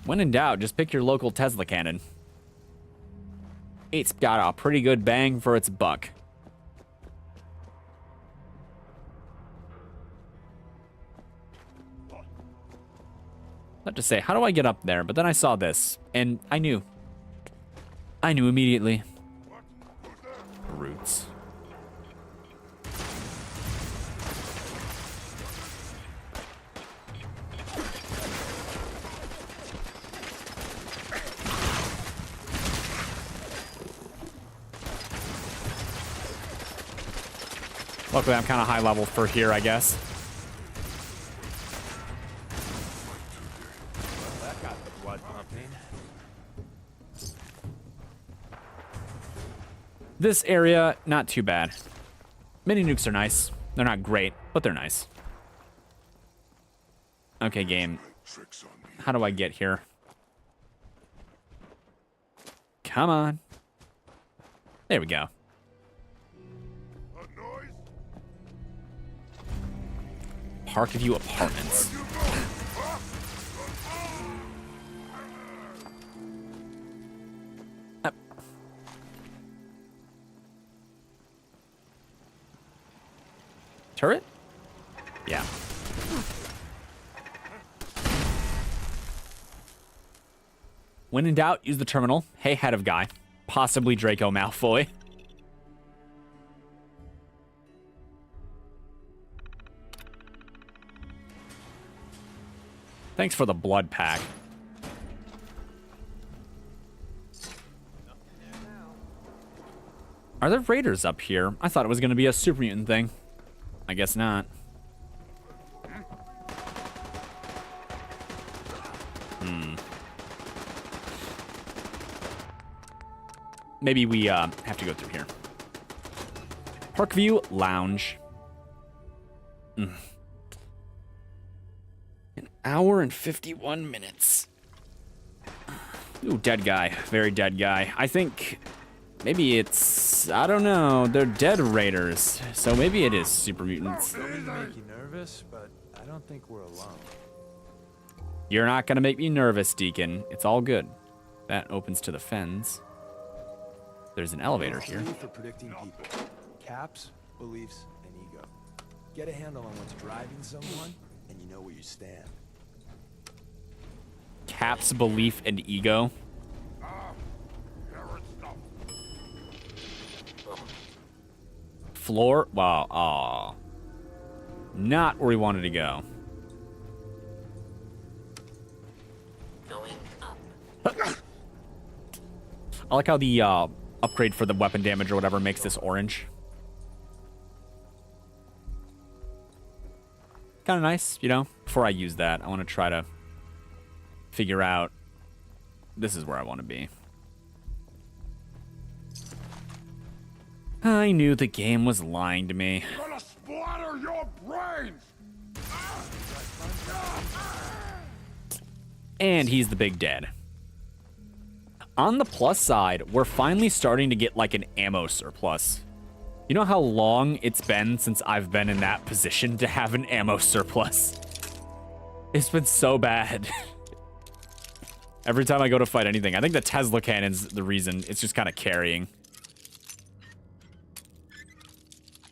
when in doubt, just pick your local Tesla cannon. It's got a pretty good bang for its buck. Not to say, how do I get up there? But then I saw this, and I knew. I knew immediately. Roots. Luckily, I'm kind of high level for here, I guess. That got the blood pumping. This area, not too bad. Mini nukes are nice. They're not great, but they're nice. Okay, game. How do I get here? Come on. There we go. Parkview Apartments. Turret? Yeah. When in doubt, use the terminal. Hey, head of guy. Possibly Draco Malfoy. Thanks for the blood pack. Are there raiders up here? I thought it was going to be a super mutant thing. I guess not. Maybe we have to go through here. Parkview Lounge. An hour and 51 minutes. Ooh, dead guy. Very dead guy. I think maybe it's... I don't know. They're dead raiders. So maybe it is super mutants. Don't mean to make you nervous, but I don't think we're alone. You're not going to make me nervous, Deacon. It's all good. That opens to the fens. There's an elevator here. For predicting people. Caps, beliefs, and ego. Get a handle on what's driving someone, and you know where you stand. Caps, belief, and ego. Floor? Wow. Aw. Not where we wanted to go. Going up. I like how the upgrade for the weapon damage or whatever makes this orange. Kind of nice, you know? Before I use that, I want to try to figure out... This is where I want to be. I knew the game was lying to me. I'm gonna splatter your brains! And he's the big dead. On the plus side, we're finally starting to get like an ammo surplus. You know how long it's been since I've been in that position to have an ammo surplus? It's been so bad. Every time I go to fight anything. I think the Tesla cannon's the reason. It's just kind of carrying.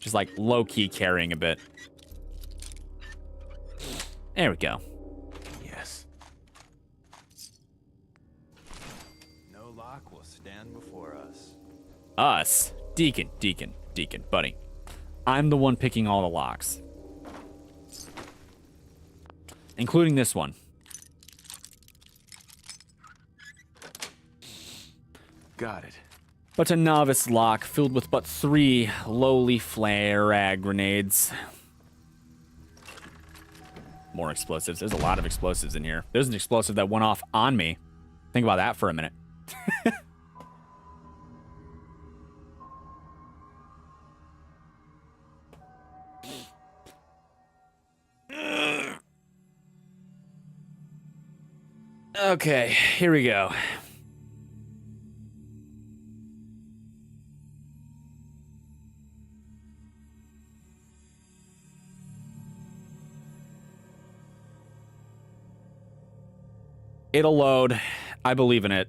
Just like low-key carrying a bit. There we go. Yes. No lock will stand before us. Us. Deacon, buddy. I'm the one picking all the locks. Including this one. Got it. But a novice lock filled with but 3 lowly flare grenades. More explosives. There's a lot of explosives in here. There's an explosive that went off on me. Think about that for a minute. Okay, here we go. It'll load. I believe in it.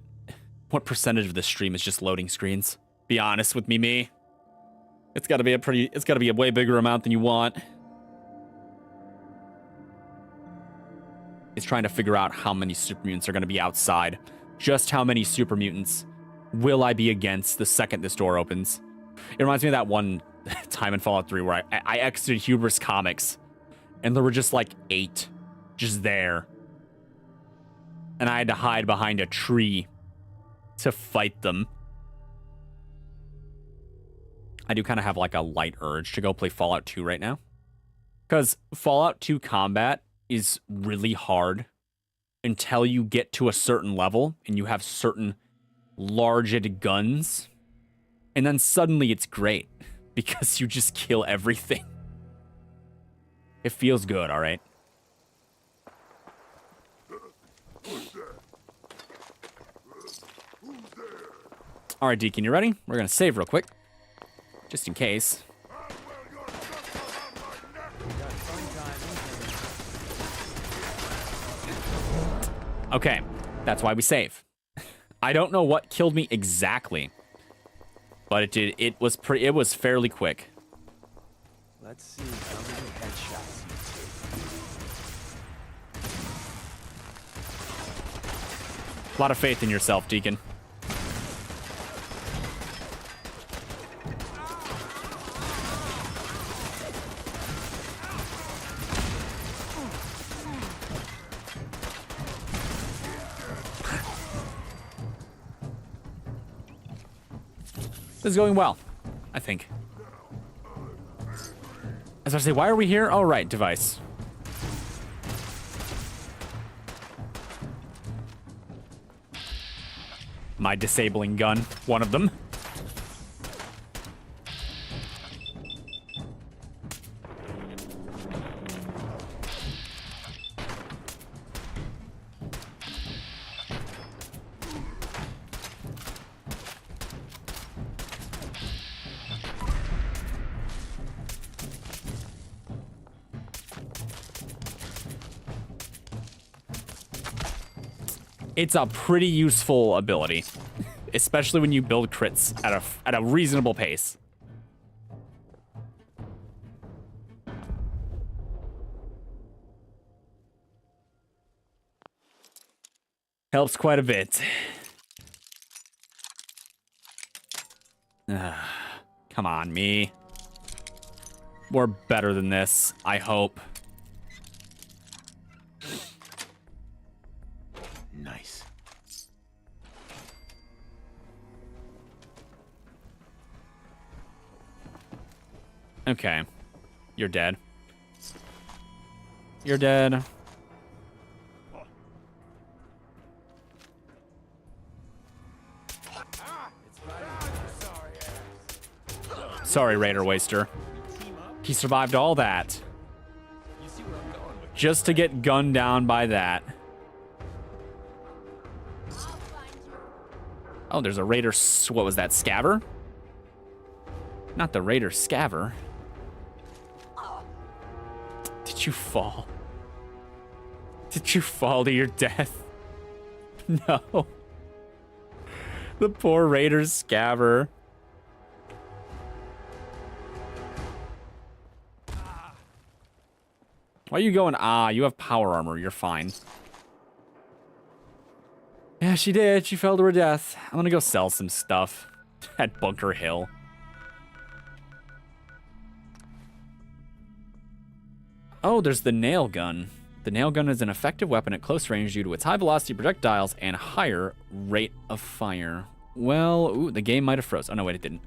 What percentage of this stream is just loading screens? Be honest with me. It's gotta be a way bigger amount than you want. It's trying to figure out how many super mutants are gonna be outside. Just how many super mutants will I be against the second this door opens? It reminds me of that one time in Fallout 3 where I exited Hubris Comics and there were just like 8 just there. And I had to hide behind a tree to fight them. I do kind of have like a light urge to go play Fallout 2 right now. Because Fallout 2 combat is really hard until you get to a certain level and you have certain larged guns. And then suddenly it's great because you just kill everything. It feels good, all right? All right, Deacon, you ready? We're going to save real quick. Just in case. Okay, that's why we save. I don't know what killed me exactly, but it did. It was fairly quick. Let's see how many headshots you take. A lot of faith in yourself, Deacon. This is going well. think. As I say, why are we here? Oh, right, device. My disabling gun, one of them. It's a pretty useful ability, especially when you build crits at a reasonable pace. Helps quite a bit. Come on, me. We're better than this, I hope. Nice. Okay. You're dead. You're dead. Sorry, Raider Waster. He survived all that. Just to get gunned down by that. Oh, there's a Raider... What was that, Scaver? Not the Raider Scaver. Did you fall? Did you fall to your death? No. The poor Raider Scaver. Why are you going? Ah, you have power armor. You're fine. Yeah, she did. She fell to her death. I'm gonna go sell some stuff at Bunker Hill. Oh, there's the nail gun. The nail gun is an effective weapon at close range due to its high velocity projectiles and higher rate of fire. Well, ooh, the game might have froze. Oh, no, wait, it didn't.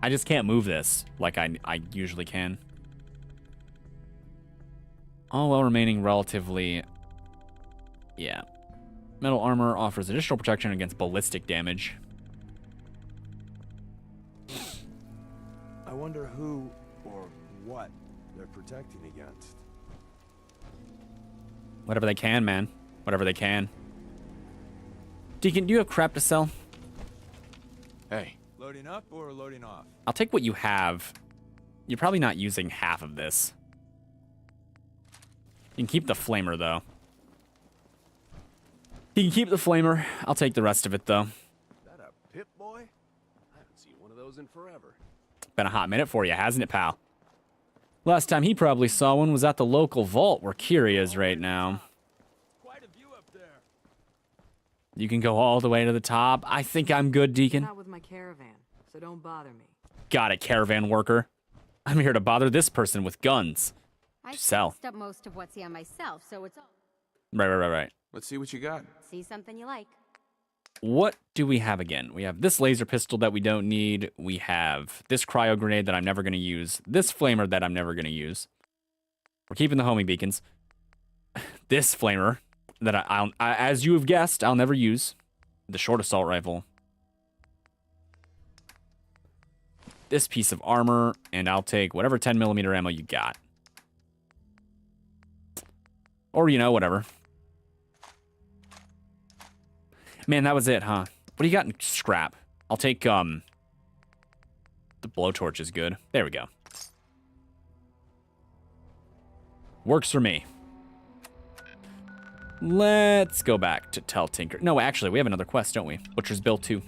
I just can't move this like I usually can. All while remaining relatively... Yeah. Metal armor offers additional protection against ballistic damage. I wonder who or what they're protecting against. Whatever they can, man. Whatever they can. Deacon, do you have crap to sell? Hey. Loading up or loading off? I'll take what you have. You're probably not using half of this. You can keep the flamer, though. You can keep the flamer. I'll take the rest of it, though. Is that a Pip Boy? I haven't seen one of those in forever. Been a hot minute for you, hasn't it, pal? Last time he probably saw one was at the local vault where Kiri is right now. Quite a view up there. You can go all the way to the top. I think I'm good, Deacon. Not with my caravan, so don't bother me. Got it, caravan worker. I'm here to bother this person with guns. I Sell. fixed up most of what's here myself, so it's all. Right. Let's see what you got. See something you like. What do we have again? We have this laser pistol that we don't need. We have this cryo grenade that I'm never going to use. This flamer that I'm never going to use. We're keeping the homing beacons. This flamer that I, as you have guessed, I'll never use. The short assault rifle. This piece of armor, and I'll take whatever 10mm ammo you got. Or, you know, whatever. Man, that was it, huh? What do you got in scrap? I'll take, the blowtorch is good. There we go. Works for me. Let's go back to tell Tinker. No, actually, we have another quest, don't we? Butcher's Bill 2.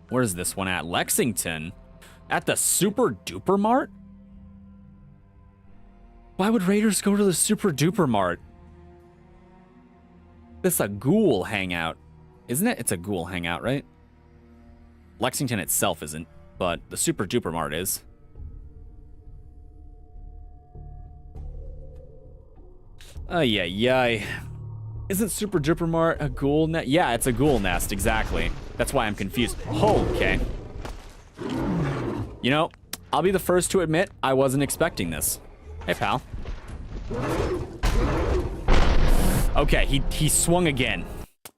Where's this one at? Lexington? At the Super Duper Mart? Why would Raiders go to the Super Duper Mart? This is a ghoul hangout, isn't it? It's a ghoul hangout, right? Lexington itself isn't, but the Super Duper Mart is. Yeah. Isn't Super Duper Mart a ghoul nest? Yeah, it's a ghoul nest, exactly. That's why I'm confused. Oh, okay. You know, I'll be the first to admit I wasn't expecting this. Hey, pal. Okay, he swung again.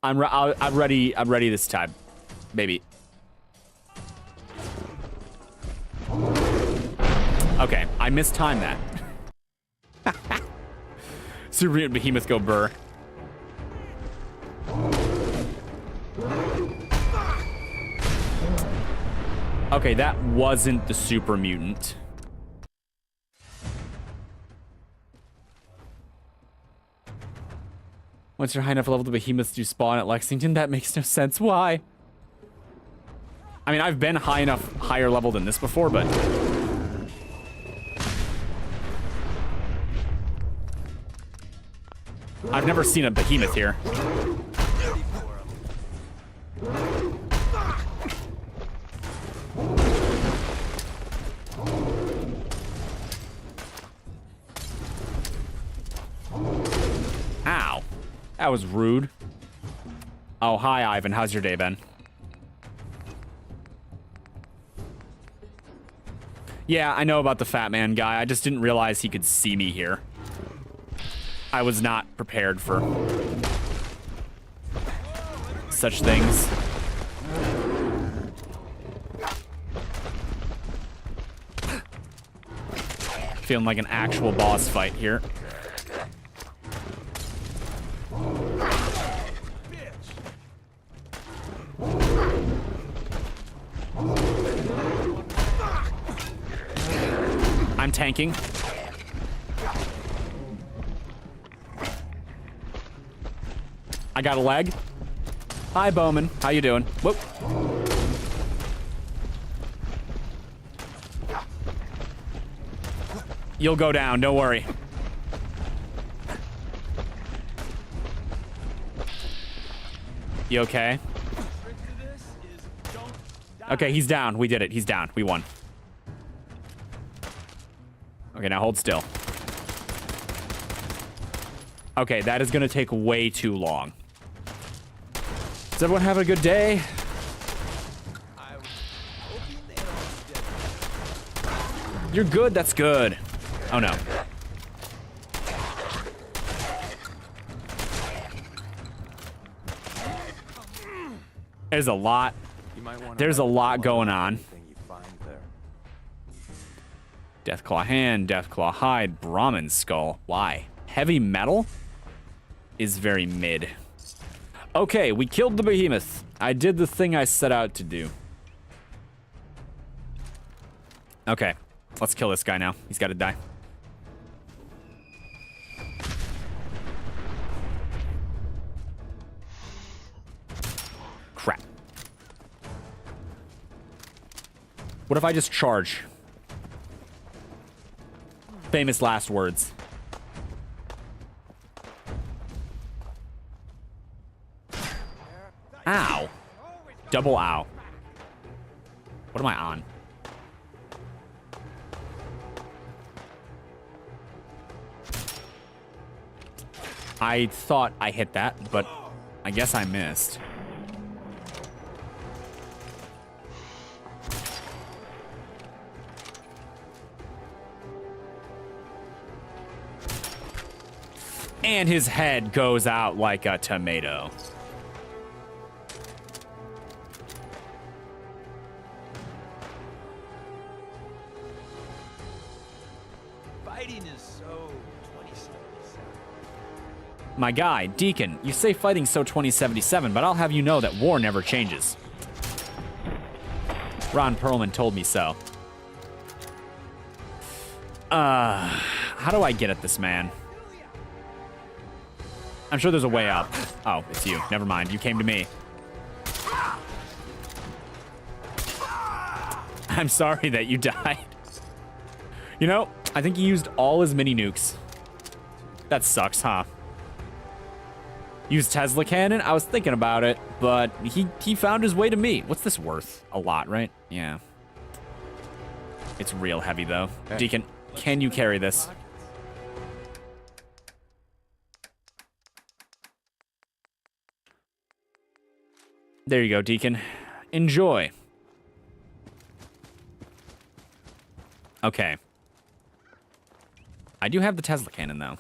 I'm ready. I'm ready this time, baby. Okay, I mistimed that. Super Mutant Behemoth go burr. Okay, that wasn't the Super Mutant. Once you're high enough level, the behemoths do spawn at Lexington. That makes no sense. Why? I mean, I've been higher level than this before, but... I've never seen a behemoth here. Ow. That was rude. Oh, hi, Ivan. How's your day been? Yeah, I know about the fat man guy. I just didn't realize he could see me here. I was not prepared for such things. Feeling like an actual boss fight here. I'm tanking. I got a leg. Hi, Bowman. How you doing? Whoop. You'll go down. Don't worry. You okay? Okay, he's down. We did it. He's down. We won. Okay, now hold still. Okay, that is gonna take way too long. Does everyone have a good day? You're good? That's good. Oh no. There's a lot. There's a lot going on. Deathclaw hand, Deathclaw hide, Brahmin skull. Why? Heavy metal is very mid. Okay, we killed the behemoth. I did the thing I set out to do. Okay, let's kill this guy now. He's got to die. Crap. What if I just charge? Famous last words. Ow. Double ow. What am I on? I thought I hit that, but I guess I missed. And his head goes out like a tomato. Fighting is so 2077. My guy, Deacon, you say fighting's so 2077, but I'll have you know that war never changes. Ron Perlman told me so. How do I get at this man? I'm sure there's a way up. Oh, it's you. Never mind. You came to me. I'm sorry that you died. You know, I think he used all his mini nukes. That sucks, huh? Used Tesla cannon? I was thinking about it, but he found his way to me. What's this worth? A lot, right? Yeah. It's real heavy, though. Hey, Deacon, can you carry this? There you go, Deacon. Enjoy. Okay. I do have the Tesla cannon, though.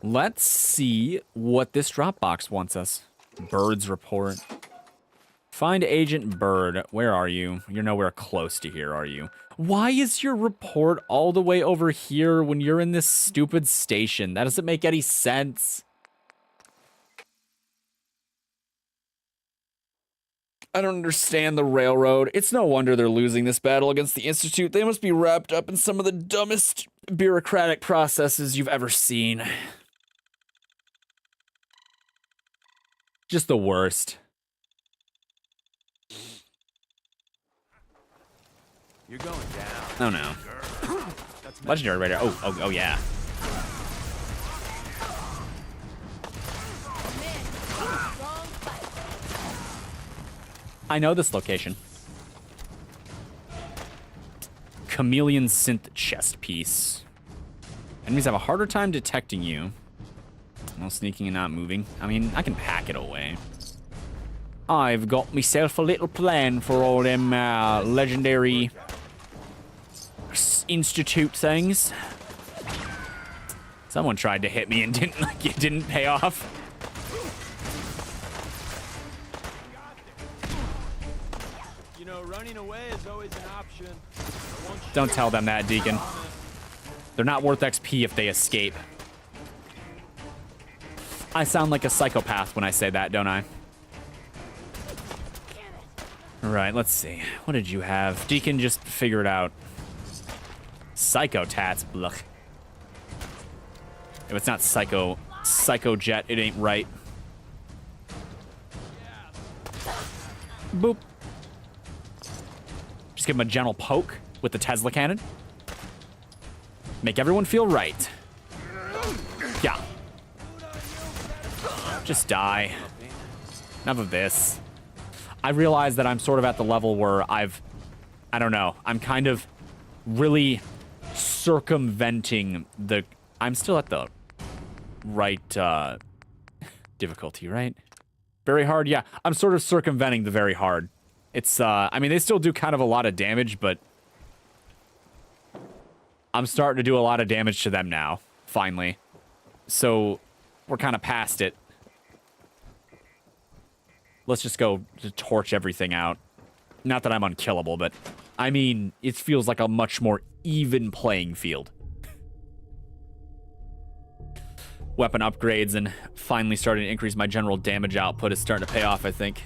Let's see what this Dropbox wants us. Bird's report. Find Agent Bird. Where are you? You're nowhere close to here, are you? Why is your report all the way over here when you're in this stupid station? That doesn't make any sense. I don't understand the railroad. It's no wonder they're losing this battle against the Institute. They must be wrapped up in some of the dumbest bureaucratic processes you've ever seen. Just the worst. You're going down. Oh no. Legendary right there. Oh yeah. I know this location. Chameleon synth chest piece. Enemies have a harder time detecting you. No sneaking and not moving. I mean, I can pack it away. I've got myself a little plan for all them legendary Institute things. Someone tried to hit me and it didn't pay off. You know, running away is always an option. Don't tell them that, Deacon. They're not worth XP if they escape. I sound like a psychopath when I say that, don't I? All right, let's see. What did you have? Deacon, just figure it out. Psycho tats, bluh. If it's not psycho jet, it ain't right. Boop. Just give him a gentle poke with the Tesla cannon. Make everyone feel right. Yeah. Just die. Enough of this. I realize that I'm sort of at the level where I don't know, I'm kind of really circumventing the, I'm still at the right difficulty, right? Very hard, yeah. I'm sort of circumventing the very hard. It's, I mean, they still do kind of a lot of damage, but I'm starting to do a lot of damage to them now, finally. So, we're kind of past it. Let's just go to torch everything out. Not that I'm unkillable, but I mean, it feels like a much more even playing field. Weapon upgrades and finally starting to increase my general damage output is starting to pay off, I think.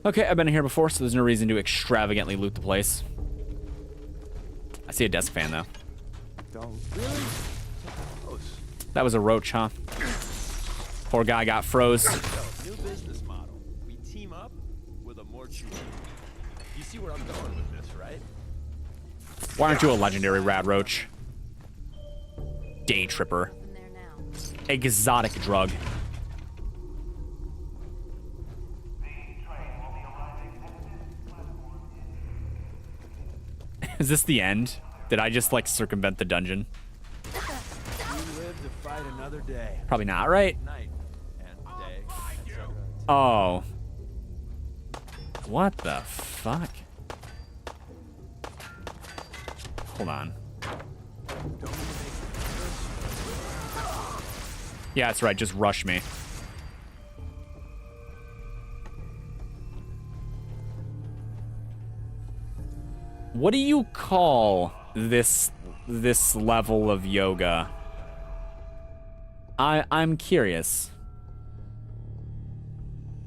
Okay, I've been here before, so there's no reason to extravagantly loot the place. I see a desk fan, though. Don't really? That was a roach, huh? Poor guy got froze. New business model. We team up with a mortuary. You see where I'm going with this, right? Why aren't you a legendary rad roach? Day tripper. Exotic drug. Is this the end? Did I just like circumvent the dungeon? You live to fight another day. Probably not, right? Night and day. Oh. What the fuck? Hold on. Yeah, that's right. Just rush me. What do you call this level of yoga? I'm curious.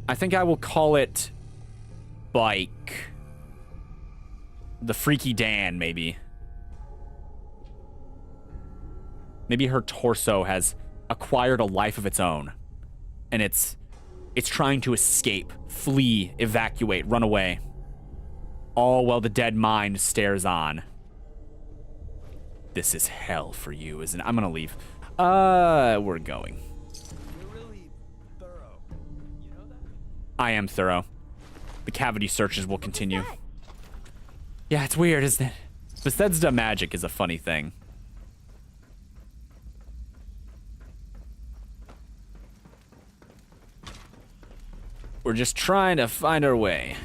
I think I will call it bike. The Freaky Dan, maybe. Maybe her torso has acquired a life of its own. And it's trying to escape, flee, evacuate, run away. All while the dead mind stares on. This is hell for you, isn't it? I'm gonna leave. We're going. You're really thorough. You know that? I am thorough. The cavity searches will continue. Yeah, it's weird, isn't it? Bethesda magic is a funny thing. We're just trying to find our way.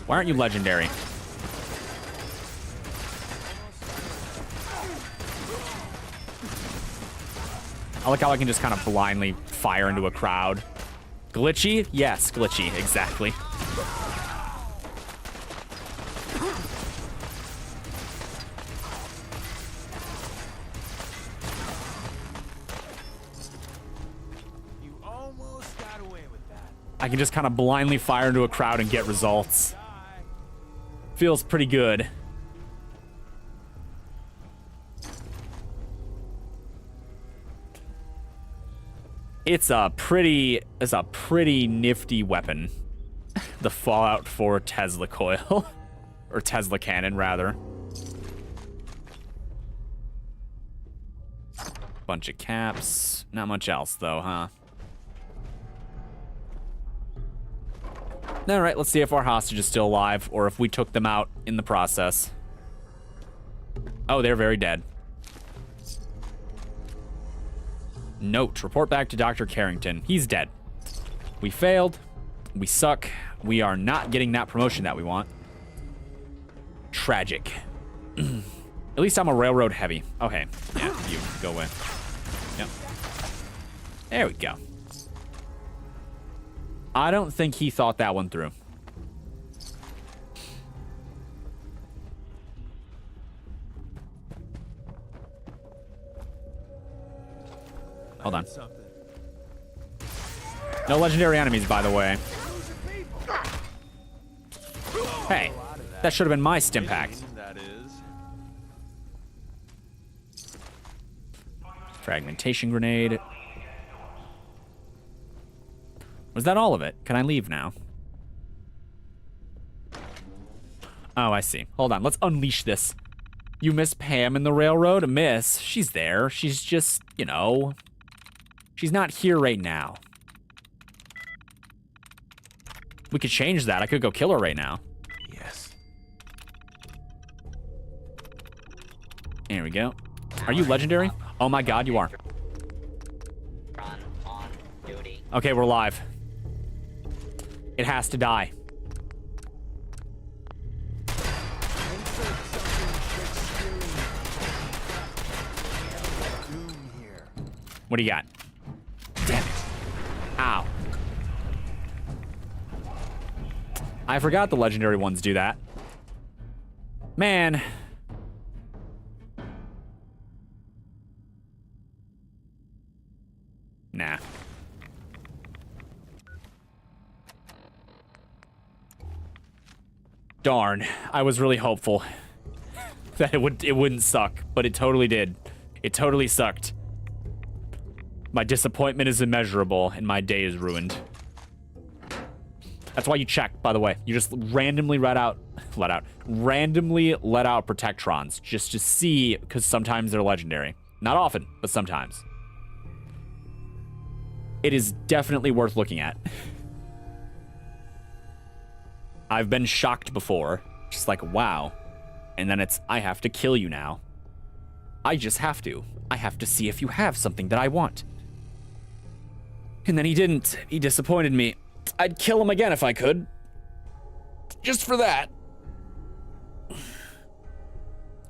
Why aren't you legendary? I like how I can just kind of blindly fire into a crowd. Glitchy? Yes, glitchy, exactly. You almost got away with that. I can just kind of blindly fire into a crowd and get results. Feels pretty good. It's a pretty nifty weapon. The Fallout 4 Tesla coil. Or Tesla cannon, rather. Bunch of caps. Not much else, though, huh? Alright, let's see if our hostage is still alive, or if we took them out in the process. Oh, they're very dead. Note, report back to Dr. Carrington. He's dead. We failed. We suck. We are not getting that promotion that we want. Tragic. At least I'm a railroad heavy. Okay, yeah, you go away. Yep. There we go. I don't think he thought that one through. Hold on. No legendary enemies, by the way. Hey, that should have been my stim pack. Fragmentation grenade. Was that all of it? Can I leave now? Oh, I see. Hold on, let's unleash this. You miss Pam in the railroad? Miss, she's there. She's just, you know, she's not here right now. We could change that. I could go kill her right now. Yes. There we go. Are you legendary? Oh my god, you are. Okay, we're live. It has to die. What do you got? Damn it. Ow. I forgot the legendary ones do that. Man. Nah. Darn. I was really hopeful that it wouldn't suck, but it totally did. It totally sucked. My disappointment is immeasurable, and my day is ruined. That's why you check, by the way. You just randomly randomly let out Protectrons, just to see, because sometimes they're legendary. Not often, but sometimes. It is definitely worth looking at. I've been shocked before. Just like, wow. And then it's, I have to kill you now. I just have to. I have to see if you have something that I want. And then he didn't. He disappointed me. I'd kill him again if I could. Just for that. I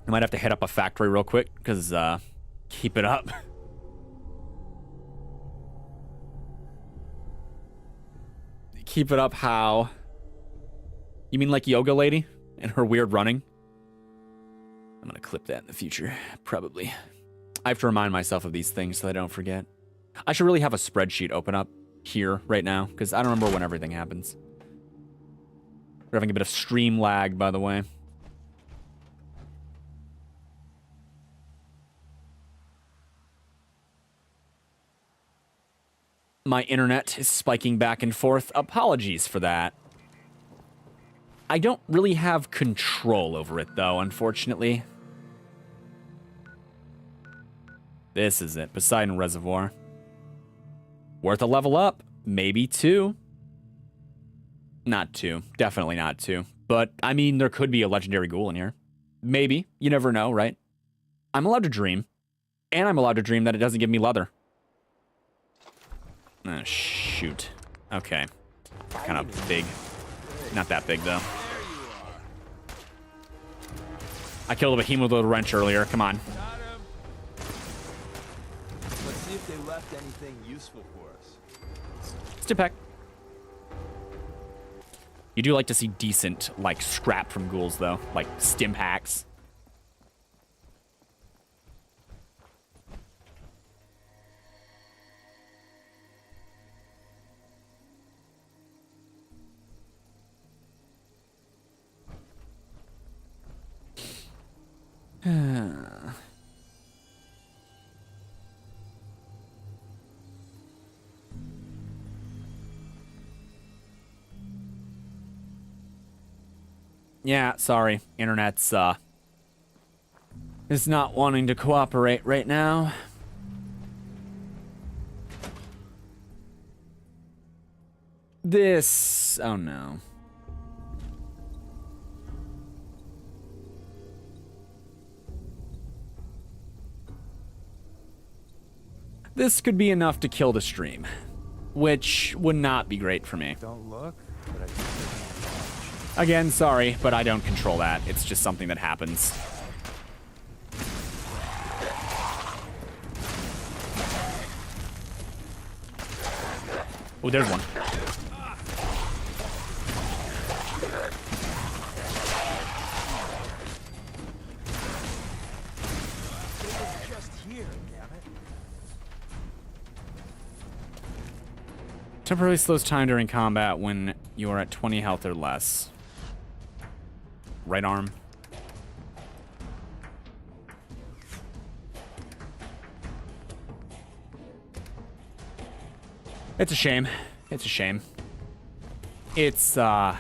might have to hit up a factory real quick, because, keep it up. Keep it up how? You mean like Yoga Lady and her weird running? I'm gonna clip that in the future, probably. I have to remind myself of these things so I don't forget. I should really have a spreadsheet open up here right now, because I don't remember when everything happens. We're having a bit of stream lag, by the way. My internet is spiking back and forth. Apologies for that. I don't really have control over it, though, unfortunately. This is it. Poseidon Reservoir. Worth a level up. Maybe 2. Not 2. Definitely not 2. But, I mean, there could be a legendary ghoul in here. Maybe. You never know, right? I'm allowed to dream. And I'm allowed to dream that it doesn't give me leather. Oh, shoot. Okay. Kind of big. Not that big, though. I killed a behemoth with a wrench earlier. Come on. Let's see if they left anything useful for us. Stimpack. You do like to see decent, like, scrap from ghouls, though. Like, stimpaks. Yeah, sorry. Internet's, is not wanting to cooperate right now. This... oh, no. This could be enough to kill the stream, which would not be great for me. Don't look, but Again, sorry, but I don't control that. It's just something that happens. Oh, there's one. just here, damn it. Temporarily slows time during combat when you are at 20 health or less. Right arm. It's a shame. It's a shame. It's, they're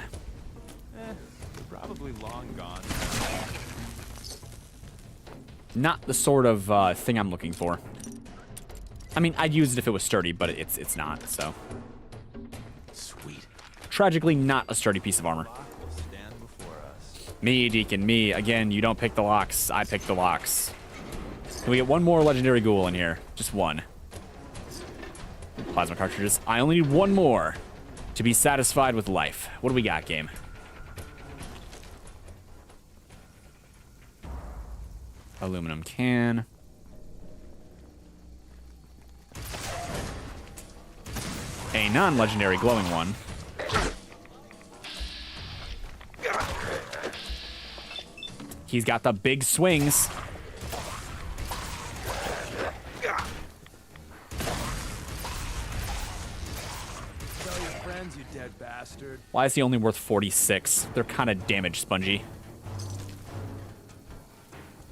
probably long gone. not the sort of thing I'm looking for. I mean, I'd use it if it was sturdy, but it's not, so. Sweet. Tragically, not a sturdy piece of armor. Stand before us. Me, Deacon, me. Again, you don't pick the locks. I pick the locks. Can we get one more legendary ghoul in here? Just one. Plasma cartridges. I only need one more to be satisfied with life. What do we got, game? Aluminum can. A non-legendary glowing one. He's got the big swings. Tell your friends, you dead bastard. Why is he only worth 46? They're kind of damage spongy.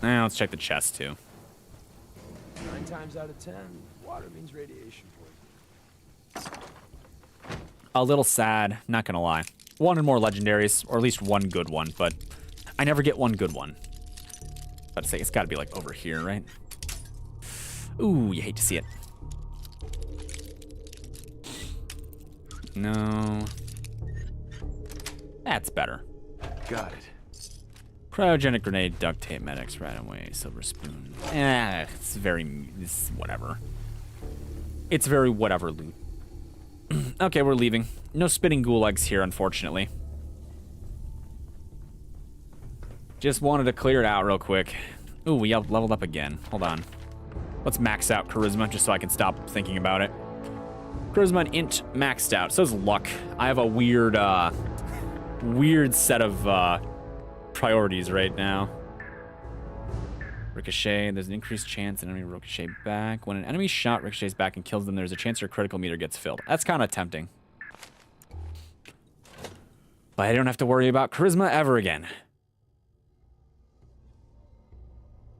Now let's check the chest too. 9 times out of 10, water means radiation poisoning. A little sad, not gonna lie. Wanted more legendaries, or at least one good one, but I never get one good one. I'd say it's gotta be like over here, right? Ooh, you hate to see it. No. That's better. Got it. Cryogenic grenade, duct tape, medics, right away, silver spoon. It's whatever. It's very whatever loot. Okay, we're leaving. No spinning ghoul eggs here, unfortunately. Just wanted to clear it out real quick. Ooh, we leveled up again. Hold on. Let's max out charisma just so I can stop thinking about it. Charisma and int maxed out. So is luck. I have a weird, weird set of priorities right now. Ricochet, there's an increased chance an enemy will ricochet back. When an enemy shot ricochets back and kills them, there's a chance your critical meter gets filled. That's kind of tempting. But I don't have to worry about charisma ever again.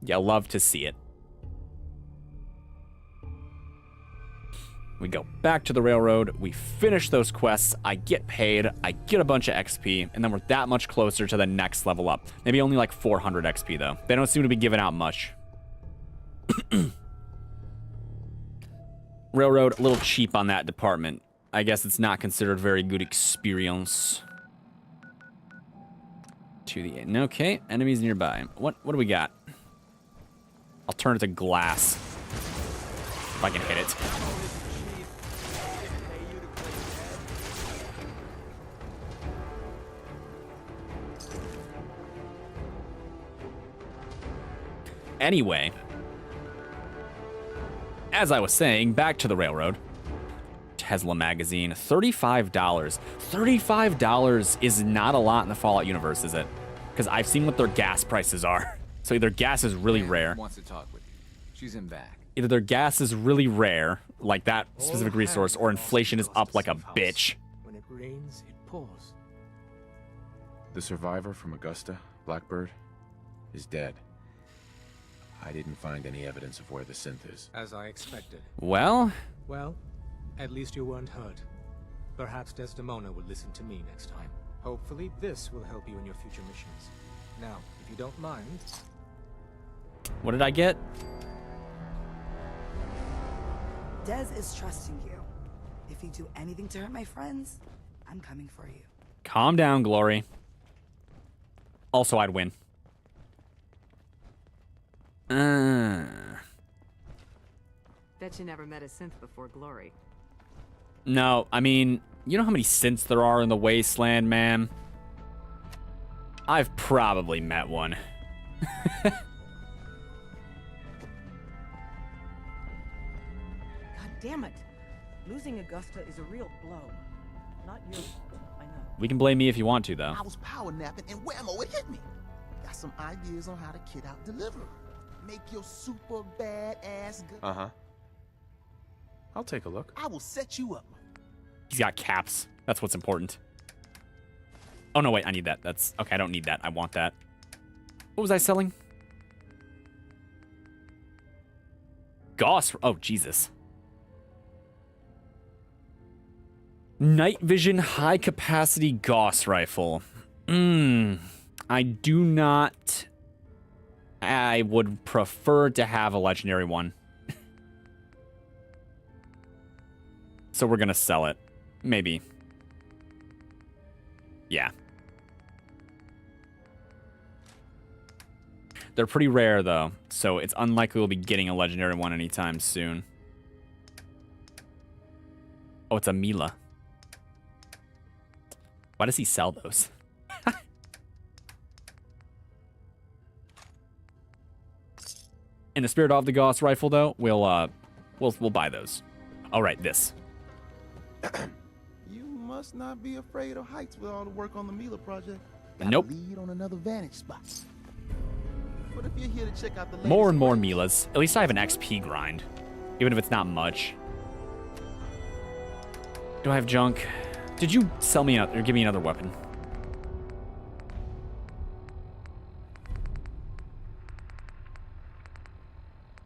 Yeah, love to see it. We go back to the railroad, we finish those quests, I get paid, I get a bunch of XP, and then we're that much closer to the next level up. Maybe only like 400 XP though. They don't seem to be giving out much. Railroad, a little cheap on that department. I guess it's not considered very good experience. To the end. Okay, enemies nearby. What do we got? I'll turn it to glass. If I can hit it. Anyway, as I was saying, back to the railroad. Tesla magazine, $35. $35 is not a lot in the Fallout universe, is it? Because I've seen what their gas prices are. So either gas is really rare. Wants to talk with you. She's in back. Either their gas is really rare, like that specific resource, or inflation is up like a bitch. When it rains, it pours. The survivor from Augusta, Blackbird, is dead. I didn't find any evidence of where the synth is. As I expected. Well, at least you weren't hurt. Perhaps Desdemona will listen to me next time. Hopefully this will help you in your future missions. Now, if you don't mind... What did I get? Dez is trusting you. If you do anything to hurt my friends, I'm coming for you. Calm down, Glory. Also, I'd win. Bet you never met a synth before Glory. No, I mean, you know how many synths there are in the Wasteland, man? I've probably met one. God damn it. Losing Augusta is a real blow. Not your fault, I know. We can blame me if you want to, though. I was power napping and whammo, it hit me. Got some ideas on how to kid out delivery. Make your super badass gun. Uh-huh. I'll take a look. I will set you up. He's got caps. That's what's important. Oh, no, wait. I need that. That's... Okay, I don't need that. I want that. What was I selling? Gauss. Oh, Jesus. Night vision high capacity Gauss rifle. I do not... I would prefer to have a legendary one. So we're gonna sell it. Maybe. Yeah. They're pretty rare, though, so it's unlikely we'll be getting a legendary one anytime soon. Oh, it's a Mila. Why does he sell those? In the spirit of the Gauss rifle, though, we'll buy those. All right, this. You must not be afraid of heights with all the work on the Mila project. Nope. Lead on another vantage spot. But if you're here to check out the More and more Milas. At least I have an XP grind, even if it's not much. Do I have junk? Did you sell me or give me another weapon?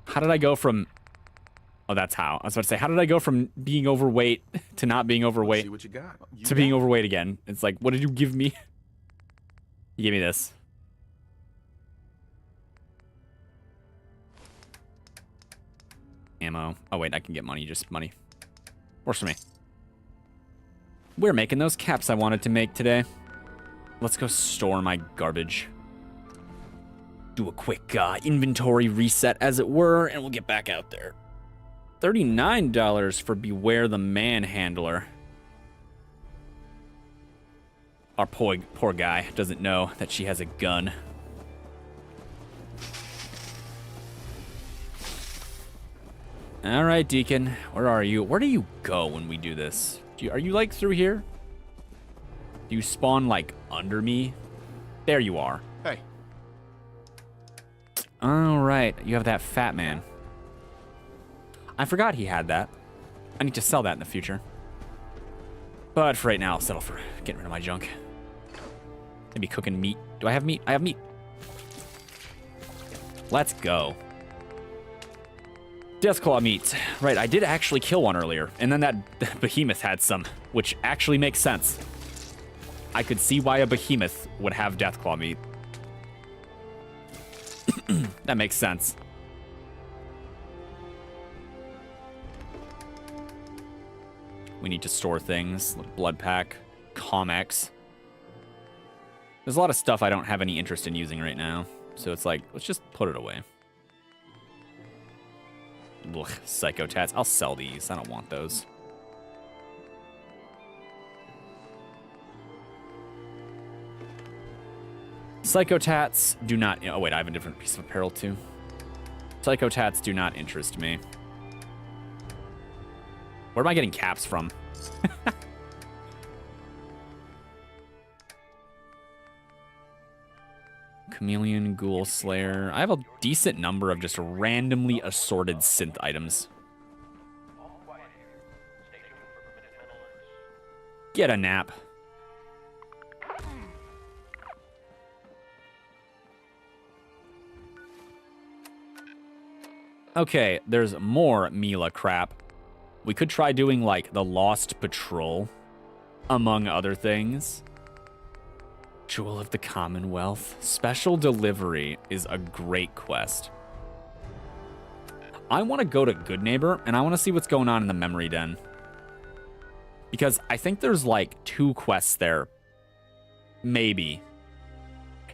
How did I go from... Oh, that's how. I was about to say, how did I go from being overweight to not being overweight See what you got. to being overweight again? It's like, what did you give me? You gave me this. Ammo. Oh, wait, I can get money. Just money. Works for me. We're making those caps I wanted to make today. Let's go store my garbage. Do a quick inventory reset, as it were, and we'll get back out there. $39 for Beware the Manhandler. Our poor guy doesn't know that she has a gun. All right, Deacon, where are you? Where do you go when we do this? Are you like through here? Do you spawn like under me? There you are. Hey. All right, you have that fat man. I forgot he had that. I need to sell that in the future. But for right now, I'll settle for getting rid of my junk. Maybe cooking meat. Do I have meat? I have meat. Let's go. Deathclaw meat. Right, I did actually kill one earlier. And then that behemoth had some, which actually makes sense. I could see why a behemoth would have Deathclaw meat. That makes sense. We need to store things. Blood pack. Comex. There's a lot of stuff I don't have any interest in using right now. So it's like, let's just put it away. Ugh, psychotats. I'll sell these. I don't want those. Psychotats do not... Oh, wait, I have a different piece of apparel, too. Psychotats do not interest me. Where am I getting caps from? Chameleon, Ghoul Slayer. I have a decent number of just randomly assorted synth items. Get a nap. Okay, there's more Mila crap. We could try doing, like, the Lost Patrol, among other things. Jewel of the Commonwealth. Special Delivery is a great quest. I want to go to Good Neighbor, and I want to see what's going on in the Memory Den. Because I think there's, like, 2 quests there. Maybe.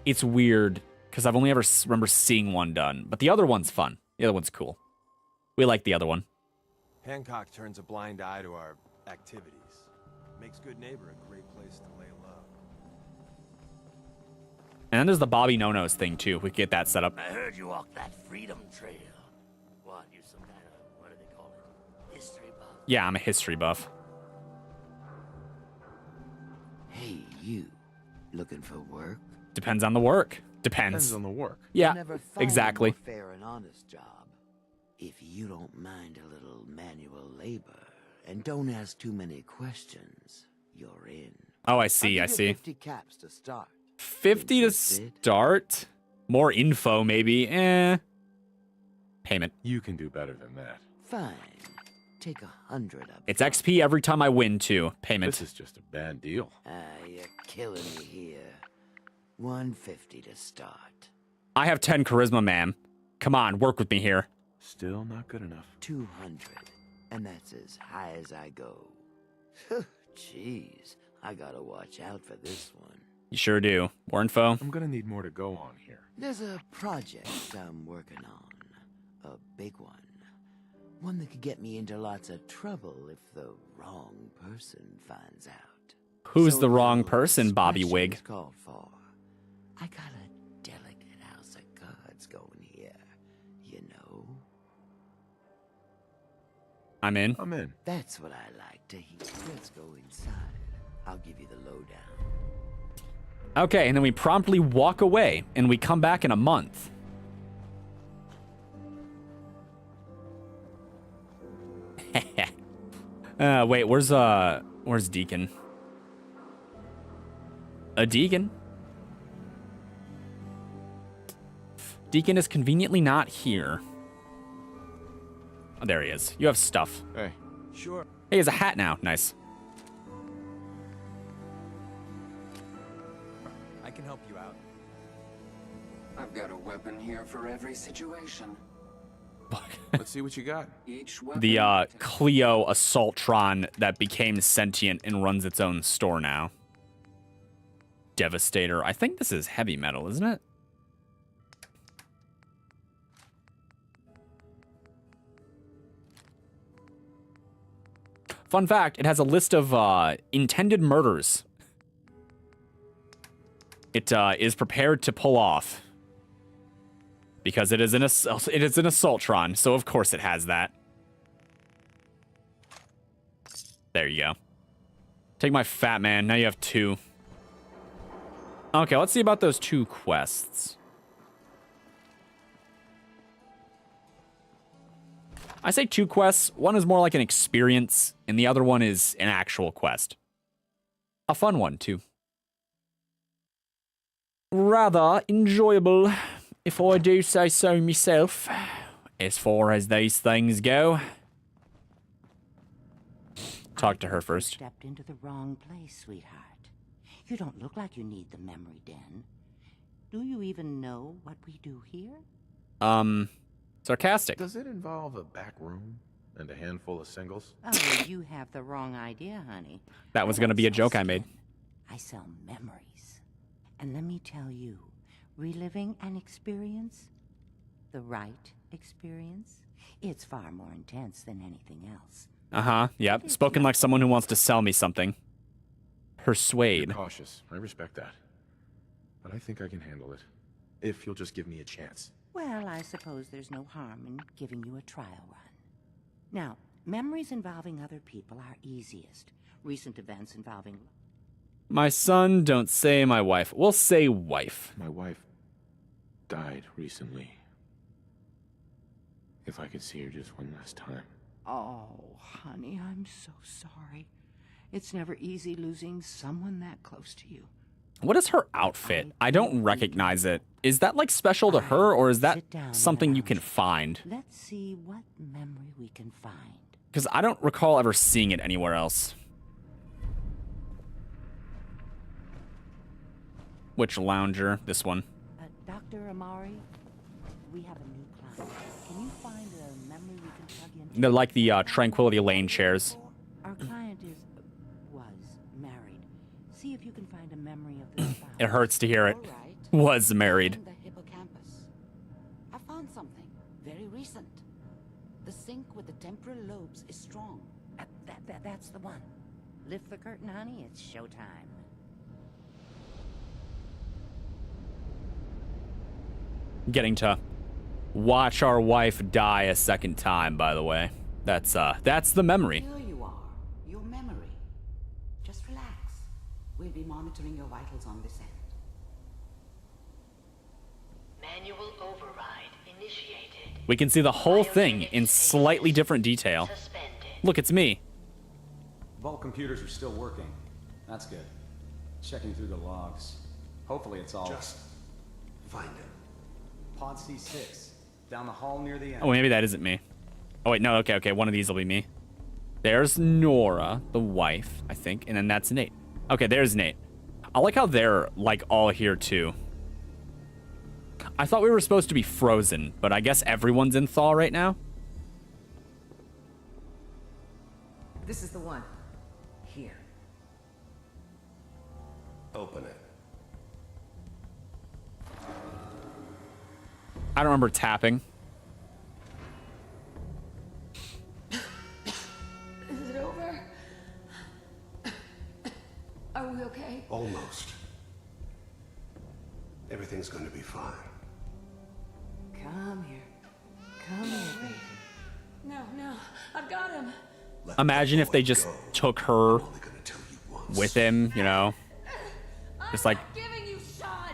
It's weird, because I've only ever remember seeing one done. But the other one's fun. The other one's cool. We like the other one. Hancock turns a blind eye to our activities. Makes Good Neighbor a great place to lay low. And then there's the Bobby No-Nos thing, too. We could get that set up. I heard you walked that freedom trail. What, you some kind of, what do they call it? History buff? Yeah, I'm a history buff. Hey, you. Looking for work? Depends on the work. Depends on the work. Yeah, Never found exactly. A more fair and honest job. If you don't mind a little manual labor and don't ask too many questions, you're in. Oh, I see, I see. 50 caps to start. 50 to start? More info, maybe. Payment. You can do better than that. Fine. Take 100 up. It's XP every time I win, too. Payment. This is just a bad deal. You're killing me here. 150 to start. I have 10 charisma, ma'am. Come on, work with me here. Still not good enough. 200. And that's as high as I go. Jeez, I gotta watch out for this one. You sure do. More info? I'm gonna need more to go on here. There's a project I'm working on. A big one. One that could get me into lots of trouble if the wrong person finds out. Who's the wrong person, Bobby Wig? Called for. I got a delicate house of cards going here, you know. I'm in. I'm in. That's what I like to hear. Let's go inside. I'll give you the lowdown. Okay, and then we promptly walk away, and we come back in a month. Wait, where's Deacon? A Deacon? Deacon is conveniently not here. Oh, there he is. You have stuff. Hey. Sure. Hey, he has a hat now. Nice. I can help you out. I've got a weapon here for every situation. Let's see what you got. Each weapon The Clio Assaultron that became sentient and runs its own store now. Devastator. I think this is heavy metal, isn't it? Fun fact, it has a list of intended murders it is prepared to pull off. Because it is an Assaultron, so of course it has that. There you go. Take my fat man. Now you have 2. Okay, let's see about those 2 quests. I say 2 quests. One is more like an experience, and the other one is an actual quest. A fun one, too. Rather enjoyable, if I do say so myself, as far as these things go. Talk to her first. Stepped into the wrong place, sweetheart. You don't look like you need the memory den. Do you even know what we do here? Sarcastic. Does it involve a back room and a handful of singles? Oh, you have the wrong idea, honey. That was going to be a joke I made. I sell memories. And let me tell you, reliving an experience, the right experience, it's far more intense than anything else. Uh-huh, yep. Spoken like someone who wants to sell me something. Persuade. You're cautious. I respect that. But I think I can handle it. If you'll just give me a chance. Well, I suppose there's no harm in giving you a trial run. Now, memories involving other people are easiest. Recent events involving... My son, don't say my wife. We'll say wife. My wife died recently. If I could see her just one last time. Oh, honey, I'm so sorry. It's never easy losing someone that close to you. What is her outfit? I don't recognize it. Is that like special to her, or is that something you can find? Let's see what memory we can find. Because I don't recall ever seeing it anywhere else. Which lounger? This one. Dr. Amari, we have a new client. Can you find a memory we can plug in? They're like the Tranquility Lane chairs. Our client was married. See if you can find a memory of this spouse. It hurts to hear it. Was married. The hippocampus. I found something very recent. The sync with the temporal lobes is strong. That's the one. Lift the curtain, honey. It's showtime. Getting to watch our wife die a second time, by the way. That's the memory. Here you are. Your memory. Just relax. We'll be monitoring your vitals on this end. Manual override initiated. We can see the whole thing in slightly different detail. Look, it's me. Vault computers are still working. That's good. Checking through the logs. Hopefully it's all... Just find it. Pod C6. Down the hall near the end. Oh, maybe that isn't me. Oh, wait, no, okay, one of these will be me. There's Nora, the wife, I think, and then that's Nate. Okay, there's Nate. I like how they're, like, all here, too. I thought we were supposed to be frozen, but I guess everyone's in thaw right now. This is the one. Here. Open it. I don't remember tapping. Is it over? Are we okay? Almost. Everything's going to be fine. Come here. Come here, baby. No, I've got him. Imagine if they just took her with him, you know? Just like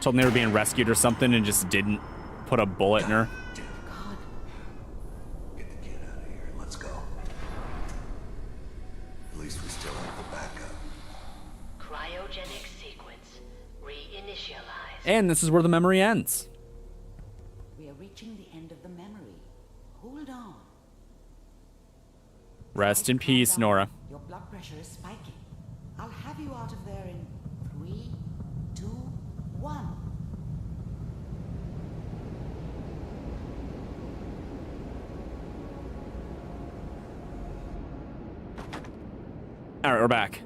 told them they were being rescued or something and just didn't put a bullet in her. Get the kid out of here. Let's go. At least we still have the backup. Cryogenic sequence reinitialized. And this is where the memory ends. We are reaching the end of the memory. Hold on. Rest in peace, Nora. Your blood pressure is spiking. I'll have you out of there in 3, 2, 1. All right, we're back.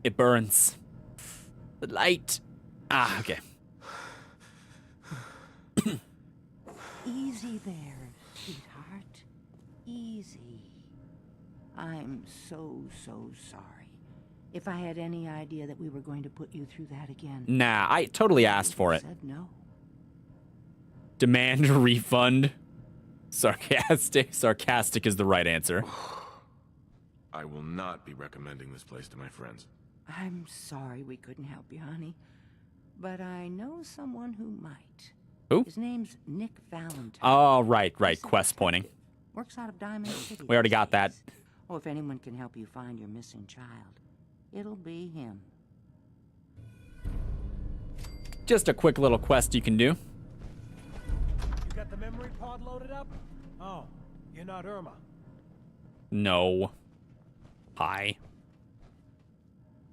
It burns. The light. Ah, okay. Easy there, sweetheart. Easy. I'm so sorry. If I had any idea that we were going to put you through that again... Nah, I totally asked for it. Said no. Demand a refund. Sarcastic is the right answer. I will not be recommending this place to my friends. I'm sorry we couldn't help you, honey. But I know someone who might. Who? His name's Nick Valentine. Oh, right. Quest pointing. Works out of Diamond City. We already got that. Oh, if anyone can help you find your missing child, it'll be him. Just a quick little quest you can do. You got the memory pod loaded up? Oh, you're not Irma. No. Hi.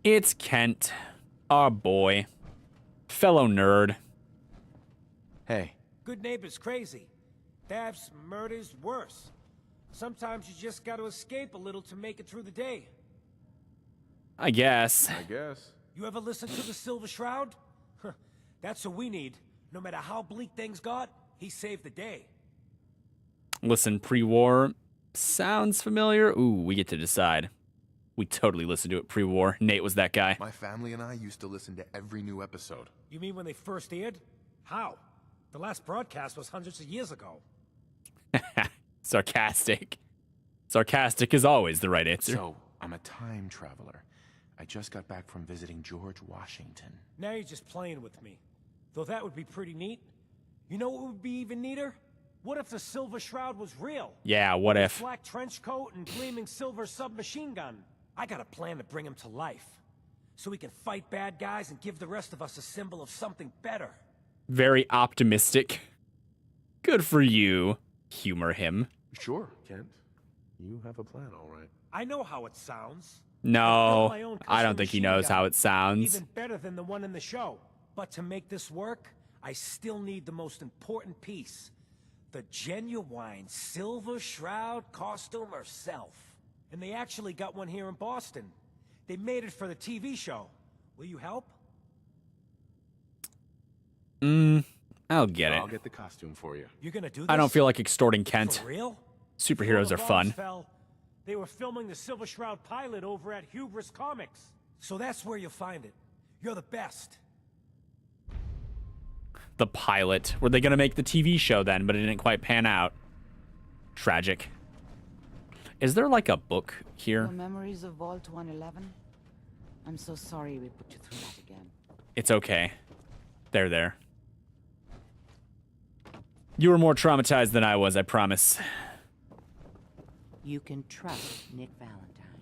It's Kent. Our boy. Fellow nerd. Hey. Good neighbors crazy. Thefts, murders, worse. Sometimes you just gotta escape a little to make it through the day. I guess. You ever listen to the Silver Shroud? That's what we need. No matter how bleak things got, he saved the day. Listen, pre-war sounds familiar. Ooh, we get to decide. We totally listened to it pre-war. Nate was that guy. My family and I used to listen to every new episode. You mean when they first aired? How? The last broadcast was hundreds of years ago. Sarcastic. Sarcastic is always the right answer. So, I'm a time traveler. I just got back from visiting George Washington. Now you're just playing with me. Though that would be pretty neat. You know what would be even neater? What if the Silver Shroud was real? Yeah, what if? Black trench coat and gleaming silver submachine gun. I got a plan to bring him to life. So we can fight bad guys and give the rest of us a symbol of something better. Very optimistic. Good for you. Humor him. Sure, Kent. You have a plan, all right. I know how it sounds. No, I don't think he knows how it sounds. Even better than the one in the show. But to make this work, I still need the most important piece. The genuine Silver Shroud costume herself. And they actually got one here in Boston. They made it for the TV show. Will you help? I'll get it. I'll get the costume for you. You're gonna do this? I don't feel like extorting Kent. For real? Superheroes are fun. They were filming the Silver Shroud pilot over at Hubris Comics. So that's where you'll find it. You're the best. The pilot. Were they going to make the TV show then, but it didn't quite pan out? Tragic. Is there like a book here? The memories of Vault 111? I'm so sorry we put you through that again. It's okay. They're there. You were more traumatized than I was, I promise. You can trust Nick Valentine.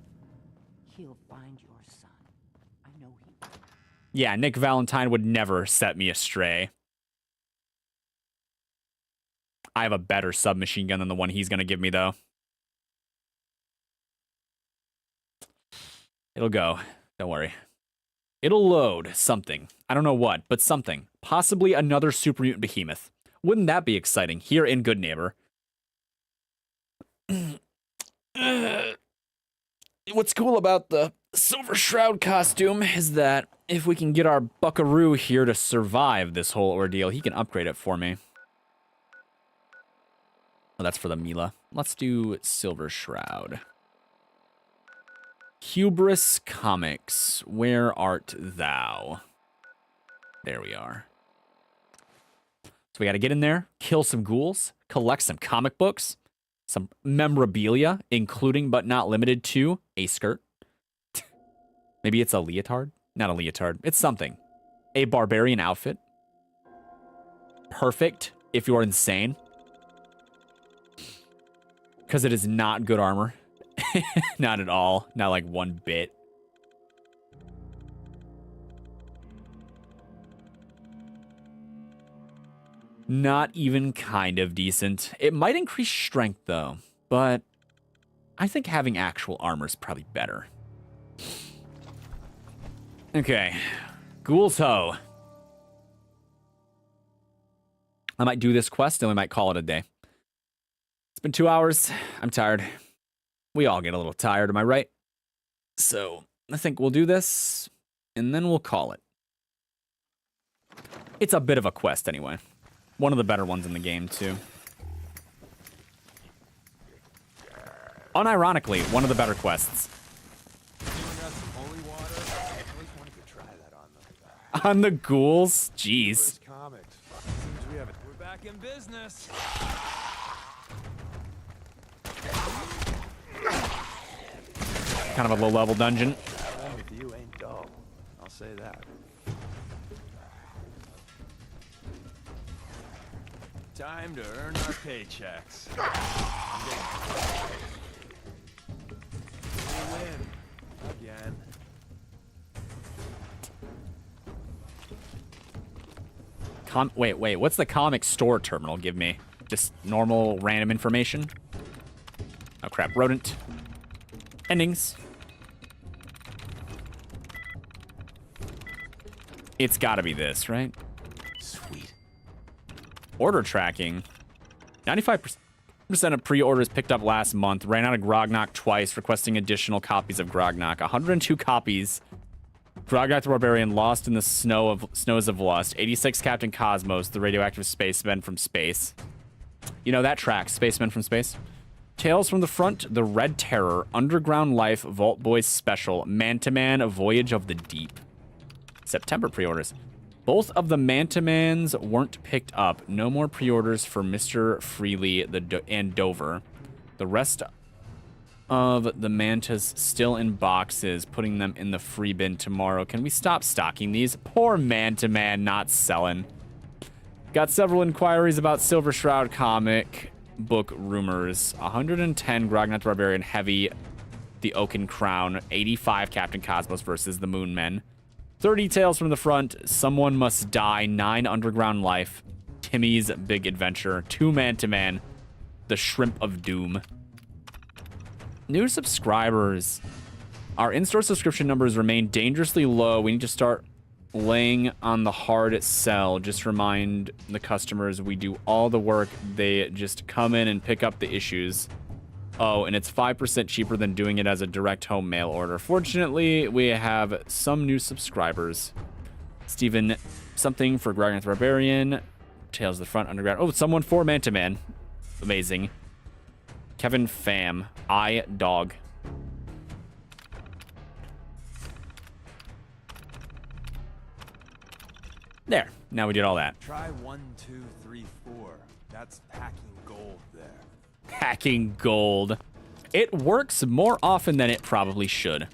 He'll find your son. I know he will. Yeah, Nick Valentine would never set me astray. I have a better submachine gun than the one he's going to give me, though. It'll go. Don't worry. It'll load something. I don't know what, but something. Possibly another super mutant behemoth. Wouldn't that be exciting? Here in Good Neighbor. What's cool about the Silver Shroud costume is that if we can get our buckaroo here to survive this whole ordeal, he can upgrade it for me. Oh, that's for the Mila. Let's do Silver Shroud. Hubris Comics. Where art thou? There we are. So we got to get in there, kill some ghouls, collect some comic books, some memorabilia, including but not limited to a skirt. Maybe it's a leotard? Not a leotard. It's something. A barbarian outfit. Perfect if you're insane. Because it is not good armor. Not at all. Not like one bit. Not even kind of decent. It might increase strength, though. But I think having actual armor is probably better. Okay. Ghoul's Hoe. I might do this quest, and we might call it a day. It's been 2 hours. I'm tired. We all get a little tired, am I right? So, I think we'll do this, and then we'll call it. It's a bit of a quest, anyway. One of the better ones in the game, too. Unironically, one of the better quests. On the ghouls? Jeez. We're back in business. Kind of a low-level dungeon. Playing with you ain't dull. I'll say that. Time to earn our paychecks. We win again. Wait, what's the comic store terminal give me? Just normal random information? Oh crap, rodent. Endings. It's gotta be this, right? Sweet. Order tracking. 95% of pre-orders picked up last month. Ran out of Grognak twice, requesting additional copies of Grognak. 102 copies. Grognak the Barbarian, Lost in the Snows of Lust. 86 Captain Cosmos, the radioactive spaceman from space. You know that track, Spacemen from Space? Tales from the Front, The Red Terror, Underground Life, Vault Boys Special, Man-to-Man, A Voyage of the Deep. September pre-orders. Both of the Man-to-Mans weren't picked up. No more pre-orders for Mr. Freely and Dover. The rest of the Mantas still in boxes, putting them in the free bin tomorrow. Can we stop stocking these? Poor Man-to-Man not selling. Got several inquiries about Silver Shroud comic book rumors. 110 Grognat the Barbarian Heavy, the Oaken Crown. 85 Captain Cosmos versus the Moon Men. 30 Tales from the Front, Someone Must Die, 9 Underground Life, Timmy's Big Adventure, 2 Man-to-Man, The Shrimp of Doom. New subscribers. Our in-store subscription numbers remain dangerously low. We need to start laying on the hard sell. Just remind the customers we do all the work. They just come in and pick up the issues. Oh, and it's 5% cheaper than doing it as a direct home mail order. Fortunately, we have some new subscribers. Steven something for Grognat the Barbarian. Tales of the Front, Underground. Oh, someone for Man-to-Man. Amazing. Kevin Pham. Dog. There. Now we did all that. Try 1, 2, 3, 4. That's hacking gold there. Hacking gold. It works more often than it probably should.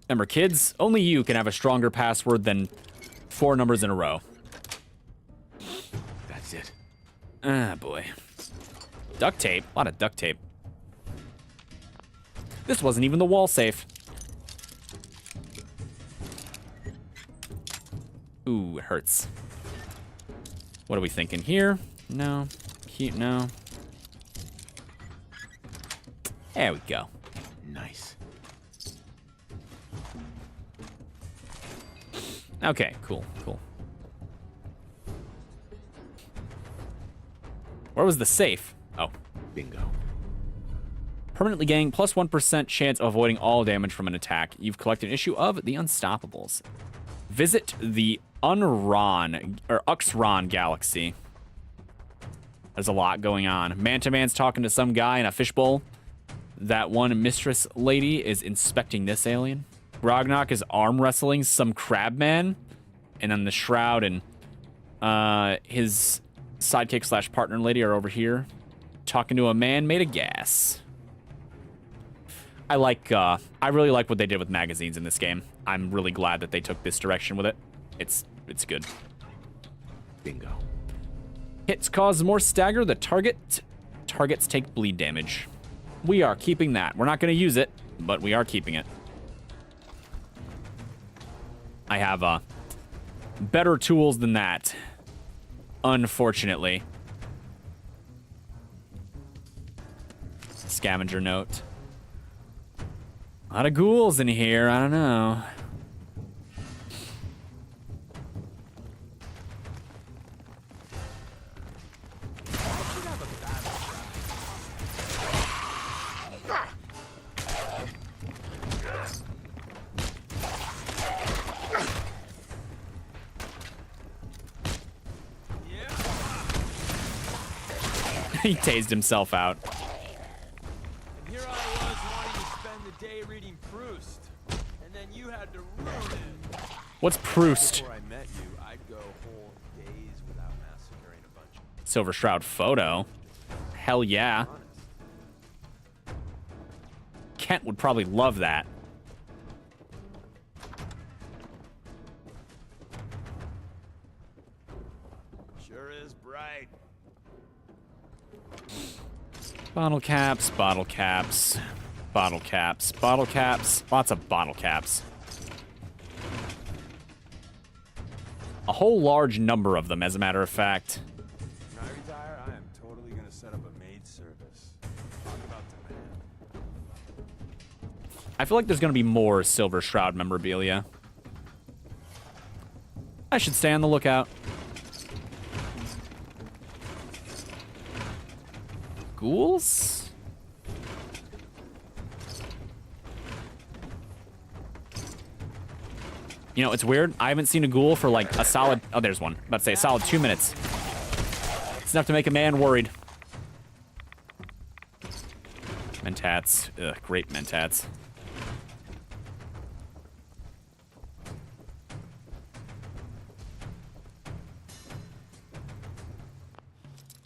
Remember, kids, only you can have a stronger password than 4 numbers in a row. That's it. Ah, boy. Duct tape. A lot of duct tape. This wasn't even the wall safe. Ooh, it hurts. What are we thinking here? No. No. There we go. Nice. Okay, cool. Where was the safe? Oh. Bingo. Permanently gain plus 1% chance of avoiding all damage from an attack. You've collected an issue of The Unstoppables. Visit the Uxron Galaxy. There's a lot going on. Man-to-Man's talking to some guy in a fishbowl. That one mistress lady is inspecting this alien. Grognok is arm wrestling some crab man. And then the Shroud and his sidekick / partner lady are over here talking to a man made of gas. I really like what they did with magazines in this game. I'm really glad that they took this direction with it. It's good. Bingo. Hits cause more stagger. The targets take bleed damage. We are keeping that. We're not going to use it, but we are keeping it. I have better tools than that, unfortunately. Scavenger note. A lot of ghouls in here. I don't know. He tased himself out. And here I was wanting to spend the day reading Proust, and then you had to ruin it. What's Proust? Before I met you, I'd go whole days without massacring a bunch of Silver Shroud photo. Hell yeah. Kent would probably love that. Sure is bright. Bottle caps, bottle caps, bottle caps, bottle caps. Lots of bottle caps. A whole large number of them, as a matter of fact. When I retire, I am totally going to set up a maid service. Talk about demand. I feel like there's going to be more Silver Shroud memorabilia. I should stay on the lookout. Ghouls? You know, it's weird. I haven't seen a ghoul for like a solid... Oh, there's one. About to say a solid 2 minutes. It's enough to make a man worried. mentats. Ugh, great mentats.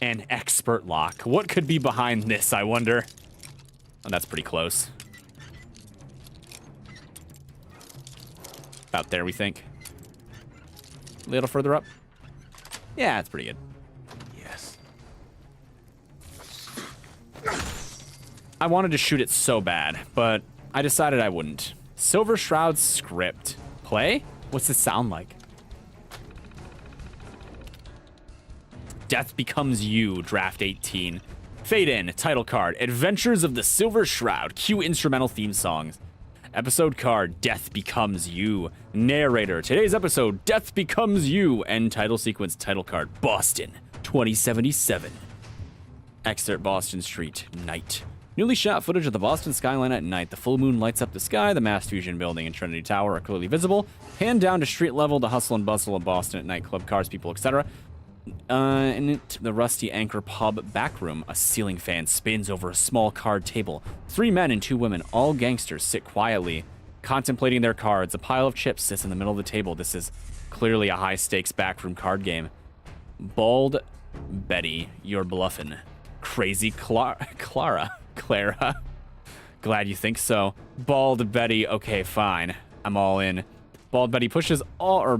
An expert lock. What could be behind this, I wonder? Oh, that's pretty close. About there, we think. A little further up. Yeah, it's pretty good. Yes. I wanted to shoot it so bad, but I decided I wouldn't. Silver Shroud script. Play? What's it sound like? Death Becomes You, Draft 18. Fade in, title card, Adventures of the Silver Shroud, cue instrumental theme songs. Episode card, Death Becomes You. Narrator, today's episode, Death Becomes You. End title sequence, title card, Boston, 2077. Excerpt, Boston Street, night. Newly shot footage of the Boston skyline at night. The full moon lights up the sky. The Mass Fusion building and Trinity Tower are clearly visible. Pan down to street level, the hustle and bustle of Boston at night, club cars, people, etc. In the rusty Anchor Pub back room, a ceiling fan spins over a small card table. 3 men and 2 women, all gangsters, sit quietly, contemplating their cards. A pile of chips sits in the middle of the table. This is clearly a high-stakes backroom card game. Bald Betty, you're bluffing. Crazy Clara. Glad you think so. Bald Betty, okay, fine. I'm all in. Bald Betty pushes all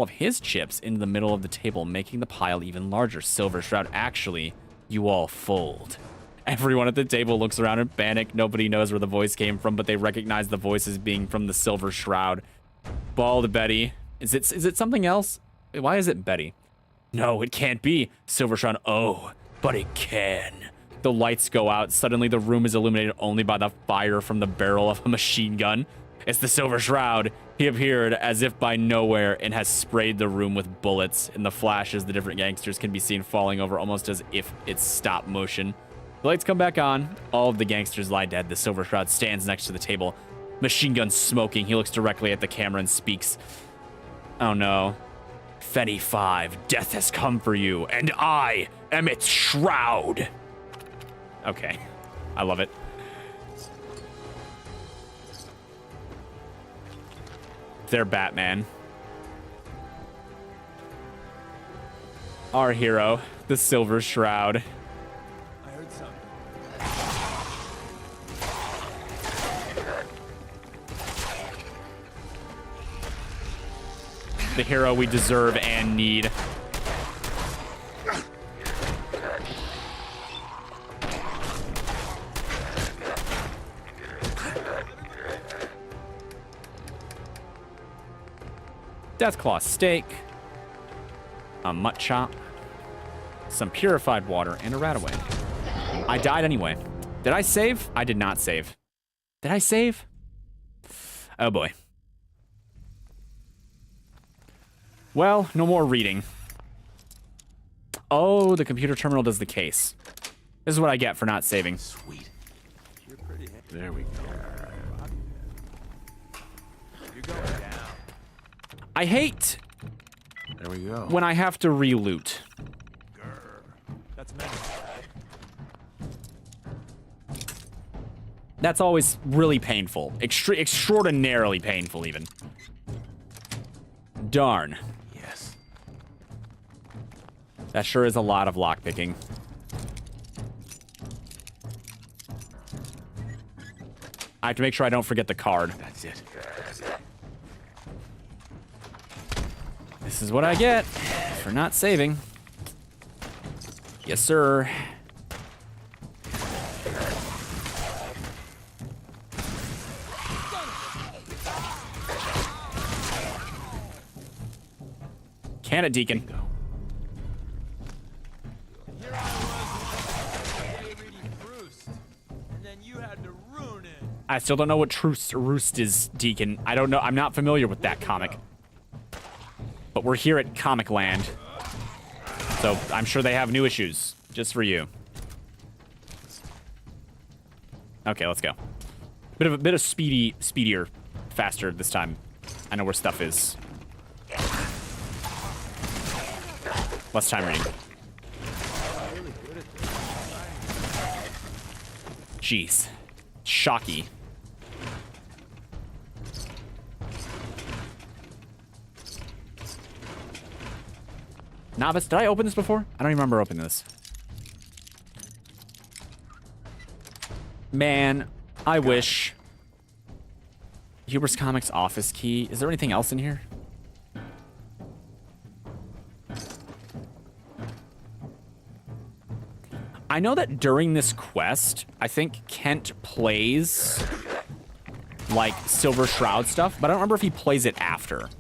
of his chips into the middle of the table, making the pile even larger. Silver Shroud, actually, you all fold. Everyone at the table looks around in panic. Nobody knows where the voice came from, but they recognize the voice as being from the Silver Shroud. Bald Betty. Is it something else? Why is it Betty? No, it can't be. Silver Shroud, oh, but it can. The lights go out. Suddenly the room is illuminated only by the fire from the barrel of a machine gun. It's the Silver Shroud. He appeared as if by nowhere and has sprayed the room with bullets. In the flashes, the different gangsters can be seen falling over almost as if it's stop motion. The lights come back on. All of the gangsters lie dead. The Silver Shroud stands next to the table. Machine gun smoking. He looks directly at the camera and speaks. Oh no. Fetty 5, death has come for you, and I am its shroud. Okay. I love it. They're Batman. Our hero, the Silver Shroud. I heard something. The hero we deserve and need. Deathclaw steak, a mutt chop, some purified water, and a Radaway. I died anyway. Did I save? I did not save. Did I save? Oh boy. Well, no more reading. Oh, the computer terminal does the case. This is what I get for not saving. Sweet. You're pretty. There we go. You're going down. I hate There we go. when I have to re-loot. That's meant. That's always really painful. Extraordinarily painful, even. Darn. Yes. That sure is a lot of lockpicking. I have to make sure I don't forget the card. That's it. This is what I get for not saving. Yes, sir. Can it, Deacon? Here I was reading Roost, and then you had to ruin it. I still don't know what Roost is, Deacon. I don't know. I'm not familiar with that comic. But we're here at Comic Land. So I'm sure they have new issues just for you. Okay, let's go. Bit of speedier, faster this time. I know where stuff is. Less time reading. Jeez. Shocky. Novice, did I open this before? I don't even remember opening this. Man, I wish. Hubris Comics office key. Is there anything else in here? I know that during this quest, I think Kent plays like Silver Shroud stuff, but I don't remember if he plays it after.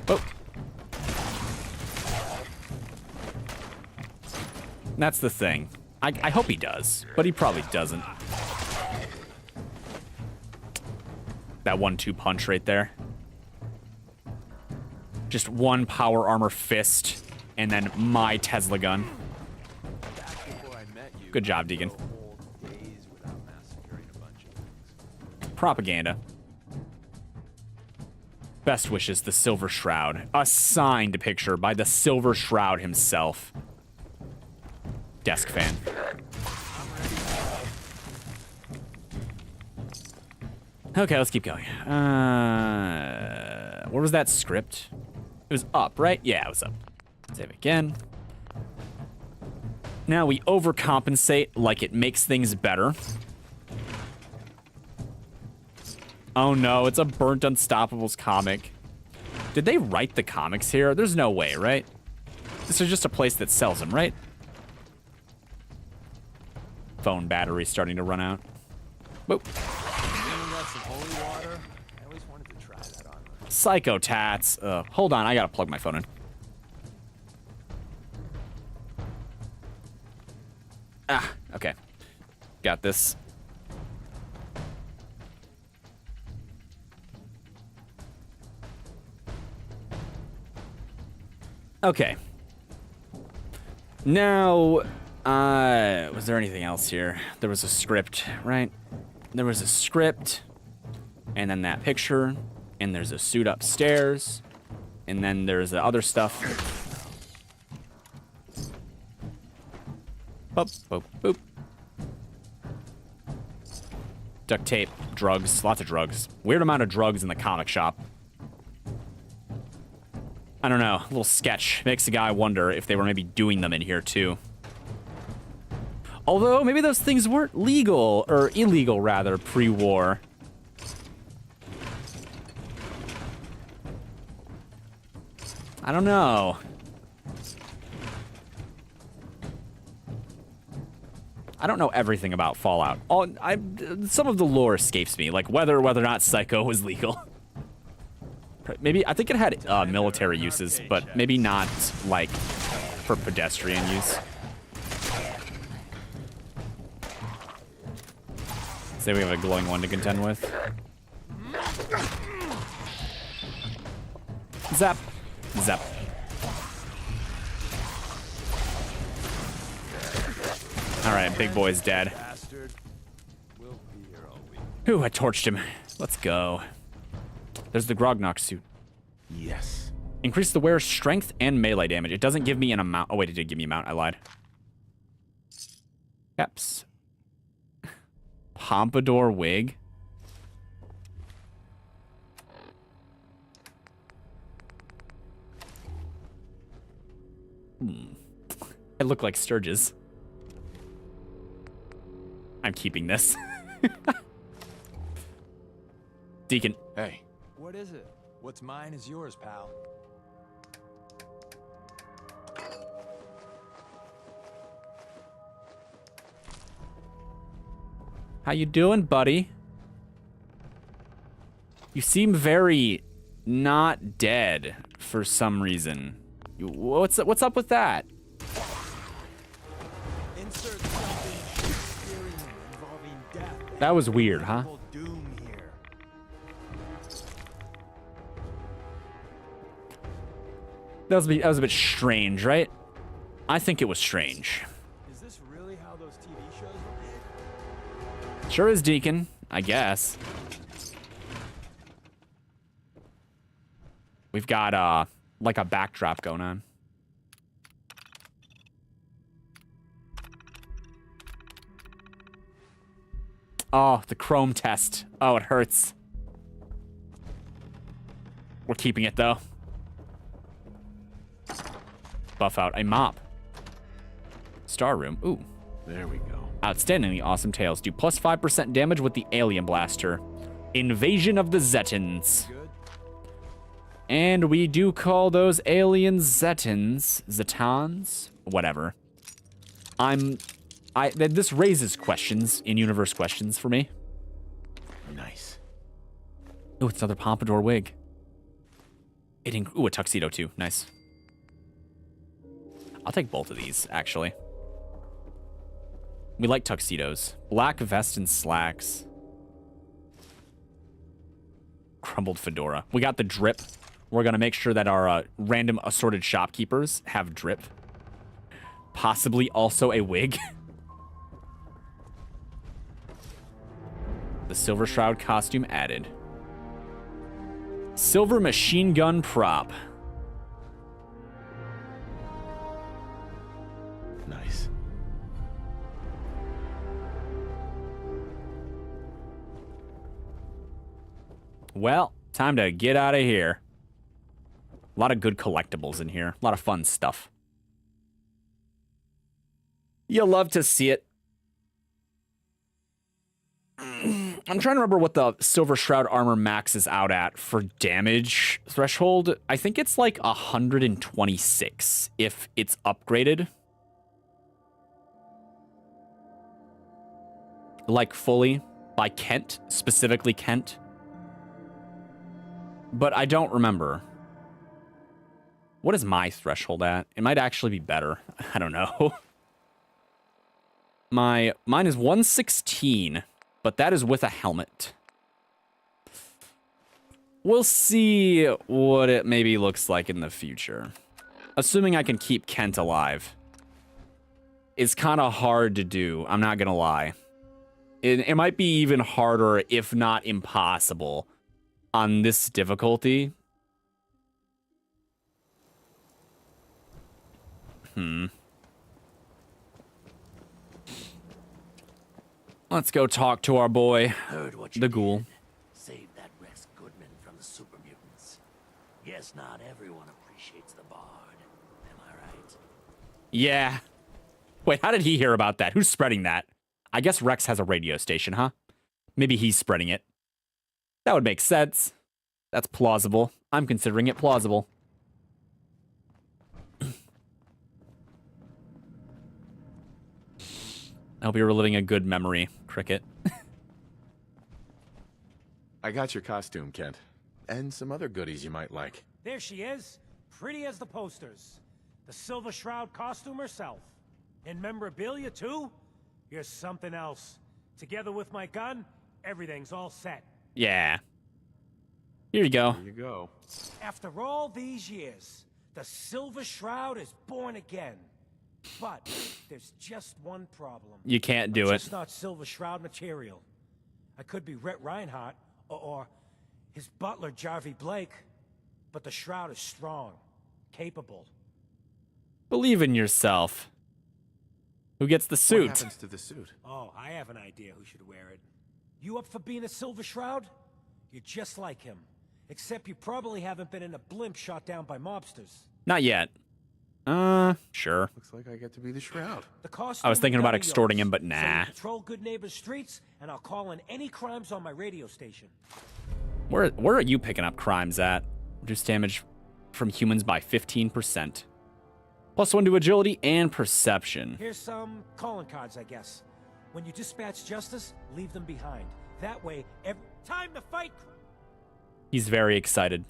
Oh. That's the thing. I hope he does, but he probably doesn't. That 1-2 punch right there. Just one power armor fist, and then my Tesla gun. Good job, Deacon. Propaganda. Best wishes, the Silver Shroud. A signed picture by the Silver Shroud himself. Desk fan. Okay, let's keep going. What was that script? It was up, right? Yeah, it was up. Save again. Now we overcompensate like it makes things better. Oh no, it's a Burnt Unstoppables comic. Did they write the comics here? There's no way, right? This is just a place that sells them, right? Phone battery starting to run out. Whoa. Psycho tats. Hold on, I gotta plug my phone in. Ah, okay. Got this. Okay. Now, was there anything else here? There was a script, right? There was a script, and then that picture, and there's a suit upstairs, and then there's the other stuff. Boop, boop, boop. Duct tape, drugs, lots of drugs. Weird amount of drugs in the comic shop. I don't know, a little sketch. Makes the guy wonder if they were maybe doing them in here too. Although, maybe those things weren't legal, or illegal rather, pre-war. I don't know. I don't know everything about Fallout. Some of the lore escapes me, like whether or not Psycho was legal. Maybe, I think it had military uses, but maybe not, like, for pedestrian use. Say we have a glowing one to contend with. Zap. Zap. Alright, big boy's dead. Ooh, I torched him. Let's go. There's the Grognok suit. Yes. Increase the wearer's strength and melee damage. It doesn't give me an amount. Oh, wait, it did give me an amount. I lied. Caps. Pompadour wig. I look like Sturgis. I'm keeping this. Deacon. Hey. What is it? What's mine is yours, pal. How you doing, buddy? You seem very not dead for some reason. What's up with that? Insert something Shakespearean involving death. That was weird, huh? Doom here. That was a bit strange, right? I think it was strange. Is this really how those TV shows were made? Sure is, Deacon. I guess. We've got, like a backdrop going on. Oh, the chrome test. Oh, it hurts. We're keeping it, though. Buff out a mop. Star room. Ooh. There we go. Outstandingly awesome tails. Do plus 5% damage with the alien blaster. Invasion of the Zetans. And we do call those aliens Zetans. Zetans? Whatever. This raises questions, in-universe questions for me. Nice. Oh, it's another pompadour wig. Ooh, a tuxedo too. Nice. I'll take both of these, actually. We like tuxedos. Black vest and slacks. Crumbled fedora. We got the drip. We're going to make sure that our random assorted shopkeepers have drip. Possibly also a wig. The Silver Shroud costume added. Silver machine gun prop. Nice. Well, time to get out of here. A lot of good collectibles in here. A lot of fun stuff. You'll love to see it. I'm trying to remember what the Silver Shroud armor maxes out at for damage threshold. I think it's like 126 if it's upgraded. Like fully by Kent, specifically Kent. But I don't remember. What is my threshold at? It might actually be better. I don't know. Mine is 116. But that is with a helmet. We'll see what it maybe looks like in the future. Assuming I can keep Kent alive. It's kind of hard to do, I'm not gonna lie. It might be even harder, if not impossible, on this difficulty. Let's go talk to our boy, Heard what you the ghoul. did. Saved that Rex Goodman from the super mutants. Guess not everyone appreciates the Bard. Am I right? Yeah. Wait, how did he hear about that? Who's spreading that? I guess Rex has a radio station, huh? Maybe he's spreading it. That would make sense. That's plausible. I'm considering it plausible. I hope you're reliving a good memory, Cricket. I got your costume, Kent. And some other goodies you might like. There she is, pretty as the posters. The Silver Shroud costume herself. And memorabilia, too? Here's something else. Together with my gun, everything's all set. Yeah. Here you go. Here you go. After all these years, the Silver Shroud is born again. But there's just one problem. You can't do it. It's not Silver Shroud material. I could be Rhett Reinhardt or his butler, Jarvie Blake. But the Shroud is strong, capable. Believe in yourself. Who gets the suit? What happens to the suit? Oh, I have an idea who should wear it. You up for being a Silver Shroud? You're just like him. Except you probably haven't been in a blimp shot down by mobsters. Not yet. Sure. Looks like I get to be the Shroud. The costume I was thinking about will be extorting yours. him, but So nah. you patrol good neighbors' streets, and I'll call in any crimes on my radio station. Where are you picking up crimes at? Reduce damage from humans by 15%. +1 to agility and perception. Here's some calling cards, I guess. When you dispatch justice, leave them behind. That way, time to fight. He's very excited.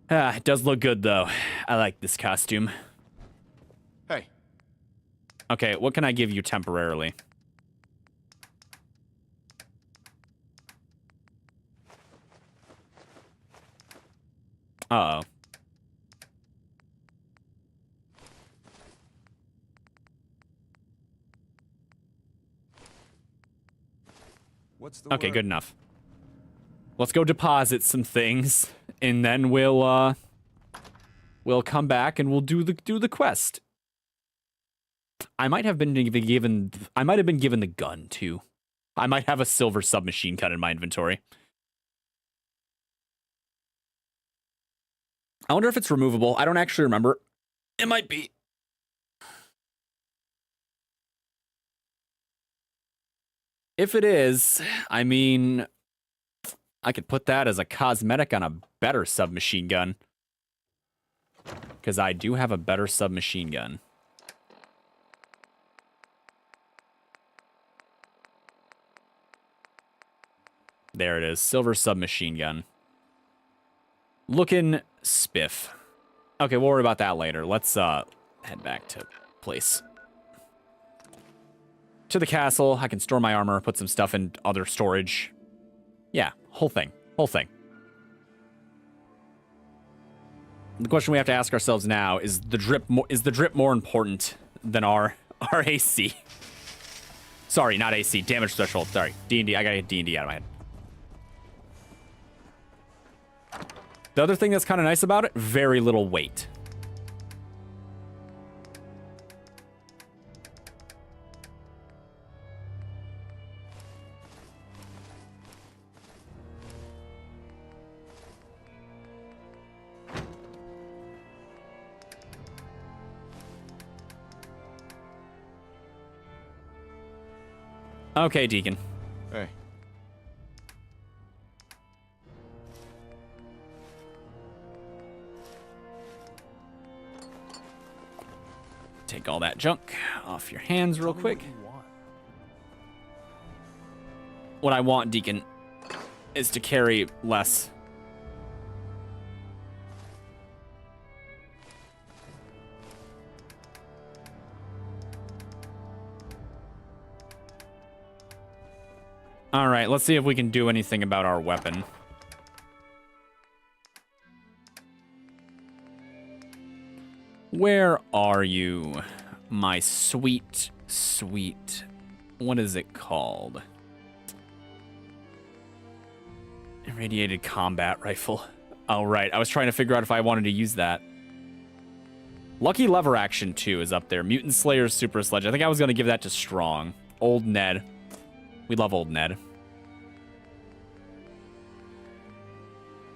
It does look good, though. I like this costume. Hey. Okay, what can I give you temporarily? Uh-oh. What's the Okay, word? good enough. Let's go deposit some things and then we'll come back and we'll do the quest. I might have been given the gun too. I might have a silver submachine gun in my inventory. I wonder if it's removable. I don't actually remember. It might be. If it is, I mean, I could put that as a cosmetic on a better submachine gun. Because I do have a better submachine gun. There it is. Silver submachine gun. Looking spiff. Okay, we'll worry about that later. Let's head back to place. To the castle. I can store my armor, put some stuff in other storage. Yeah, whole thing. Whole thing. The question we have to ask ourselves now is the drip more important than our AC? Sorry, not AC. Damage threshold. Sorry. D&D. I gotta get D&D out of my head. The other thing that's kind of nice about it, very little weight. Okay, Deacon. Hey. Take all that junk off your hands real quick. What I want, Deacon, is to carry less. All right, let's see if we can do anything about our weapon. Where are you, my sweet, sweet... What is it called? Irradiated combat rifle. Oh, right. I was trying to figure out if I wanted to use that. Lucky lever action 2 is up there. Mutant Slayer's Super Sledge. I think I was going to give that to Strong. Old Ned. We love Old Ned.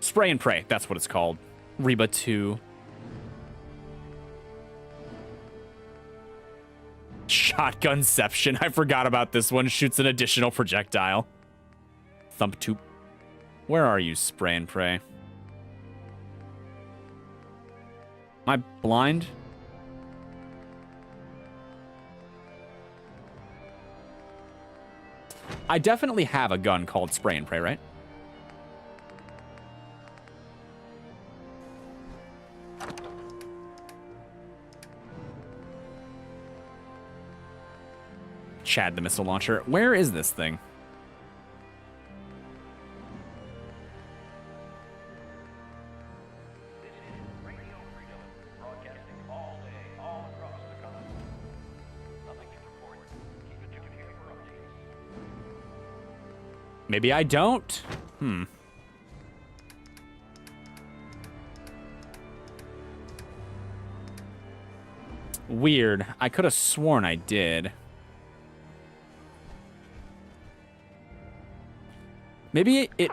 Spray and Pray. That's what it's called. Reba 2. Shotgunception. I forgot about this one. Shoots an additional projectile. Thump Toop. Where are you, Spray and Pray? Am I blind? I definitely have a gun called Spray and Pray, right? Chad the missile launcher. Where is this thing? Maybe I don't. Weird. I could have sworn I did. Maybe it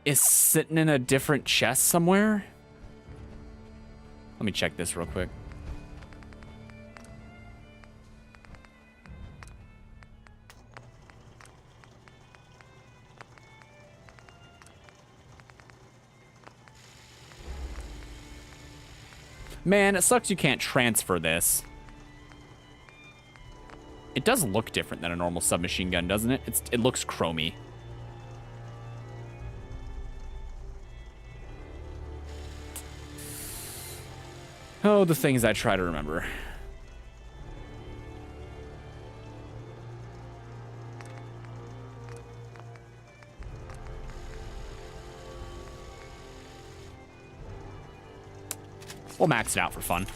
is sitting in a different chest somewhere. Let me check this real quick. Man, it sucks you can't transfer this. It does look different than a normal submachine gun, doesn't it? It looks chromy. Oh, the things I try to remember. We'll max it out for fun.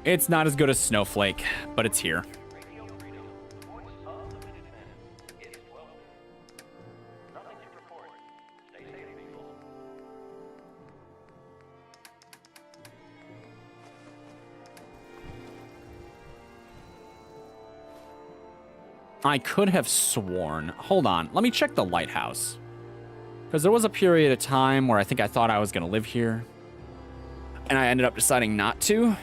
It's not as good as Snowflake, but it's here. I could have sworn. Hold on. Let me check the lighthouse. Because there was a period of time where I think I thought I was going to live here. And I ended up deciding not to.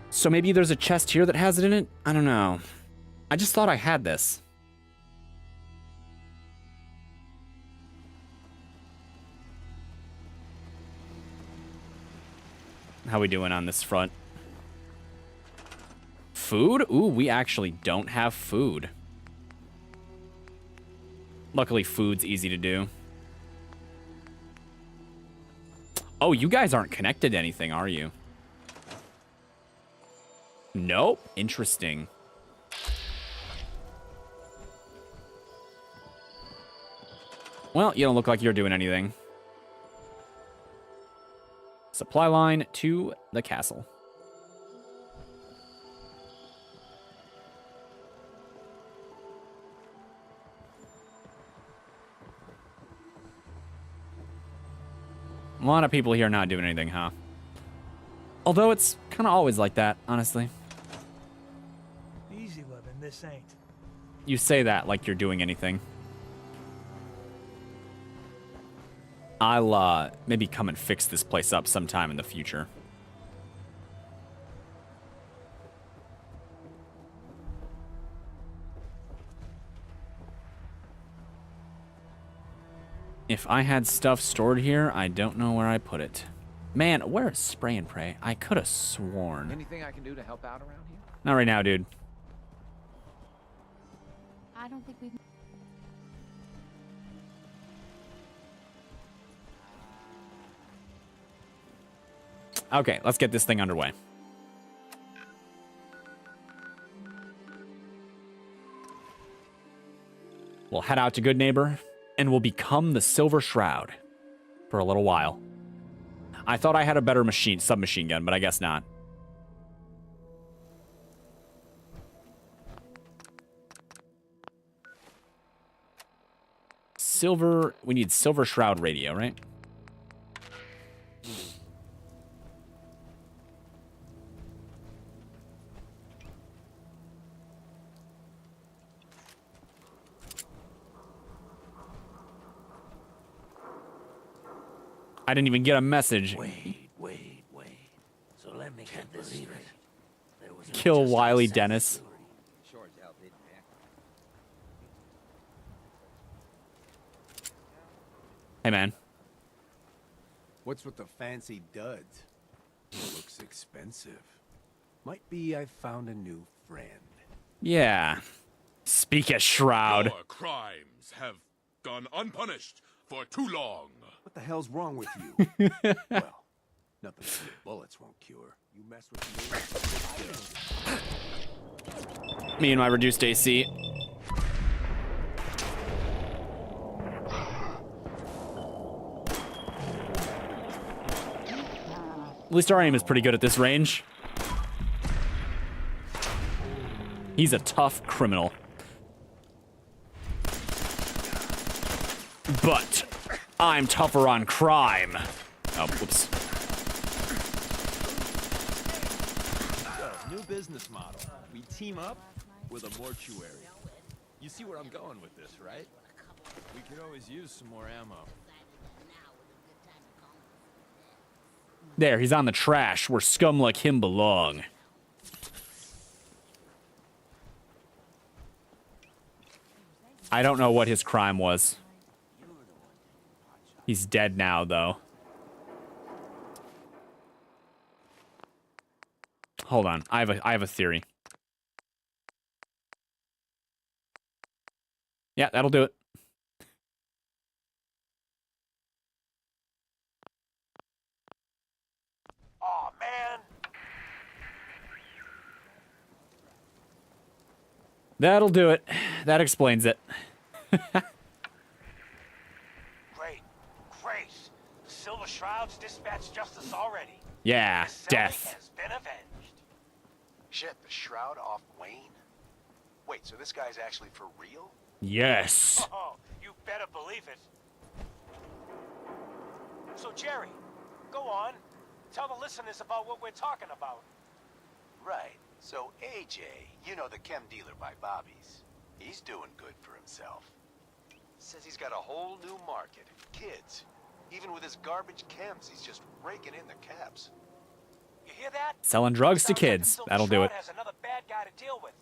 So maybe there's a chest here that has it in it? I don't know. I just thought I had this. How we doing on this front? Food? Ooh, we actually don't have food. Luckily, food's easy to do. Oh, you guys aren't connected to anything, are you? Nope. Interesting. Well, you don't look like you're doing anything. Supply line to the castle. A lot of people here not doing anything, huh? Although it's kind of always like that, honestly. Easy living, this ain't. You say that like you're doing anything. I'll maybe come and fix this place up sometime in the future. If I had stuff stored here, I don't know where I put it. Man, where is spray and pray? I could have sworn. Anything I can do to help out around here? Not right now, dude. I don't think we've... Okay, let's get this thing underway. We'll head out to Good Neighbor, and we'll become the Silver Shroud for a little while. I thought I had a better submachine gun, but I guess not. We need Silver Shroud radio, right? I didn't even get a message. Wait. So let me get this straight. Kill Wiley Dennis. Hey, man. What's with the fancy duds? Looks expensive. Might be I found a new friend. Yeah. Speak as Shroud. Your crimes have gone unpunished for too long. What the hell's wrong with you? Well, nothing your bullets won't cure. You mess with me. Me and my reduced AC. At least our aim is pretty good at this range. He's a tough criminal. But I'm tougher on crime. Oh, whoops. So, new business model. We team up with a mortuary. You see where I'm going with this, right? We could always use some more ammo. There, he's on the trash where scum like him belong. I don't know what his crime was. He's dead now, though. Hold on, I have a theory. Yeah, that'll do it. Oh man. That'll do it. That explains it. Great. The Silver Shroud Shroud's dispatched justice already. Yeah, Sally death. has been avenged. Shit, the Shroud off Wayne? Wait, so this guy's actually for real? Yes. Oh, you better believe it. So, Jerry, go on. Tell the listeners about what we're talking about. Right. So AJ, you know, the chem dealer by Bobby's, he's doing good for himself. Says he's got a whole new market. Kids. Even with his garbage chems, he's just raking in the cabs. You hear that? Selling drugs to kids. That'll do it. Has another bad guy to deal with.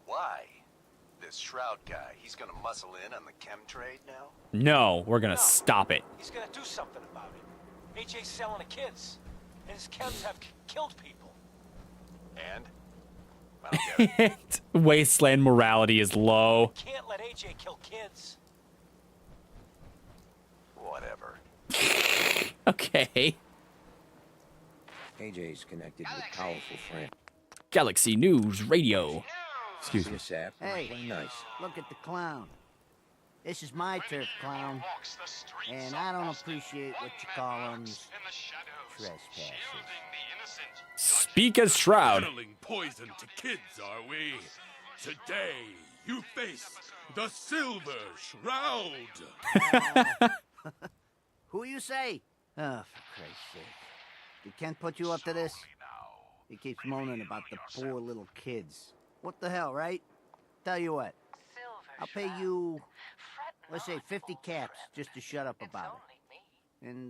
Why? This Shroud guy, he's gonna muscle in on the chem trade now? No, we're gonna stop it. He's gonna do something about it. AJ's selling to kids, and his chems have killed people. And? I don't get it. Wasteland morality is low. Can't let AJ kill kids. Whatever. Okay. AJ's connected with powerful friend. Galaxy News Radio. Excuse me, Sap. Hey, Very nice. look at the clown. This is my turf, clown. And I don't appreciate what you call them trespassers. Speak as Shroud. Peddling poison to kids, are we? Today, you face the Silver Shroud. Who you say? Oh, for Christ's sake. Did Kent put you up to this? He keeps moaning about the poor little kids. What the hell, right? Tell you what. I'll pay you, let's say 50 caps just to shut up about it. And,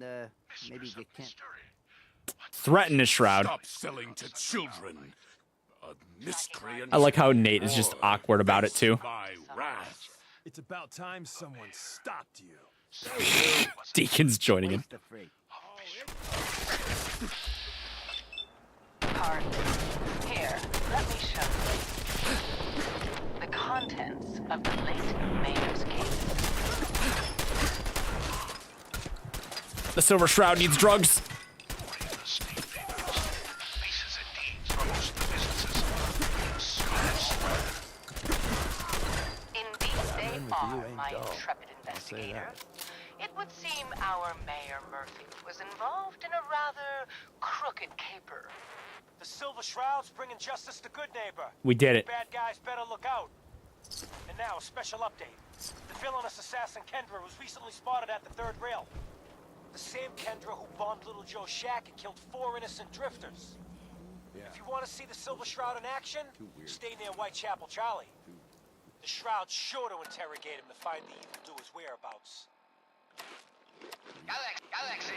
maybe get Kent. Threaten his Shroud. Stop selling to children. A miscreant. I like how Nate is just awkward about it too. My wrath. It's about time someone stopped you. Deacon's joining him. Pardon. Here, let me show you. The contents of the late mayor's case. The Silver Shroud needs drugs. Indeed, they are, my intrepid investigator. It would seem our Mayor Murphy was involved in a rather crooked caper. The Silver Shroud's bringing justice to good neighbor. We did it. Bad guys better look out. And now, a special update. The villainous assassin Kendra was recently spotted at the third rail. The same Kendra who bombed Little Joe's shack and killed 4 innocent drifters. If you want to see the Silver Shroud in action, stay near Whitechapel Charlie. The Shroud's sure to interrogate him to find the evildoer's whereabouts. Galaxy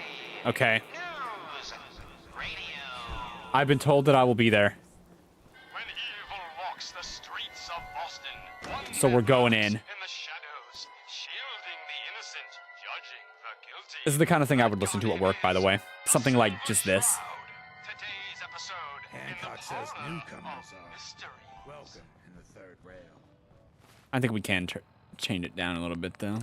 Okay. News Radio. I've been told that I will be there. When evil walks the streets of Boston, one So we're going in. in the shadows, shielding the innocent, judging the guilty. This is the kind of thing I would listen to at work, by the way. Something like just this. Today's episode. Hancock says newcomers are welcome in the third rail. I think we can change it down a little bit, though.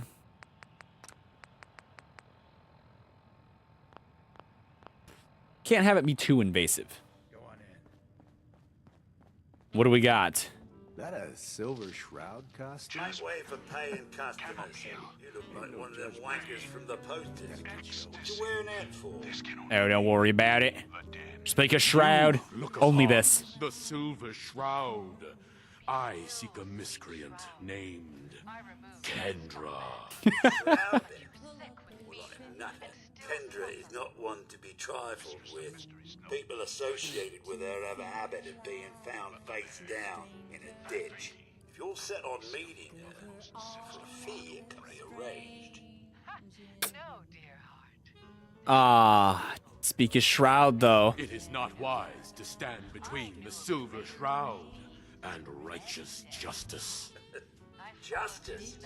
Can't have it be too invasive. Go on in. What do we got? That a Silver Shroud costume? Make way for paying customers. You look like one of them wankers from the posters. What you wearing that for? Oh, don't worry about it. Speak a Shroud. Only upon this. The Silver Shroud. I seek a miscreant named Kendra. Well, I'm nothing. Kendra is not one to be trifled with. People associated with her have a habit of being found face down in a ditch. If you're set on meeting her, for a fee it can be arranged. Speak a Shroud, though. It is not wise to stand between the Silver Shroud and righteous justice. Justice?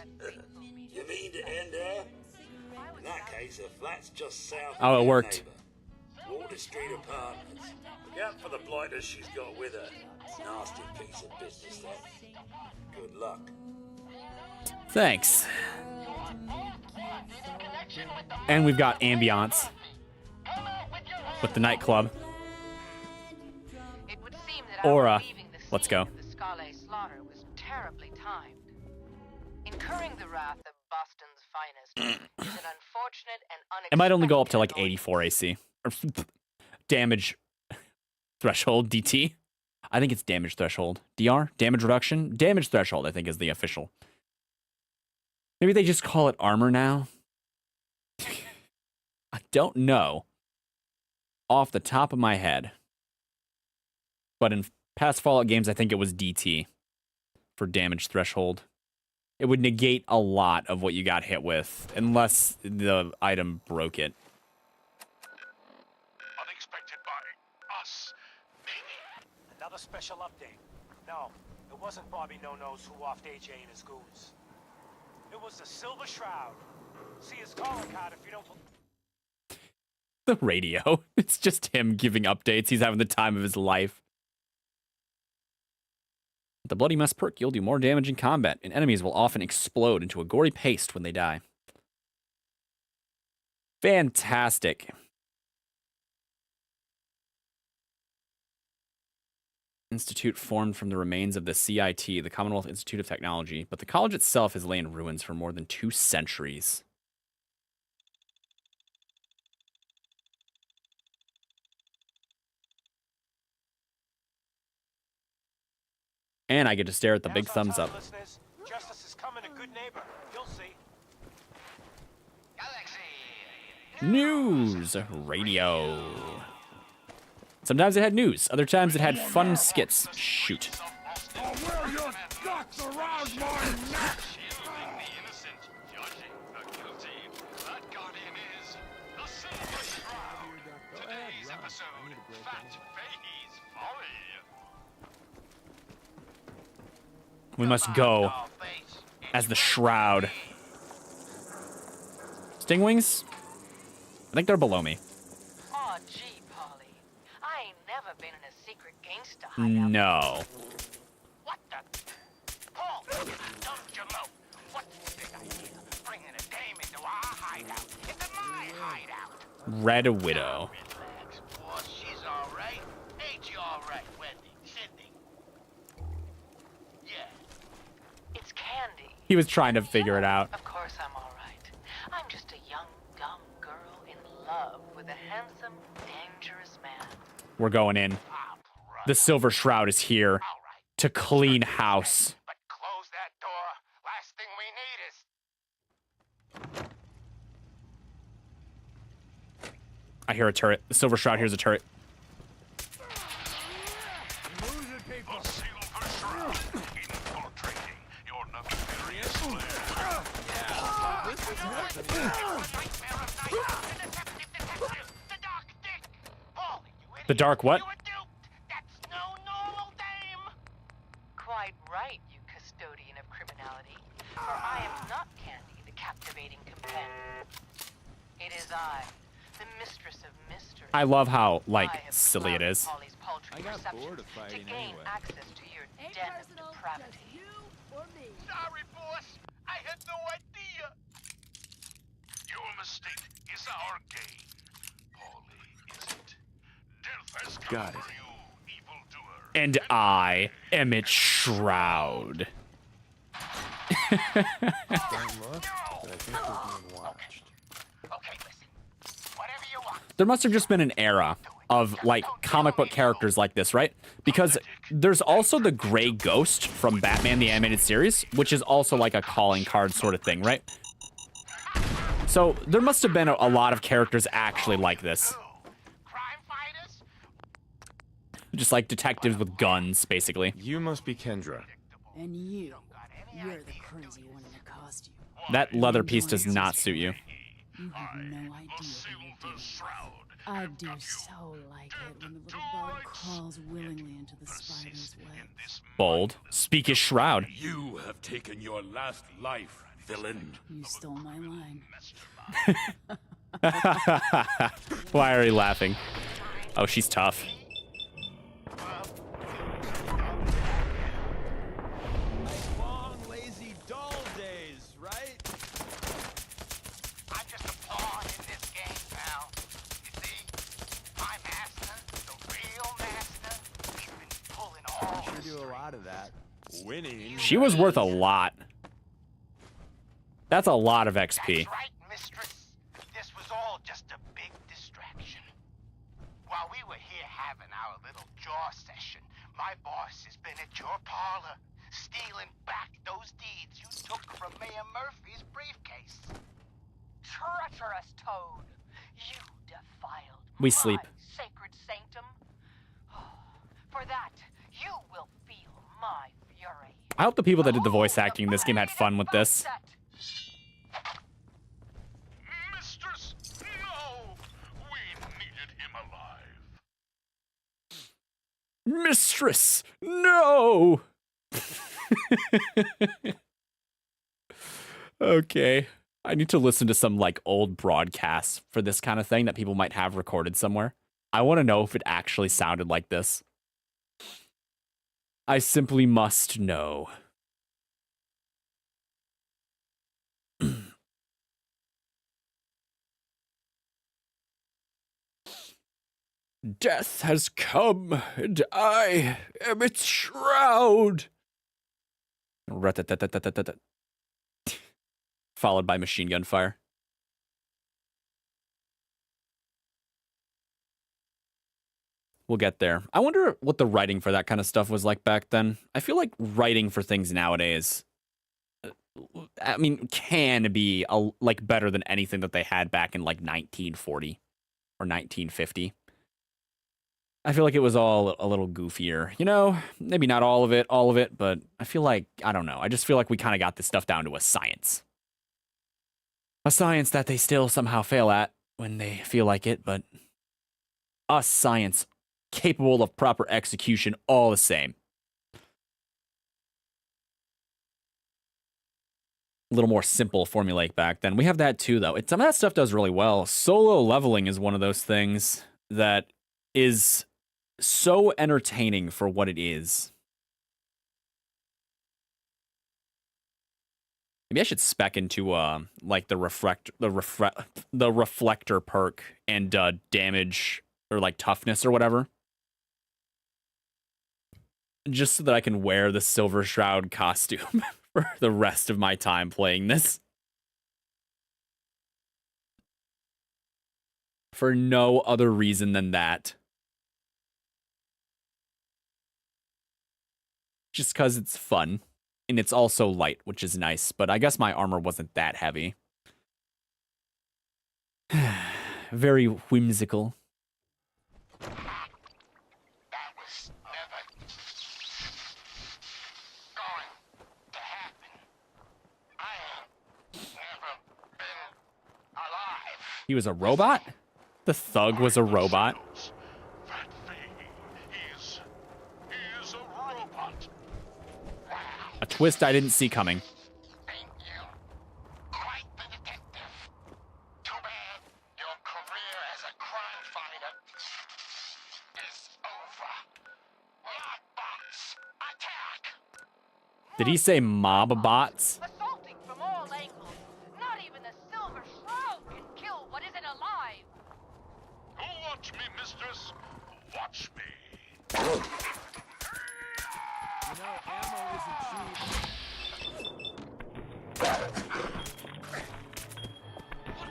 You mean to end her? In that case, her flat's just south Oh, of it your worked. neighbour. Water Street Apartments. Look out for the blighters she's got with her. Nasty piece of business, that. Good luck. Thanks. And we've got ambiance with the nightclub. It would seem that Aura. our leaving the Let's scene go. of the Scala slaughter was terribly timed. Incurring the wrath of Boston's finest is an unfortunate and It might only go up to like 84 AC. Or damage threshold, DT. I think it's damage threshold. DR? Damage reduction? Damage threshold, I think, is the official. Maybe they just call it armor now? I don't know off the top of my head. But in past Fallout games, I think it was DT for damage threshold. It would negate a lot of what you got hit with, unless the item broke it. Unexpected by us, maybe. Another special update. No, it wasn't Bobby No-Nos who offed AJ and his goons. It was the Silver Shroud. See his calling card if you don't... The radio. It's just him giving updates. He's having the time of his life. The Bloody Mess perk, you'll do more damage in combat, and enemies will often explode into a gory paste when they die. Fantastic. Institute formed from the remains of the CIT, the Commonwealth Institute of Technology, but the college itself has lain in ruins for more than 2 centuries. And I get to stare at the big thumbs up. Justice is coming, a good neighbor. You'll see. News radio. Sometimes it had news. Other times it had fun skits. Shoot. We must go as the Shroud. Stingwings? I think they're below me. Oh, gee, Polly. I ain't never been in a secret gangster hideout. No. What the? Paul, don't you know? What's the big idea? Bringing a dame into our hideout. Into my hideout. Red Widow. Relax, boss. She's all right. Ain't you all right, Wendy? Sydney? Yeah. It's Candy. He was trying to figure it out. Of course I'm all right. I'm just a young, dumb girl in love with a handsome, dangerous man. We're going in. The Silver Shroud is here to clean house. But close that door. Last thing we need is... I hear a turret. The Silver Shroud hears a turret. The dark what? Quite right, you custodian of criminality. For I am not Candy, the captivating companion. It is I, the mistress of mystery. I love how, like, silly it is. I got bored of fighting anyway. Access to your den of depravity. Sorry, boss. I had no idea. Your mistake is our gain. Polly isn't. Death has come Got it. for you, evildoer. And I am its Shroud. Don't look, but I think we're being watched. Okay, listen. Whatever you want. There must have just been an era of, like, comic book characters like this, right? Because there's also the Gray Ghost from Batman the Animated Series, which is also like a calling card sort of thing, right? So there must have been a lot of characters actually like this. Just like detectives with guns, basically. You must be Kendra. And you're the crazy one in the costume. That leather piece does not suit you. You have no idea what you're doing. I do so like it when the little bug crawls willingly into the spider's web. Bold. Speak as Shroud. You have taken your last life, villain. You stole my line. Why are you laughing? Oh, she's tough. Long, lazy, dull days, right? I'm just a pawn in this game, pal. You see, my master, the real master, he's been pulling all Sure do a lot of that. Winning. She was worth a lot. That's a lot of XP. That's right. having our little jaw session, my boss has been at your parlor, stealing back those deeds you took from Mayor Murphy's briefcase. Treacherous toad, you defiled We sleep. sacred sanctum. For that, you will feel my fury. I hope the people that did the voice acting in this game had fun with this. Mistress, no! We needed him alive. Mistress, no! Okay. I need to listen to some like old broadcasts for this kind of thing that people might have recorded somewhere. I want to know if it actually sounded like this. I simply must know. Death has come, and I am its shroud. Rat-tat-tat-tat-tat-tat. Followed by machine gun fire. We'll get there. I wonder what the writing for that kind of stuff was like back then. I feel like writing for things nowadays, I mean, can be like better than anything that they had back in like 1940 or 1950. I feel like it was all a little goofier, you know, maybe not all of it, but I feel like, I don't know. I just feel like we kind of got this stuff down to a science that they still somehow fail at when they feel like it, but us science capable of proper execution all the same. A little more simple formulaic back then. We have that too, though. Some of that stuff does really well. Solo leveling is one of those things that is so entertaining for what it is. Maybe I should spec into like the reflector perk and damage or like toughness or whatever. Just so that I can wear the Silver Shroud costume for the rest of my time playing this. For no other reason than that. Just because it's fun. And it's also light, which is nice. But I guess my armor wasn't that heavy. Very whimsical. He was a robot? The thug was a robot? He's a robot. A twist I didn't see coming. Did he say mob bots? Assaulting from all angles. Not even the Silver Shroud can kill what isn't alive. Watch me, mistress. Watch me. You know, ammo isn't cheap. What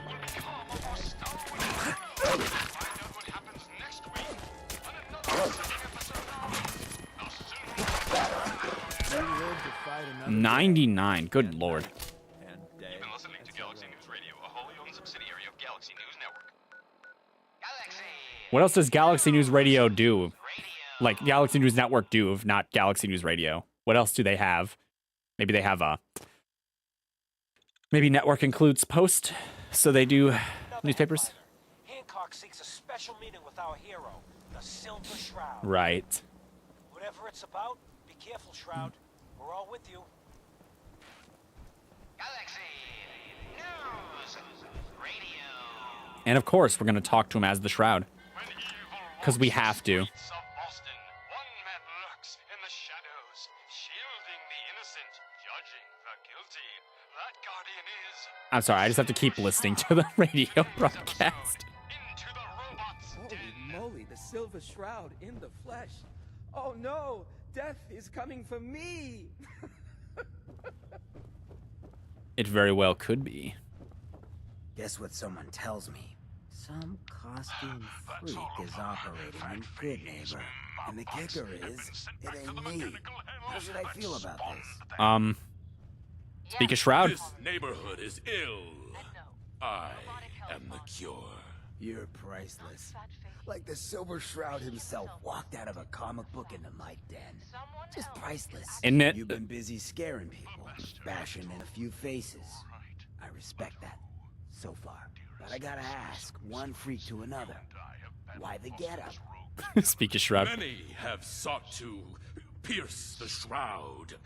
will become of our stuff when it's find out what happens next week on another exciting episode of 99. Good lord. You've been listening to Galaxy News Radio, a wholly owned subsidiary of Galaxy News Network. What else does Galaxy News Radio do? Like, Galaxy News Network do, if not Galaxy News Radio. What else do they have? Maybe they have maybe network includes Post, so they do newspapers? Hancock seeks a special meeting with our hero, the Silver Shroud. Right. Whatever it's about, be careful, Shroud. We're all with you. And of course, we're going to talk to him as the Shroud. Because we have to. I'm sorry, I just have to keep listening to the radio broadcast. Holy moly, the Silver Shroud in the flesh. Oh no, death is coming for me. It very well could be. Guess what someone tells me? Some costume freak is operating in Good Neighbor. And the kicker is, it ain't me. How should I feel about this? Speak a shroud. This neighborhood is ill. I am the cure. You're priceless. Like the Silver Shroud himself walked out of a comic book into my den. Just priceless. Isn't it? You've been busy scaring people, bashing in a few faces. I respect that, so far. But I gotta ask, one freak to another, why the getup? Speak a shroud. Many have sought to pierce the shroud.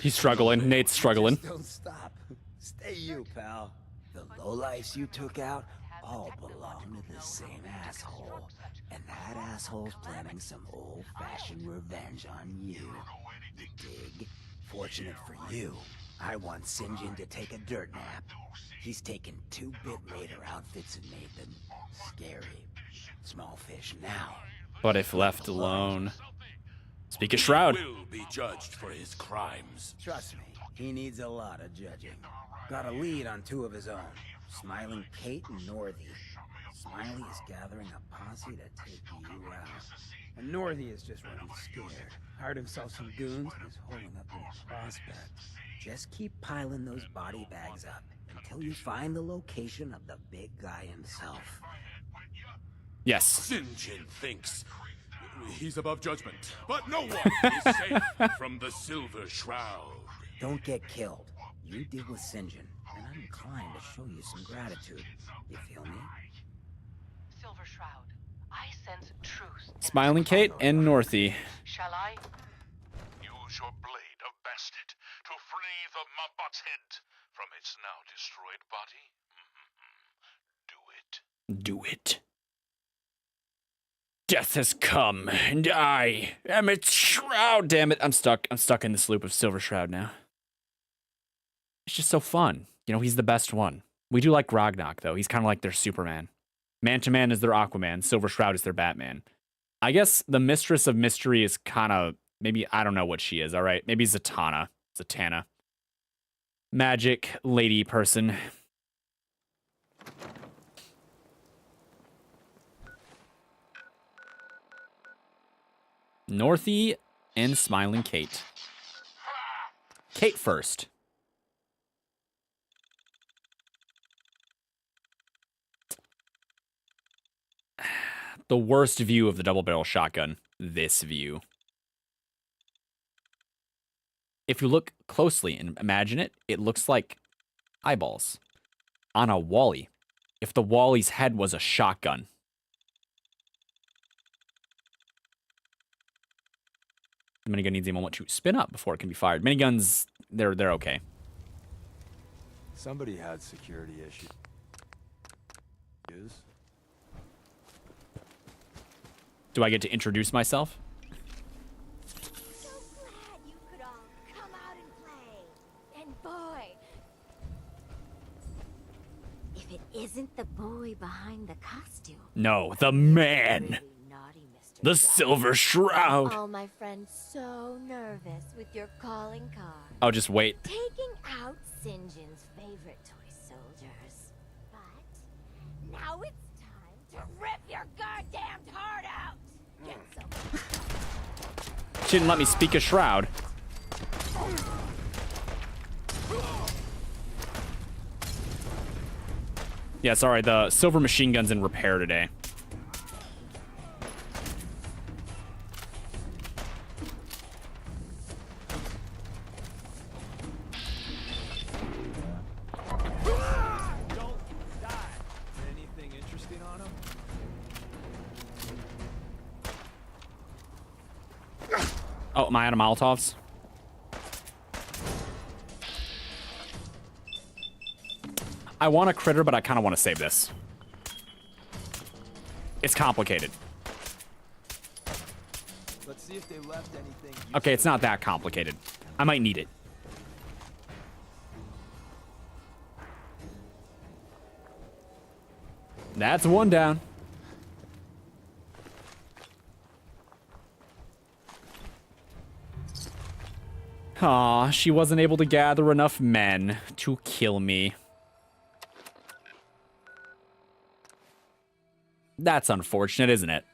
He's struggling. Nate's struggling. Just don't stop. Stay you, pal. The lowlifes you took out all belong to the same asshole. And that asshole's planning some old-fashioned revenge on you. You dig? Fortunate for you, I want Sinjin to take a dirt nap. He's taken 2-bit raider outfits and made them scary. Small fish now. But if left alone... Speak a shroud. He will be judged for his crimes. Trust me, he needs a lot of judging. Got a lead on 2 of his own, Smiling Kate and Northy. Smiley is gathering a posse to take you out. And Northy is just running scared. Hired himself some goons and is holding up a prospect. Just keep piling those body bags up until you find the location of the big guy himself. Yes. Sinjin thinks he's above judgment, but no one is safe from the Silver Shroud. Don't get killed. You deal with Sinjin, and I'm inclined to show you some gratitude. You feel me? Silver Shroud, I sense truth. Smiling Kate and Northy. Shall I? Use your blade of Bastet to free the Mobot's head from its now destroyed body. Do it. Do it. Death has come, and I am its shroud. Damn it, I'm stuck. I'm stuck in this loop of Silver Shroud now. It's just so fun. You know, he's the best one. We do like Grognok, though. He's kind of like their Superman. Man-to-Man is their Aquaman. Silver Shroud is their Batman. I guess the Mistress of Mystery is kind of... Maybe, I don't know what she is, all right? Maybe Zatanna. Zatanna. Magic lady person. Northy and Smiling Kate. Kate first. The worst view of the double barrel shotgun. This view. If you look closely and imagine it, it looks like eyeballs on a Wally. If the Wally's head was a shotgun. The minigun needs a moment to spin up before it can be fired. Miniguns, they're okay. Somebody had security issues. Do I get to introduce myself? So glad you could all come out and play. And boy, if it isn't the boy behind the costume. No, the man. The Silver Shroud. All my friends so nervous with your calling card. Oh, just wait. Taking out Sinjin's favorite toy soldiers. But now it's time to rip your goddamned heart out. Get some. She didn't let me speak a shroud. Yeah, sorry, the silver machine gun's in repair today. Oh, am I out of Molotovs? I want a critter, but I kind of want to save this. It's complicated. Let's see if they left anything. Okay, it's not that complicated. I might need it. That's one down. Aw, she wasn't able to gather enough men to kill me. That's unfortunate, isn't it?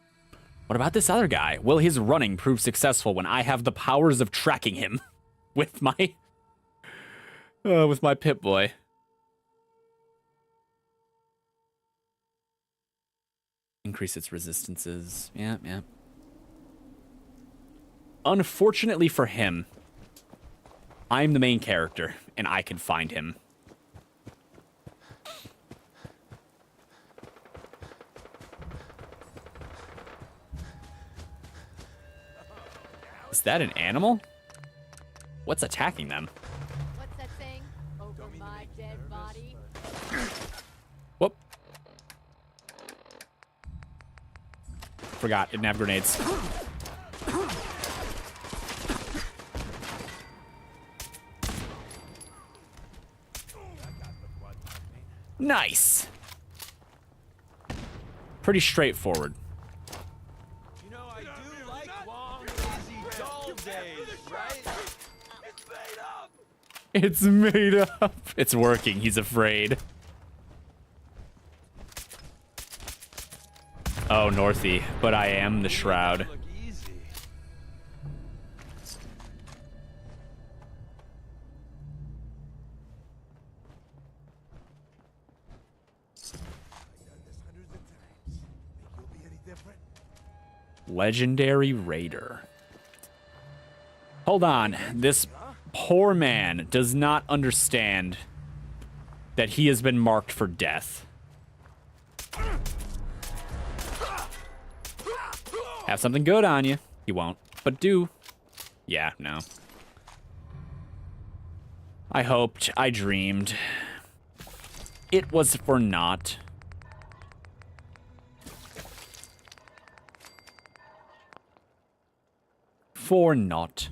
What about this other guy? Will his running prove successful when I have the powers of tracking him with my Pip-Boy? Increase its resistances. Yeah, yeah. Unfortunately for him, I'm the main character, and I can find him. Is that an animal? What's attacking them? What's that thing? Over my dead body? Whoop. Forgot, didn't have grenades. Nice. Pretty straightforward. You know, I do like long, easy, dull days, right? It's made up! It's made up. It's working. He's afraid. Oh, Northy. But I am the Shroud. Legendary Raider. Hold on. This poor man does not understand that he has been marked for death. Have something good on you. He won't. But do. Yeah, no. I hoped. I dreamed. It was for naught. For naught.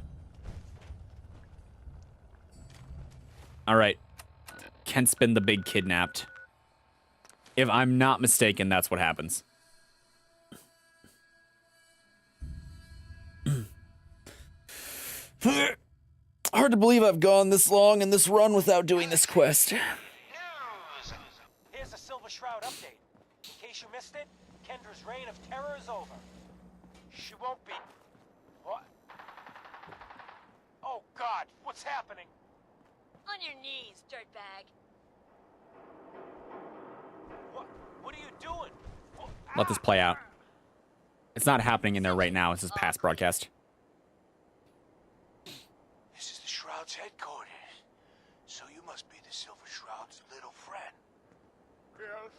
Alright. Kent's been the big kidnapped. If I'm not mistaken, that's what happens. Hard to believe I've gone this long in this run without doing this quest. Here's a Silver Shroud update. In case you missed it, Kendra's reign of terror is over. She won't be... What? Oh, God, what's happening? On your knees, dirtbag. What are you doing? Let this play out. It's not happening in there right now. This is past broadcast. This is the Shroud's headquarters. So you must be the Silver Shroud's little friend. Yes.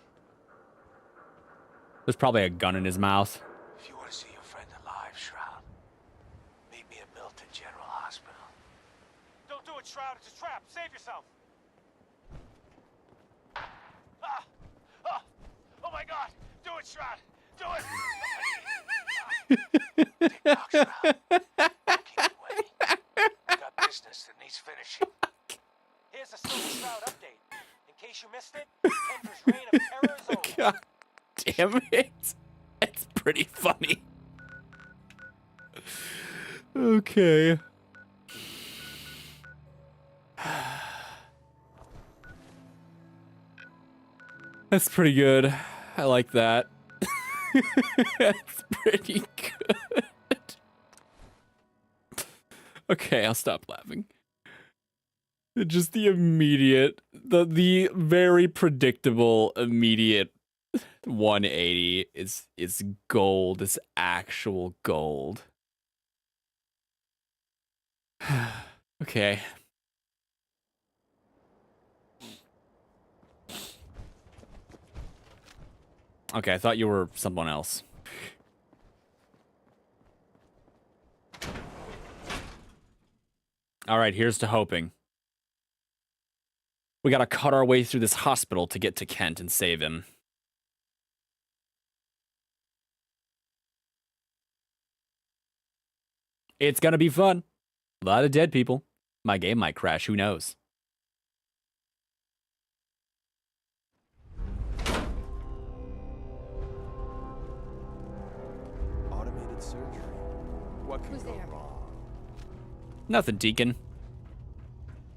There's probably a gun in his mouth. If you want to see your friend alive, Shroud, meet me at Milton General Hospital. Don't do it, Shroud. It's a trap. Save yourself. Oh my God! Do it, Shroud. Do it. TikTok, Shroud. Keep away. Got business that needs finishing. Here's a Silver Shroud update. In case you missed it, Kendra's reign of terror is over. God damn it. It's pretty funny. Okay. That's pretty good. I like that. That's pretty good. Okay, I'll stop laughing. Just the immediate, the very predictable immediate 180 is gold. It's actual gold. Okay. Okay, I thought you were someone else. All right, here's to hoping. We gotta cut our way through this hospital to get to Kent and save him. It's gonna be fun. A lot of dead people. My game might crash, who knows? Automated surgery. What could Who's go there? wrong? Nothing, Deacon.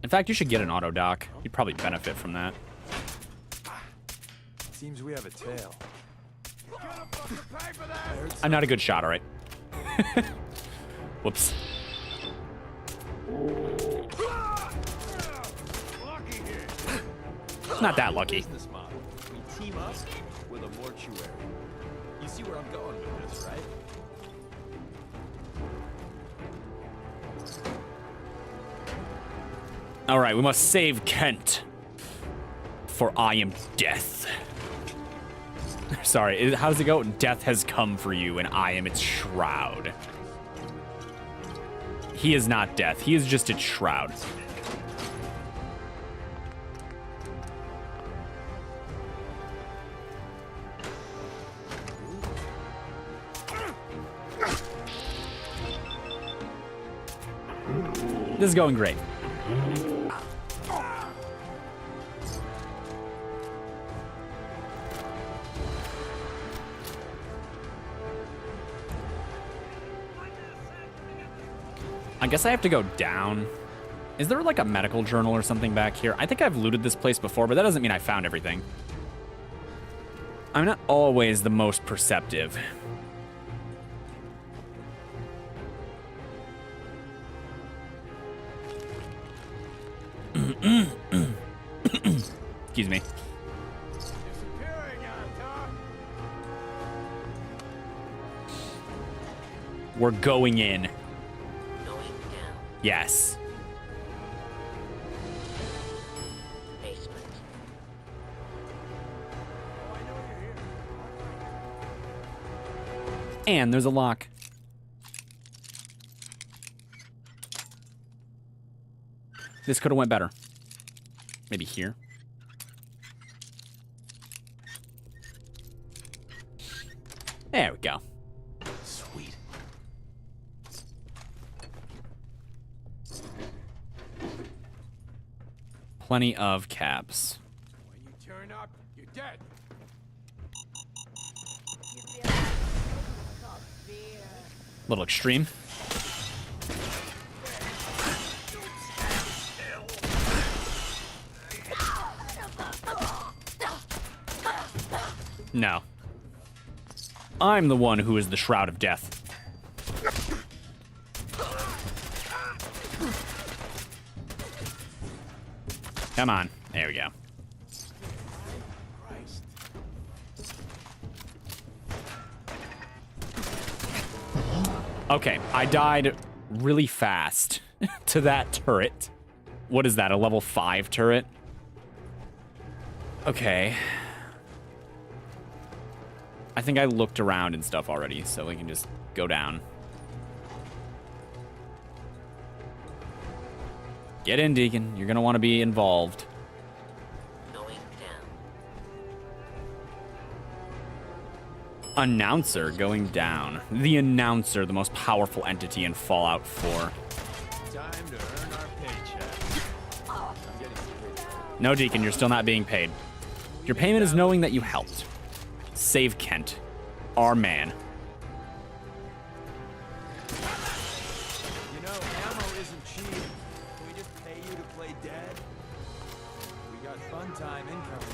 In fact, you should get an auto doc. You'd probably benefit from that. Seems we have a tail. I'm not a good shot, all right. Whoops. Not that lucky. Business model. We team up with a mortuary. You see where I'm going with this, right? All right, we must save Kent. For I am death. Sorry, how does it go? Death has come for you, and I am its shroud. He is not death. He is just its shroud. This is going great. I guess I have to go down. Is there like a medical journal or something back here? I think I've looted this place before, but that doesn't mean I found everything. I'm not always the most perceptive. Excuse me. We're going in. Yes. And there's a lock. This could have went better. Maybe here. There we go. Sweet. Plenty of caps. When you turn up, you're dead. Little extreme. No. I'm the one who is the Shroud of Death. Come on. There we go. Okay, I died really fast to that turret. What is that, a level 5 turret? Okay. I think I looked around and stuff already, so we can just go down. Get in, Deacon. You're gonna want to be involved. Announcer going down. The Announcer, the most powerful entity in Fallout 4. Time to earn our paycheck. I'm getting paid. No, Deacon, you're still not being paid. Your payment is knowing that you helped. Save Kent, our man. You know, ammo isn't cheap. Can we just pay you to play dead? We got fun time incoming.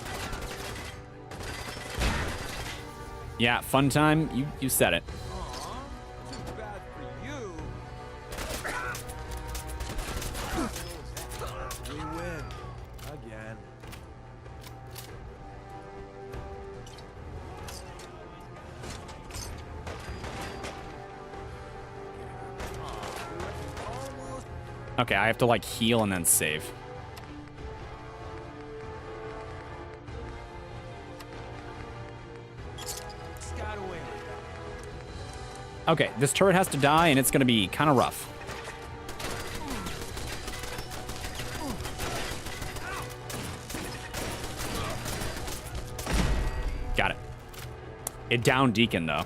Yeah, fun time. You said it. Too bad for you. We win. Again. Okay, I have to like heal and then save. Okay, this turret has to die and it's gonna be kind of rough. Got it. It downed Deacon though.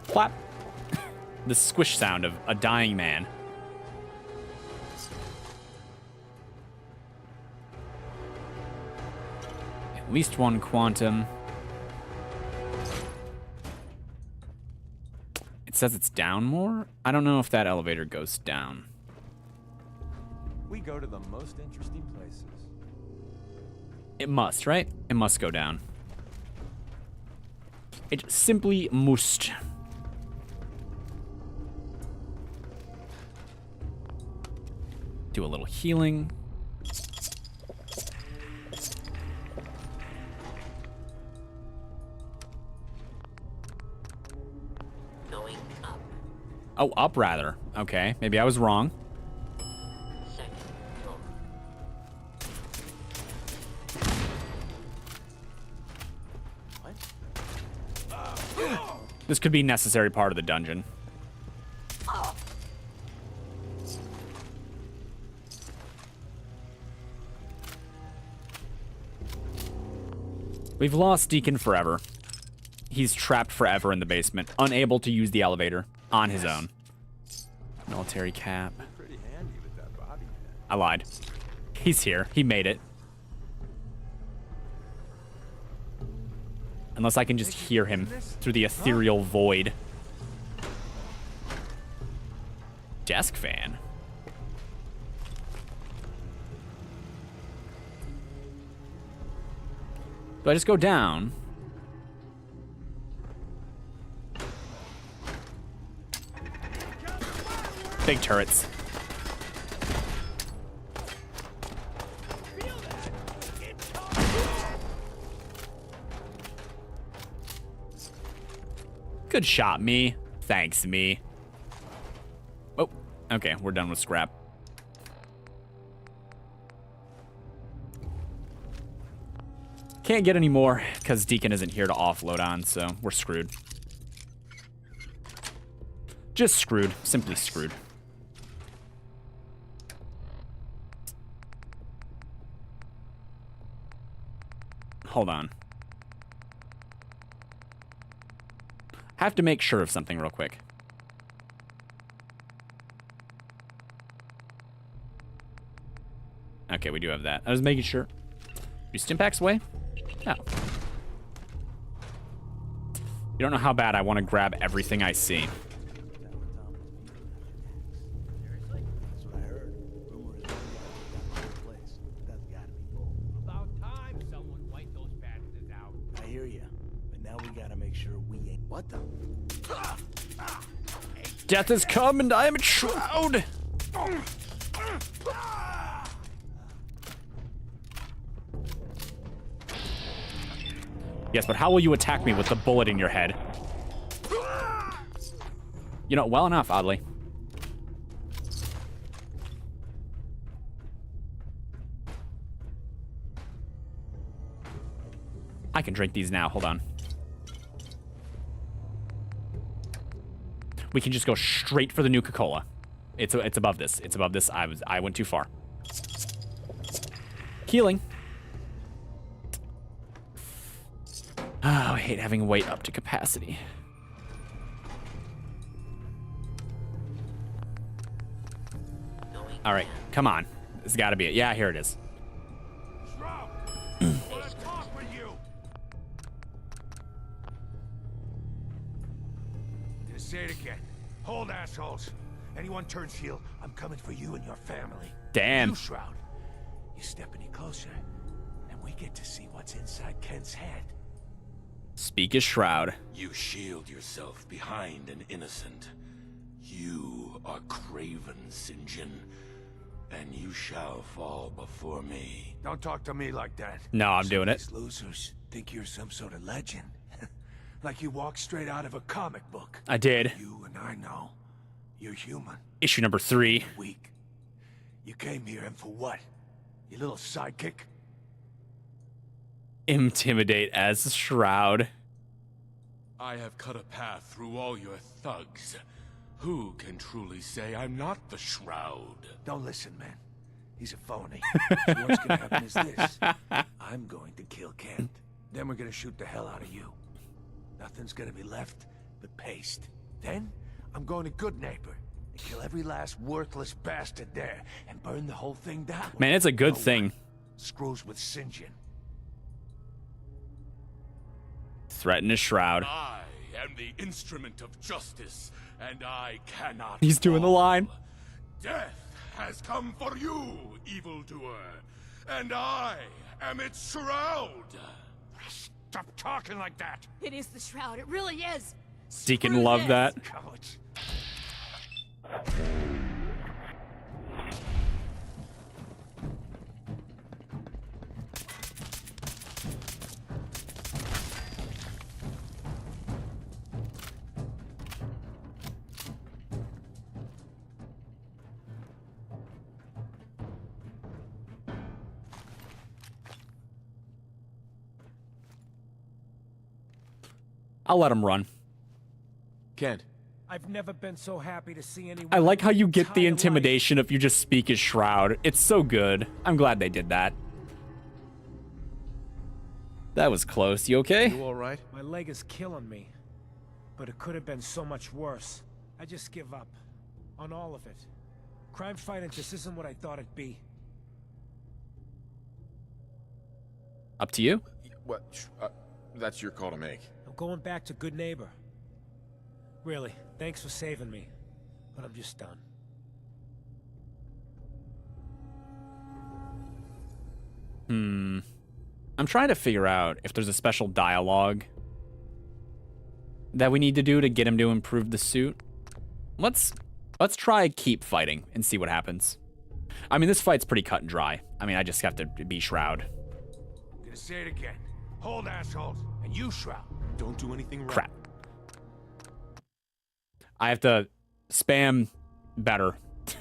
Plop. The squish sound of a dying man. At least one quantum. It says it's down more? I don't know if that elevator goes down. We go to the most interesting places. It must, right? It must go down. It simply must. Do a little healing. Going up. Oh, up rather. Okay, maybe I was wrong. Second floor. This could be a necessary part of the dungeon. We've lost Deacon forever. He's trapped forever in the basement, unable to use the elevator on his own. Military cap. Pretty handy with that bobby pin. I lied. He's here. He made it. Unless I can just hear him through the ethereal void. Desk fan. Do I just go down? Big turrets. Good shot, me. Thanks, me. Oh, okay, we're done with scrap. Can't get any more because Deacon isn't here to offload on, so we're screwed. Just screwed. Simply screwed. Hold on. Have to make sure of something real quick. Okay, we do have that. I was making sure. Do Stimpaks away? No. You don't know how bad I want to grab everything I see. About time someone wiped those bastards out. I hear you, but now we gotta make sure we ain't. What the? Death has come and I am its shroud. Yes, but how will you attack me with the bullet in your head? You know, well enough, oddly. I can drink these now. Hold on. We can just go straight for the Nuka-Cola. It's above this. It's above this. I went too far. Healing. Oh, I hate having weight up to capacity. All right, come on. This has got to be it. Yeah, here it is. Say it again. Hold, assholes. Anyone turns heel, I'm coming for you and your family. Damn. You, Shroud. You step any closer, and we get to see what's inside Kent's head. Speak as Shroud. You shield yourself behind an innocent. You are craven, St. John, and you shall fall before me. Don't talk to me like that. No, I'm doing it. These losers think you're some sort of legend. Like you walked straight out of a comic book. I did. You and I know. You're human. Issue number 3. Weak. You came here and for what? Your little sidekick? Intimidate as Shroud. I have cut a path through all your thugs. Who can truly say I'm not the Shroud? Don't listen, man. He's a phony. So what's gonna happen is this. I'm going to kill Kent. Then we're gonna shoot the hell out of you. Nothing's gonna be left but paste. Then, I'm going to Good Neighbor and kill every last worthless bastard there and burn the whole thing down. Man, it's a good thing. Screws with St. John. Threaten his shroud. I am the instrument of justice, and I cannot He's doing the fall. line. Death has come for you, evildoer, and I am its shroud. Stop talking like that. It is the shroud. It really is. Deacon Screw loved this. that. Cowards. I'll let him run. Kent. I've never been so happy to see anyone. I like how you get the entire intimidation if you just speak as Shroud. It's so good. I'm glad they did that. That was close. You okay? You all right? My leg is killing me, but it could have been so much worse. I just give up on all of it. Crime fighting just isn't what I thought it'd be. Up to you. What? That's your call to make. I'm going back to good neighbor. Really, thanks for saving me, but I'm just done. I'm trying to figure out if there's a special dialogue that we need to do to get him to improve the suit. Let's try keep fighting and see what happens. I mean, this fight's pretty cut and dry. I mean, I just have to be Shroud. I'm gonna say it again. Hold, assholes, and you, Shroud. Don't do anything wrong. Crap. I have to spam better. I'm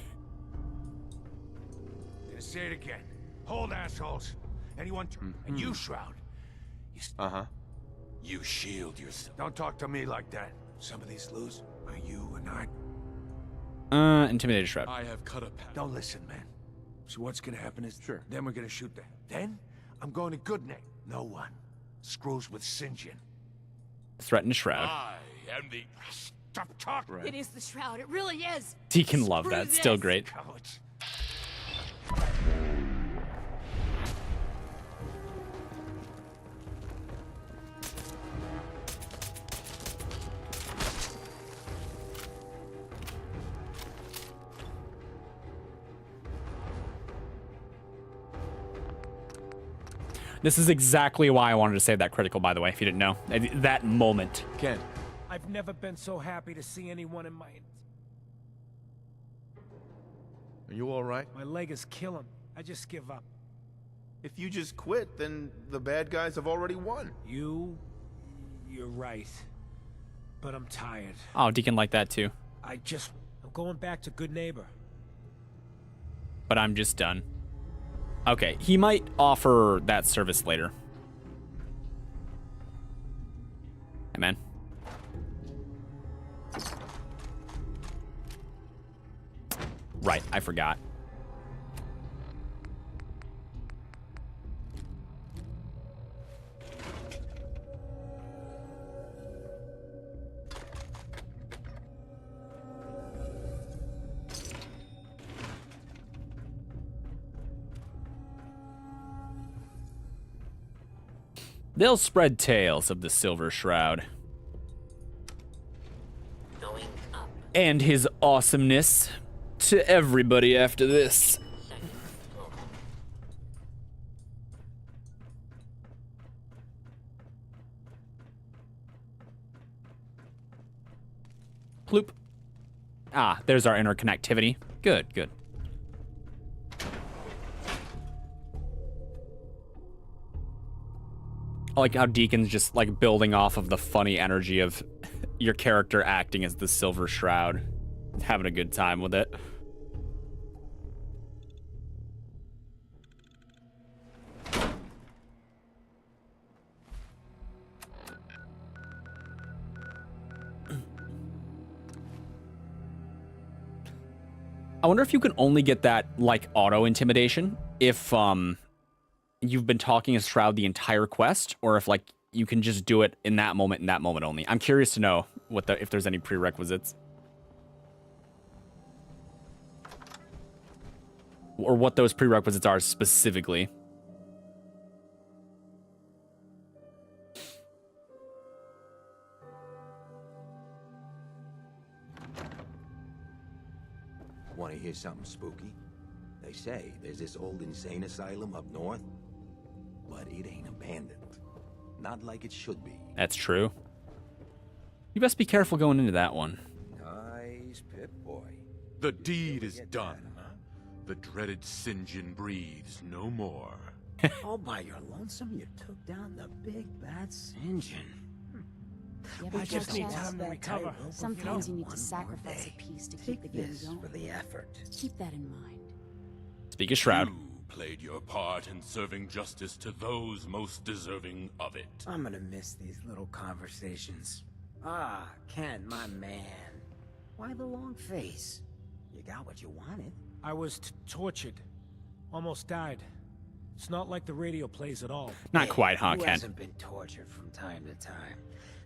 gonna say it again. Hold, assholes. Anyone, and you, Shroud. You shield yourself. Don't talk to me like that. Some of these lose, but you are not. Intimidated Shroud. I have cut a path. Don't listen, man. So what's gonna happen is, then we're gonna shoot them. Then, I'm going to good name. No one screws with St. John. Threaten the Shroud. I am the... Stop talking. It is the shroud. It really is. Deacon loved Screw that. Still this. great. Cowards. This is exactly why I wanted to save that critical, by the way, if you didn't know. That moment. Ken. I've never been so happy to see anyone in my... Are you all right? My leg is killing. I just give up. If you just quit, then the bad guys have already won. You're right. But I'm tired. Oh, Deacon liked that too. I'm going back to good neighbor. But I'm just done. Okay, he might offer that service later. Hey, man. Right, I forgot. They'll spread tales of the Silver Shroud. Going up. And his awesomeness to everybody after this. Ploop. Ah, there's our interconnectivity. Good, good. I like how Deacon's just like building off of the funny energy of your character acting as the Silver Shroud. Having a good time with it. I wonder if you can only get that like auto intimidation if you've been talking as Shroud the entire quest, or if like you can just do it in that moment only. I'm curious to know what if there's any prerequisites. Or what those prerequisites are specifically. you something spooky? They say there's this old insane asylum up north, but it ain't abandoned. Not like it should be. That's true. You best be careful going into that one. Nice pip boy. The deed is done. The dreaded St. John breathes no more. All by your lonesome, you took down the big bad St. John. I just need time to recover. Sometimes you need to sacrifice a piece to keep the game going. For the effort. Keep that in mind. Speak of Shroud. You played your part in serving justice to those most deserving of it. I'm gonna miss these little conversations. Ah, Ken, my man. Why the long face? You got what you wanted. I was tortured. Almost died. It's not like the radio plays at all. Not quite, huh, Who Ken? hasn't been tortured from time to time?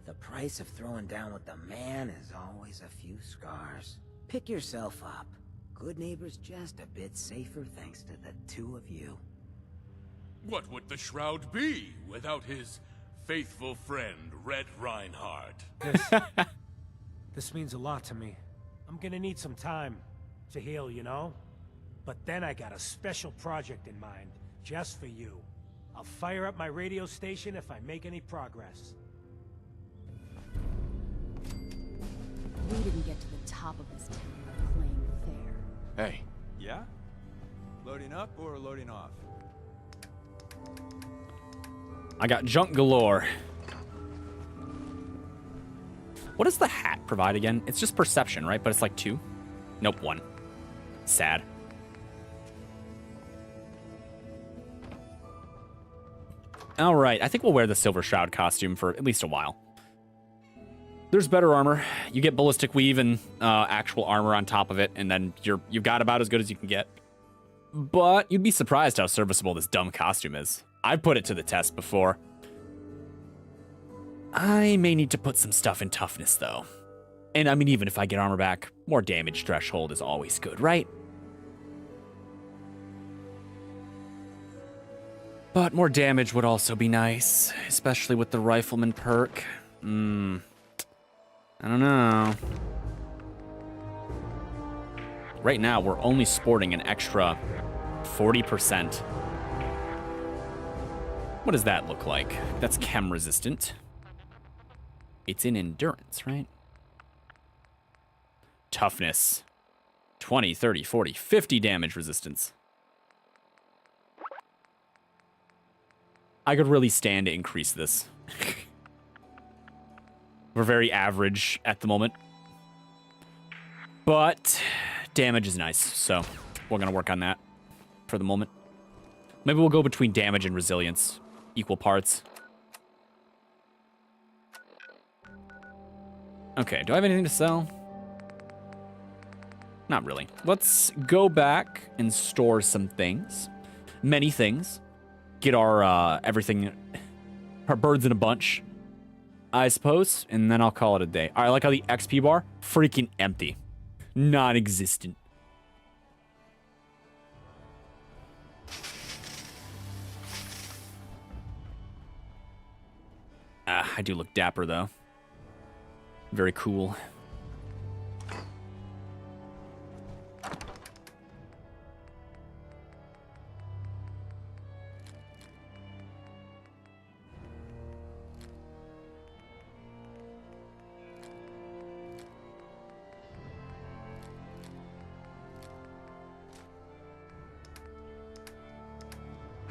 The price of throwing down with the man is always a few scars. Pick yourself up. Good neighbor's just a bit safer thanks to the two of you. What would the Shroud be without his faithful friend, Red Reinhardt? This means a lot to me. I'm gonna need some time to heal, you know? But then I got a special project in mind, just for you. I'll fire up my radio station if I make any progress. We didn't get to the top of this town by playing fair. Hey. Yeah? Loading up or loading off? I got junk galore. What does the hat provide again? It's just perception, right? But it's like 2? Nope, 1. Sad. All right, I think we'll wear the Silver Shroud costume for at least a while. There's better armor. You get ballistic weave and actual armor on top of it, and then you've got about as good as you can get. But you'd be surprised how serviceable this dumb costume is. I've put it to the test before. I may need to put some stuff in toughness, though. And I mean, even if I get armor back, more damage threshold is always good, right? But more damage would also be nice, especially with the Rifleman perk. I don't know. Right now, we're only sporting an extra 40%. What does that look like? That's chem resistant. It's in endurance, right? Toughness. 20, 30, 40, 50 damage resistance. I could really stand to increase this. We're very average at the moment. But damage is nice, so we're going to work on that for the moment. Maybe we'll go between damage and resilience. Equal parts. Okay, do I have anything to sell? Not really. Let's go back and store some things. Many things. Get our everything, our birds in a bunch, I suppose, and then I'll call it a day. I like how the XP bar, freaking empty. Non-existent. I do look dapper, though. Very cool.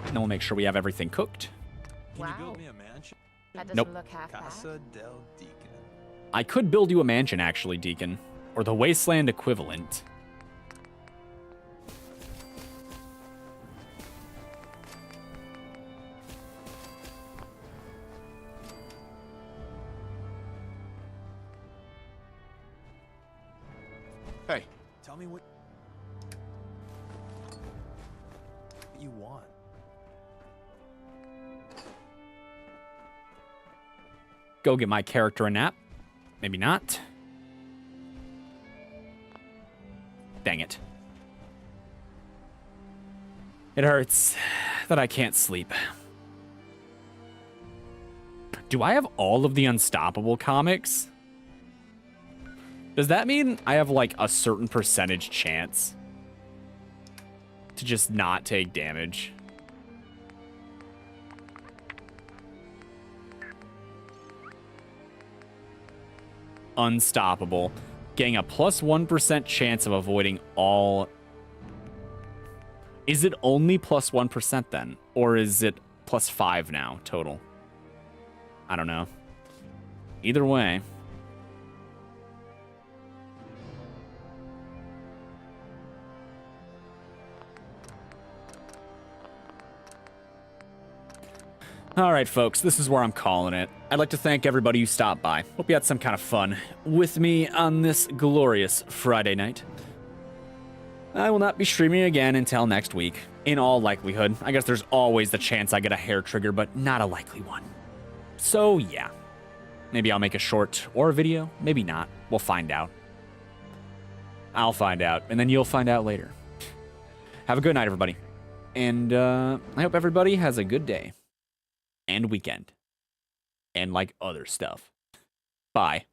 Then we'll make sure we have everything cooked. Can you build me a mansion? That doesn't Nope. look half bad. Casa del Deacon. I could build you a mansion, actually, Deacon. Or the Wasteland equivalent. Hey. Tell me what you want. Go get my character a nap. Maybe not. Dang it. It hurts that I can't sleep. Do I have all of the Unstoppable comics? Does that mean I have like a certain percentage chance to just not take damage. Unstoppable. Getting a plus 1% chance of avoiding all... Is it only plus 1% then? Or is it plus 5 now, total? I don't know. Either way. All right, folks, this is where I'm calling it. I'd like to thank everybody who stopped by. Hope you had some kind of fun with me on this glorious Friday night. I will not be streaming again until next week, in all likelihood. I guess there's always the chance I get a hair trigger, but not a likely one. So, yeah. Maybe I'll make a short or a video. Maybe not. We'll find out. I'll find out, and then you'll find out later. Have a good night, everybody. And I hope everybody has a good day. And weekend. And like other stuff. Bye.